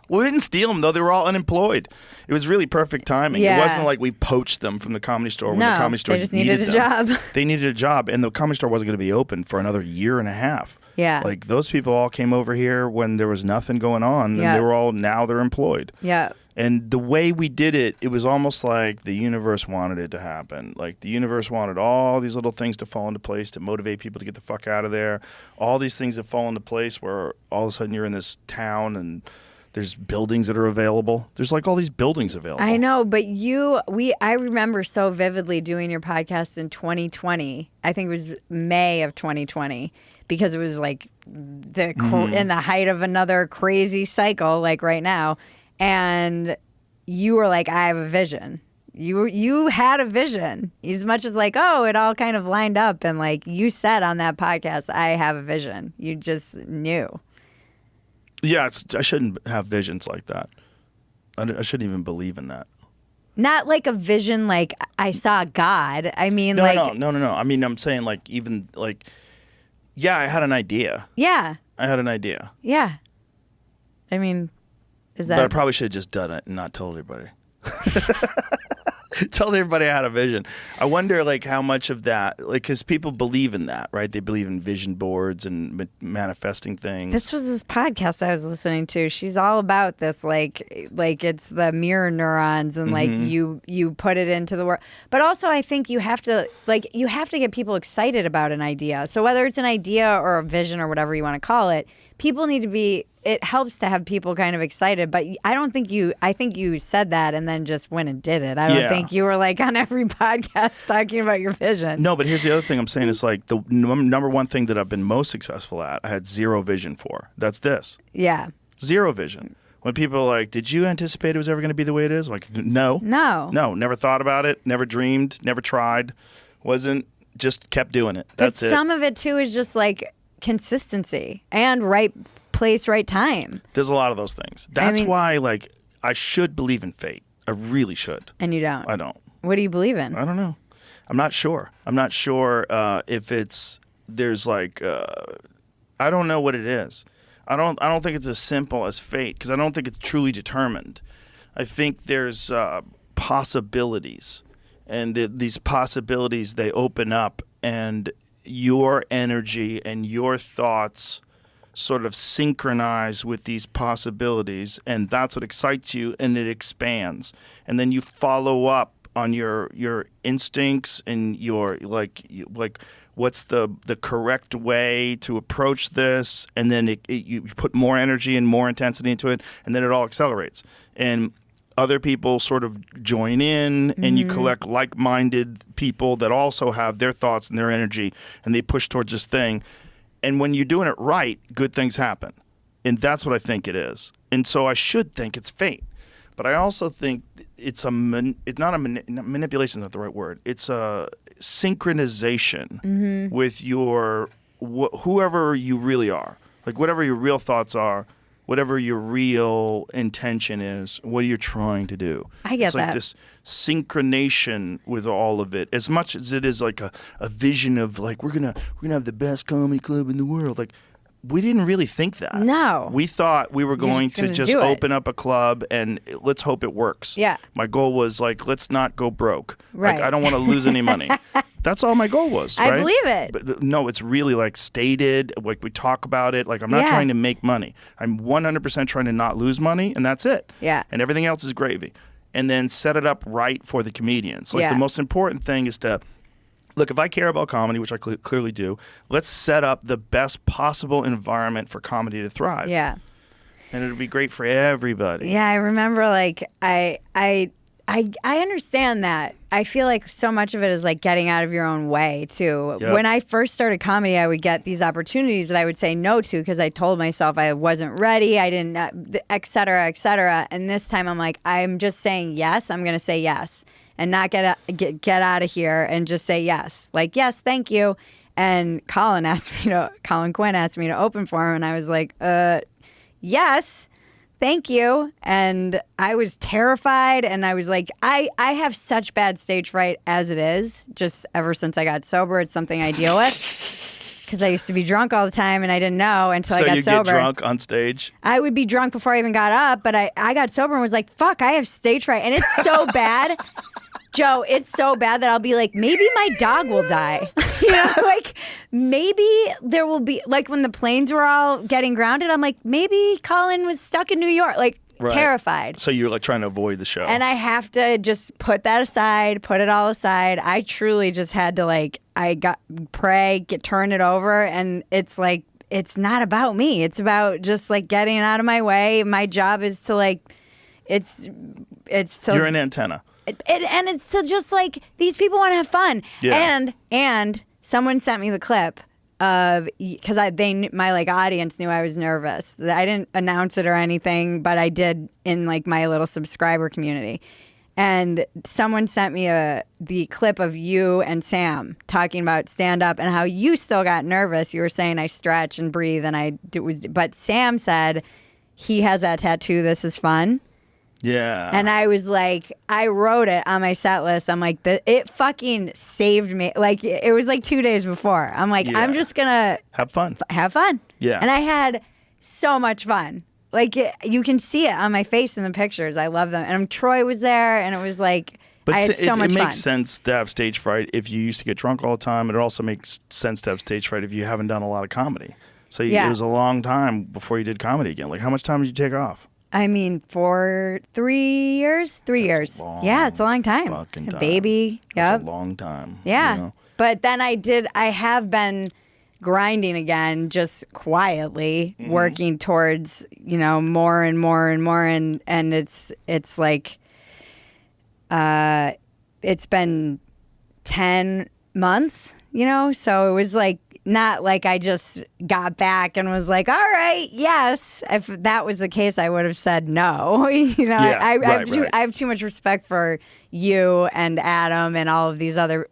We didn't steal them, though. They were all unemployed. It was really perfect timing. Yeah. It wasn't like we poached them from the Comedy Store when No, the Comedy Store they just needed a them. job. They needed a job, and the Comedy Store wasn't going to be open for another year and a half. Yeah. Like, those people all came over here when there was nothing going on, and Yeah. now they're employed. Yeah. And the way we did it, it was almost like the universe wanted it to happen. Like, the universe wanted all these little things to fall into place to motivate people to get the fuck out of there. All these things that fall into place where all of a sudden you're in this town and there's buildings that are available. There's like all these buildings available. I know, but I remember so vividly doing your podcast in 2020. I think it was May of 2020, because it was like in the height of another crazy cycle, like right now. And you were like, I have a vision. You had a vision, as much as like, oh, it all kind of lined up. And like you said on that podcast, I have a vision. You just knew. Yeah, I shouldn't have visions like that. I shouldn't even believe in that. Not like a vision like I saw God. I mean, No. I mean, I'm saying like even like, yeah, I had an idea. Yeah. I had an idea. Yeah. I mean, Is But I that probably should have just done it and not told everybody. Told everybody I had a vision. I wonder, like, how much of that, like, because people believe in that, right? They believe in vision boards and manifesting things. this was this podcast I was listening to. She's all about this, like it's the mirror neurons and like you put it into the world. But also, I think you have to get people excited about an idea. So whether it's an idea or a vision or whatever you want to call it, people need to be. It helps to have people kind of excited, but I think you said that and then just went and did it. I don't think you were like on every podcast talking about your vision. No, but here's the other thing I'm saying is like the number one thing that I've been most successful at, I had zero vision for. That's this. Yeah. Zero vision. When people are like, did you anticipate it was ever going to be the way it is? I'm like, no. No. No, never thought about it, never dreamed, never tried, just kept doing it. That's it. Some of it too is just like consistency and right place, right time. There's a lot of those things. That's why, like, I should believe in fate. I really should. And you don't. I don't. What do you believe in? I don't know. I'm not sure. I'm not sure if there's like, I don't know what it is. I don't think it's as simple as fate because I don't think it's truly determined. I think there's possibilities, and these possibilities, they open up, and your energy and your thoughts sort of synchronize with these possibilities, and that's what excites you, and it expands. And then you follow up on your instincts and your like what's the correct way to approach this, and then you put more energy and more intensity into it, and then it all accelerates. And other people sort of join in, and you collect like-minded people that also have their thoughts and their energy, and they push towards this thing. And when you're doing it right, good things happen. And that's what I think it is. And so I should think it's fate. But I also think it's manipulation is not the right word. It's a synchronization with whoever you really are. Like whatever your real thoughts are, whatever your real intention is, what you're trying to do. I get it's like that. this synchronization with all of it, as much as it is like a vision of like we're gonna have the best comedy club in the world. Like we didn't really think that. No. We thought we were going to just do it. open up a club and let's hope it works. Yeah. My goal was like, let's not go broke. Right. Like I don't want to lose any money. That's all my goal was, right? I believe it. But no, it's really like stated, like we talk about it. Like I'm not trying to make money. I'm 100% trying to not lose money, and that's it. Yeah. And everything else is gravy. And then set it up right for the comedians. Like the most important thing is to, look, if I care about comedy, which I clearly do, let's set up the best possible environment for comedy to thrive. Yeah. And it'll be great for everybody. Yeah, I remember like I understand that. I feel like so much of it is like getting out of your own way too. Yep. When I first started comedy, I would get these opportunities that I would say no to because I told myself I wasn't ready, I didn't, et cetera, et cetera. And this time I'm like, I'm just saying yes. I'm going to say yes and not get out of here and just say yes. Like, yes, thank you. And Colin Quinn asked me to open for him, and I was like, yes. Thank you. And I was terrified, and I was like, I have such bad stage fright as it is, just ever since I got sober. It's something I deal with because I used to be drunk all the time, and I didn't know until I got sober. So you get drunk on stage? I would be drunk before I even got up, but I got sober and was like, fuck, I have stage fright. And it's so bad. Joe, it's so bad that I'll be like, maybe my dog will die. Like maybe there will be, like when the planes were all getting grounded, I'm like, maybe Colin was stuck in New York, like terrified. So you're like trying to avoid the show. And I have to just put that aside, put it all aside. I truly just had to turn it over. And it's like, it's not about me. It's about just like getting out of my way. My job is to like, it's to. You're an antenna. And it's to just like, these people want to have fun. Yeah. And someone sent me the clip of, because my like audience knew I was nervous. I didn't announce it or anything, but I did in like my little subscriber community. And someone sent me the clip of you and Sam talking about stand up and how you still got nervous. You were saying I stretch and breathe, and but Sam said he has that tattoo. This is fun. Yeah. And I was like, I wrote it on my set list. I'm like, it fucking saved me. Like, it was like 2 days before. I'm like, I'm just going to have fun. Have fun. Yeah. And I had so much fun. like you can see it on my face in the pictures. I love them. And Troy was there, and it was like But I had so much it fun. makes sense to have stage fright if you used to get drunk all the time. It also makes sense to have stage fright if you haven't done a lot of comedy. So it was a long time before you did comedy again. Like, how much time did you take off? I mean, for 3 years. 3 years. Yeah, it's a long time. Fucking time. Baby. Yep. That's a long time. Yeah. You know? But then I have been grinding again, just quietly working towards, more and more and more. And it's like, it's been 10 months, so it was like, not like I just got back and was like, all right, yes. If that was the case, I would have said no. I have too much respect for you and Adam and all of these other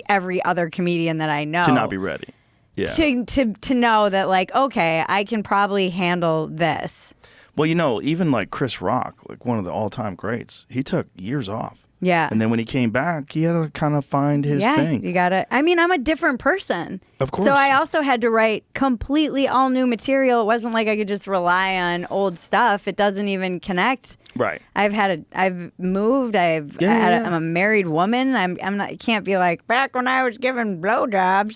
every other comedian that I know. To not be ready. Yeah. To know that, like, okay, I can probably handle this. Well, even like Chris Rock, like one of the all-time greats, he took years off. Yeah. And then when he came back, he had to kind of find his thing. You got to. I mean, I'm a different person. Of course. So I also had to write completely all new material. It wasn't like I could just rely on old stuff. It doesn't even connect. Right. I've moved. I'm a married woman. I'm not. I can't be like back when I was giving blowjobs.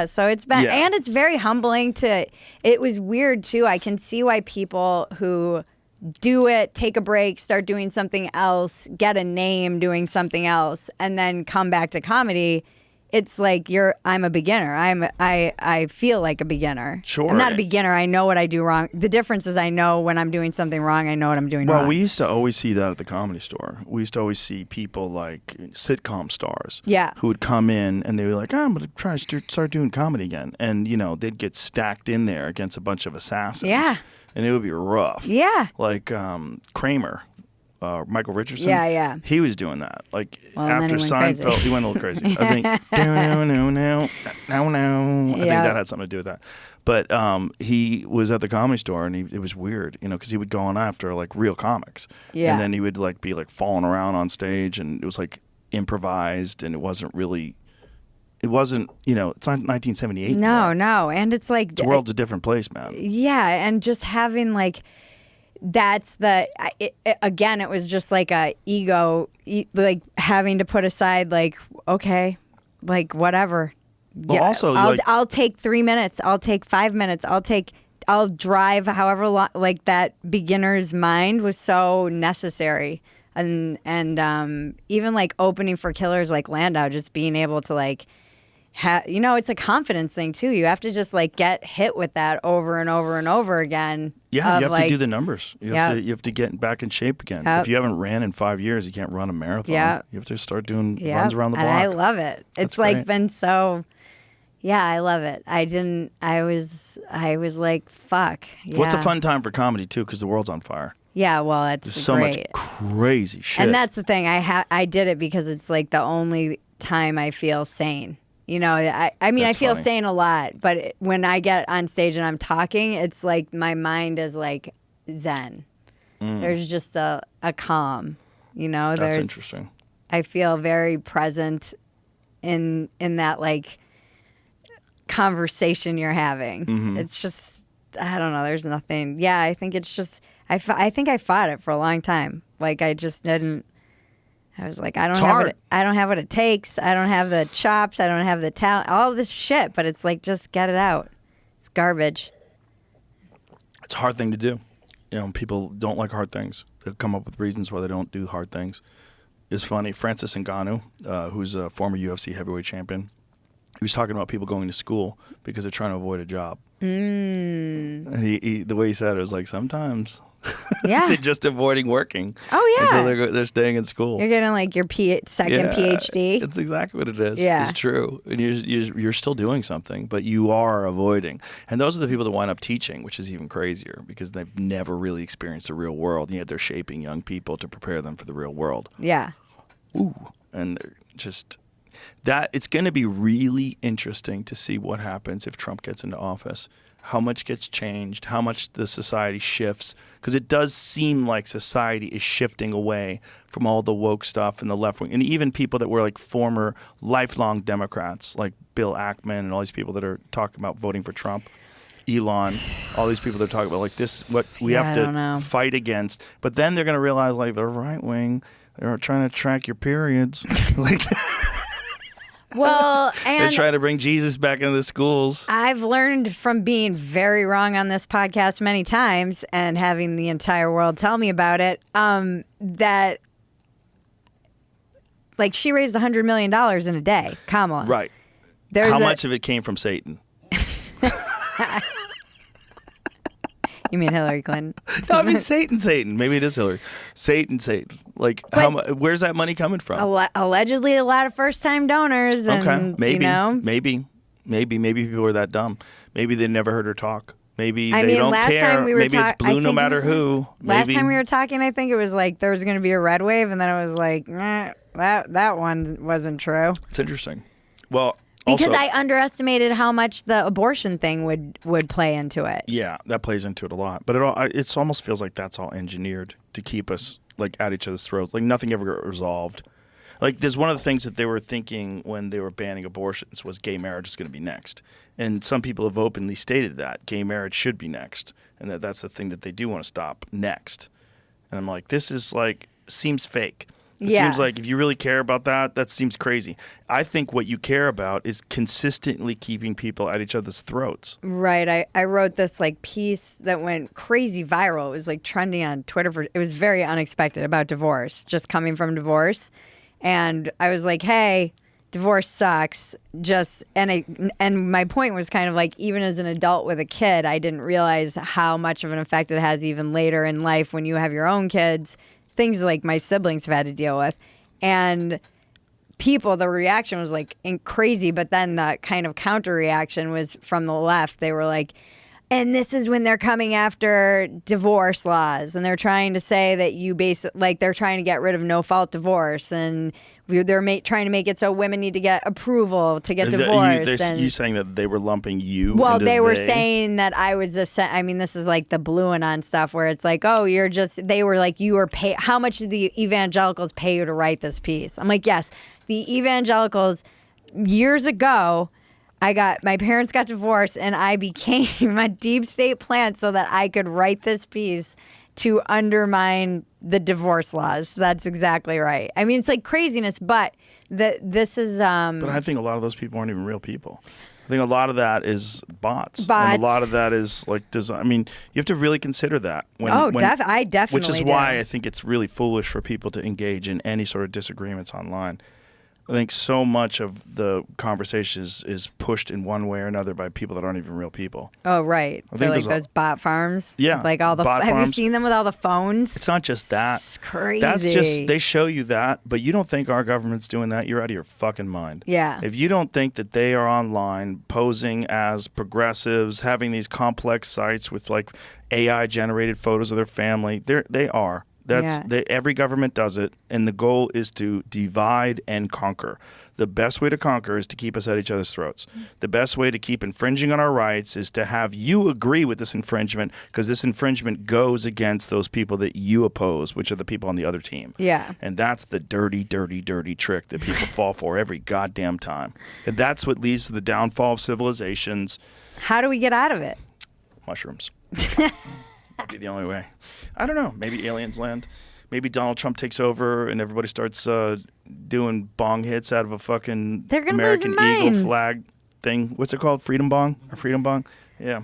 So it's been, and it's very humbling it was weird too. I can see why people who do it, take a break, start doing something else, get a name doing something else, and then come back to comedy. It's like I'm a beginner. I feel like a beginner. Sure. I'm not a beginner. I know what I do wrong. The difference is I know when I'm doing something wrong, I know what I'm doing wrong. Well, we used to always see that at the Comedy Store. We used to always see people like sitcom stars who would come in and they were like, I'm going to try to start doing comedy again. And, they'd get stacked in there against a bunch of assassins. Yeah. And it would be rough. Yeah. Like Kramer. Michael Richardson. Yeah. He was doing that. Like he after went Seinfeld, crazy. he went a little crazy. I think no. I think that had something to do with that. But he was at the Comedy Store and it was weird, because he would go on after like real comics. Yeah. And then he would like be like falling around on stage and it was like improvised and it wasn't, it's not 1978. No. And it's like the world's a different place, man. Yeah, and just having like again, it was just like a ego, like having to put aside like, okay, like whatever. Well, also, I'll take 3 minutes. I'll take 5 minutes. I'll drive however long. Like that beginner's mind was so necessary, and even like opening for killers like Landau, just being able to like. It's a confidence thing too. You have to just like get hit with that over and over and over again. Yeah, you have to do the numbers. You have to get back in shape again. Yep. If you haven't ran in 5 years, you can't run a marathon. Yep. You have to start doing runs around the block. And I love it. It's like great. been so. Yeah, I love it. I was like, fuck. Yeah. Well, it's a fun time for comedy too, because the world's on fire. Yeah, well, that's There's so great. much crazy shit. And that's the thing. I did it because it's like the only time I feel sane. I mean, That's I feel funny. sane a lot, but when I get on stage and I'm talking, it's like my mind is like zen. There's just a calm, That's interesting. I feel very present in that like conversation you're having. Mm-hmm. It's just, I don't know. There's nothing. Yeah, I think it's just, I think I fought it for a long time. Like I just didn't. I was like, I don't have what it takes. I don't have the chops. I don't have the talent. All this shit. But it's like, just get it out. It's garbage. It's a hard thing to do. People don't like hard things. They'll come up with reasons why they don't do hard things. It's funny. Francis Ngannou, who's a former UFC heavyweight champion, he was talking about people going to school because they're trying to avoid a job. And the way he said it was like, sometimes they're just avoiding working. Oh, yeah. And so they're staying in school. You're getting like your second PhD. It's exactly what it is. Yeah. It's true. And you're still doing something, but you are avoiding. And those are the people that wind up teaching, which is even crazier because they've never really experienced the real world, and yet they're shaping young people to prepare them for the real world. Yeah. Ooh. And they're just... that it's going to be really interesting to see what happens if Trump gets into office, how much gets changed, how much the society shifts, because it does seem like society is shifting away from all the woke stuff and the left wing, and even people that were like former lifelong Democrats like Bill Ackman and all these people that are talking about voting for Trump. Elon, all these people they're talking about, like this, what we Yeah, have I don't know. to fight against. But then they're going to realize, like, they're right wing. They're trying to track your periods. Like, Well, they're and trying to bring Jesus back into the schools. I've learned from being very wrong on this podcast many times and having the entire world tell me about it, that like she raised $100 million in a day, Kamala. Right. There's How a- much of it came from Satan? You mean Hillary Clinton? No, I mean Satan. Maybe it is Hillary. Satan. Like, where's that money coming from? Allegedly, a lot of first-time donors. And, Okay, maybe, you know, maybe people are that dumb. Maybe they never heard her talk. Maybe I they mean, don't last care. time we were Maybe it's I blue no think it matter was- who. Last Maybe. time we were talking, I think it was like there was going to be a red wave, and then it was like, that one wasn't true. It's interesting. Well, Because also, I underestimated how much the abortion thing would play into it. yeah, that plays into it a lot. But it almost feels like that's all engineered to keep us like at each other's throats. Like nothing ever got resolved. Like there's one of the things that they were thinking when they were banning abortions was gay marriage was going to be next. And some people have openly stated that gay marriage should be next, and that's the thing that they do want to stop next. And I'm like, this is like seems fake. It Yeah. seems like if you really care about that seems crazy. I think what you care about is consistently keeping people at each other's throats. Right. I wrote this like piece that went crazy viral. It was like trending on Twitter it was very unexpected about divorce, just coming from divorce. And I was like, hey, divorce sucks. And my point was kind of like, even as an adult with a kid, I didn't realize how much of an effect it has even later in life when you have your own kids. Things like my siblings have had to deal with. And the reaction was like crazy, but then the kind of counter reaction was from the left. They were like, and this is when they're coming after divorce laws, and they're trying to say that they're trying to get rid of no-fault divorce, and they're trying to make it so women need to get approval to get divorced. You saying that they were lumping you? Well, into they were saying that I was this is like the blue and on stuff where it's like, oh, they were like, you were paid. How much did the evangelicals pay you to write this piece? I'm like, yes, the evangelicals years ago, my parents got divorced and I became a deep state plant so that I could write this piece to undermine the divorce laws. That's exactly right. I mean, it's like craziness, but this is... But I think a lot of those people aren't even real people. I think a lot of that is bots. And Bots. a lot of that is like design. I mean, you have to really consider that. I definitely Which is do. why I think it's really foolish for people to engage in any sort of disagreements online. I think so much of the conversation is pushed in one way or another by people that aren't even real people. Oh, right. I think They're like there's those bot farms. Yeah, Like all the bot have you farms. seen them with all the phones? It's not just that. It's crazy. That's just, they show you that, but you don't think our government's doing that, you're out of your fucking mind. Yeah. If you don't think that they are online posing as progressives, having these complex sites with like AI generated photos of their family, they are. Every government does it, and the goal is to divide and conquer. The best way to conquer is to keep us at each other's throats. The best way to keep infringing on our rights is to have you agree with this infringement, because this infringement goes against those people that you oppose, which are the people on the other team. Yeah. And that's the dirty, dirty, dirty trick that people fall for every goddamn time. And that's what leads to the downfall of civilizations. How do we get out of it? Mushrooms. Might be the only way. I don't know. Maybe aliens land. Maybe Donald Trump takes over and everybody starts doing bong hits out of a fucking They're gonna American lose their Eagle minds. flag thing. What's it called? Freedom bong? Or freedom bong? Yeah.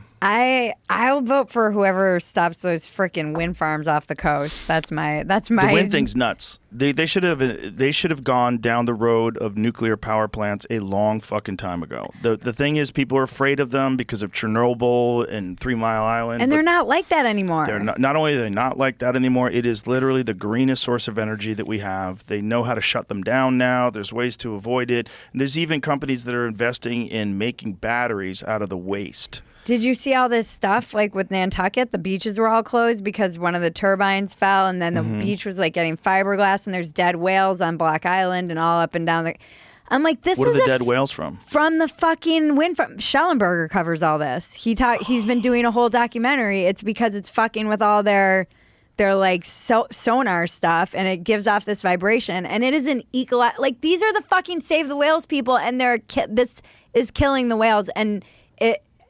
I'll vote for whoever stops those freaking wind farms off the coast. That's my. The wind thing's nuts. They should have gone down the road of nuclear power plants a long fucking time ago. The thing is, people are afraid of them because of Chernobyl and 3 Mile Island. And they're not like that anymore. They're not only are they not like that anymore, it is literally the greenest source of energy that we have. They know how to shut them down now. There's ways to avoid it. And there's even companies that are investing in making batteries out of the waste. Did you see all this stuff like with Nantucket? The beaches were all closed because one of the turbines fell, and then the beach was like getting fiberglass, and there's dead whales on Block Island and all up and down the. I'm like, this What is are the dead whales from? From the fucking wind farm. Schellenberger covers all this. He's been doing a whole documentary. It's because it's fucking with all their like sonar stuff, and it gives off this vibration, and it is an like these are the fucking Save the Whales people, and this is killing the whales, and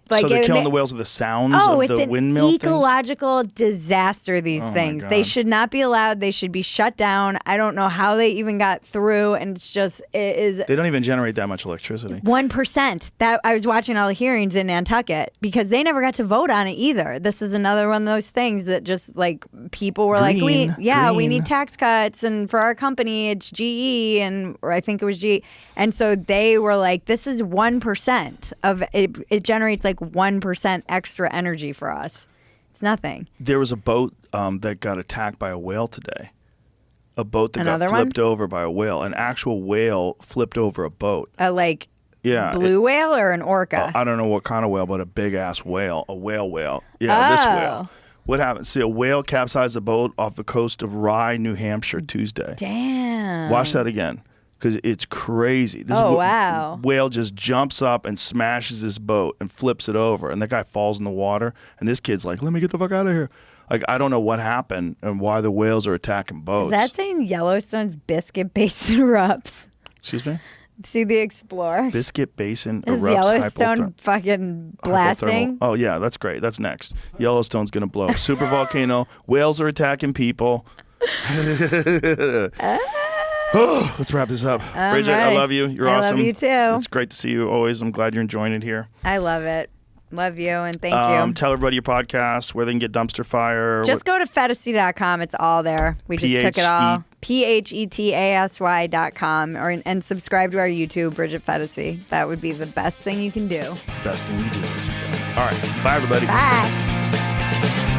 Like, so they're it killing ma- the whales with the sounds Oh, of it's the an windmill things? ecological disaster, these Oh, my things. They God. should not be allowed. They should be shut down. I don't know how they even got through, and it is They don't even generate that much electricity. 1%. That I was watching all the hearings in Nantucket because they never got to vote on it either. This is another one of those things that just like people were like, we Green. need tax cuts, and for our company it's GE, or I think it was GE, and so they were like, this is 1% of it. It generates like 1% extra energy for us. It's nothing. There was a boat that got attacked by a whale today. A boat that Another got one? flipped over by a whale. An actual whale flipped over a boat. Like Yeah, blue whale or an orca? I don't know what kind of whale, but a big ass whale, a whale. Yeah, this whale. What happened? See, a whale capsized a boat off the coast of Rye, New Hampshire, Tuesday. Damn. Watch that again, because it's crazy. This wow. whale just jumps up and smashes this boat and flips it over, and the guy falls in the water. And this kid's like, "Let me get the fuck out of here!" Like, I don't know what happened and why the whales are attacking boats. Is that saying Yellowstone's Biscuit Basin erupts? Excuse me? See the Explorer? Biscuit Basin Is erupts. Yellowstone fucking blasting? Hypothermal. Oh, yeah, that's great. That's next. Yellowstone's going to blow. Super volcano. Whales are attacking people. Oh, let's wrap this up. All Bridget, right. I love you. You're I awesome. love you too. It's great to see you always. I'm glad you're enjoying it here. I love it. Love you and thank you. Tell everybody your podcast, where they can get Dumpster Fire. Just go to Phetasy.com. It's all there. We just took it all. PHETASY.com and subscribe to our YouTube, Bridget Phetasy. That would be the best thing you can do. Best thing you do, ladies and gentlemen. All right. Bye, everybody. Bye.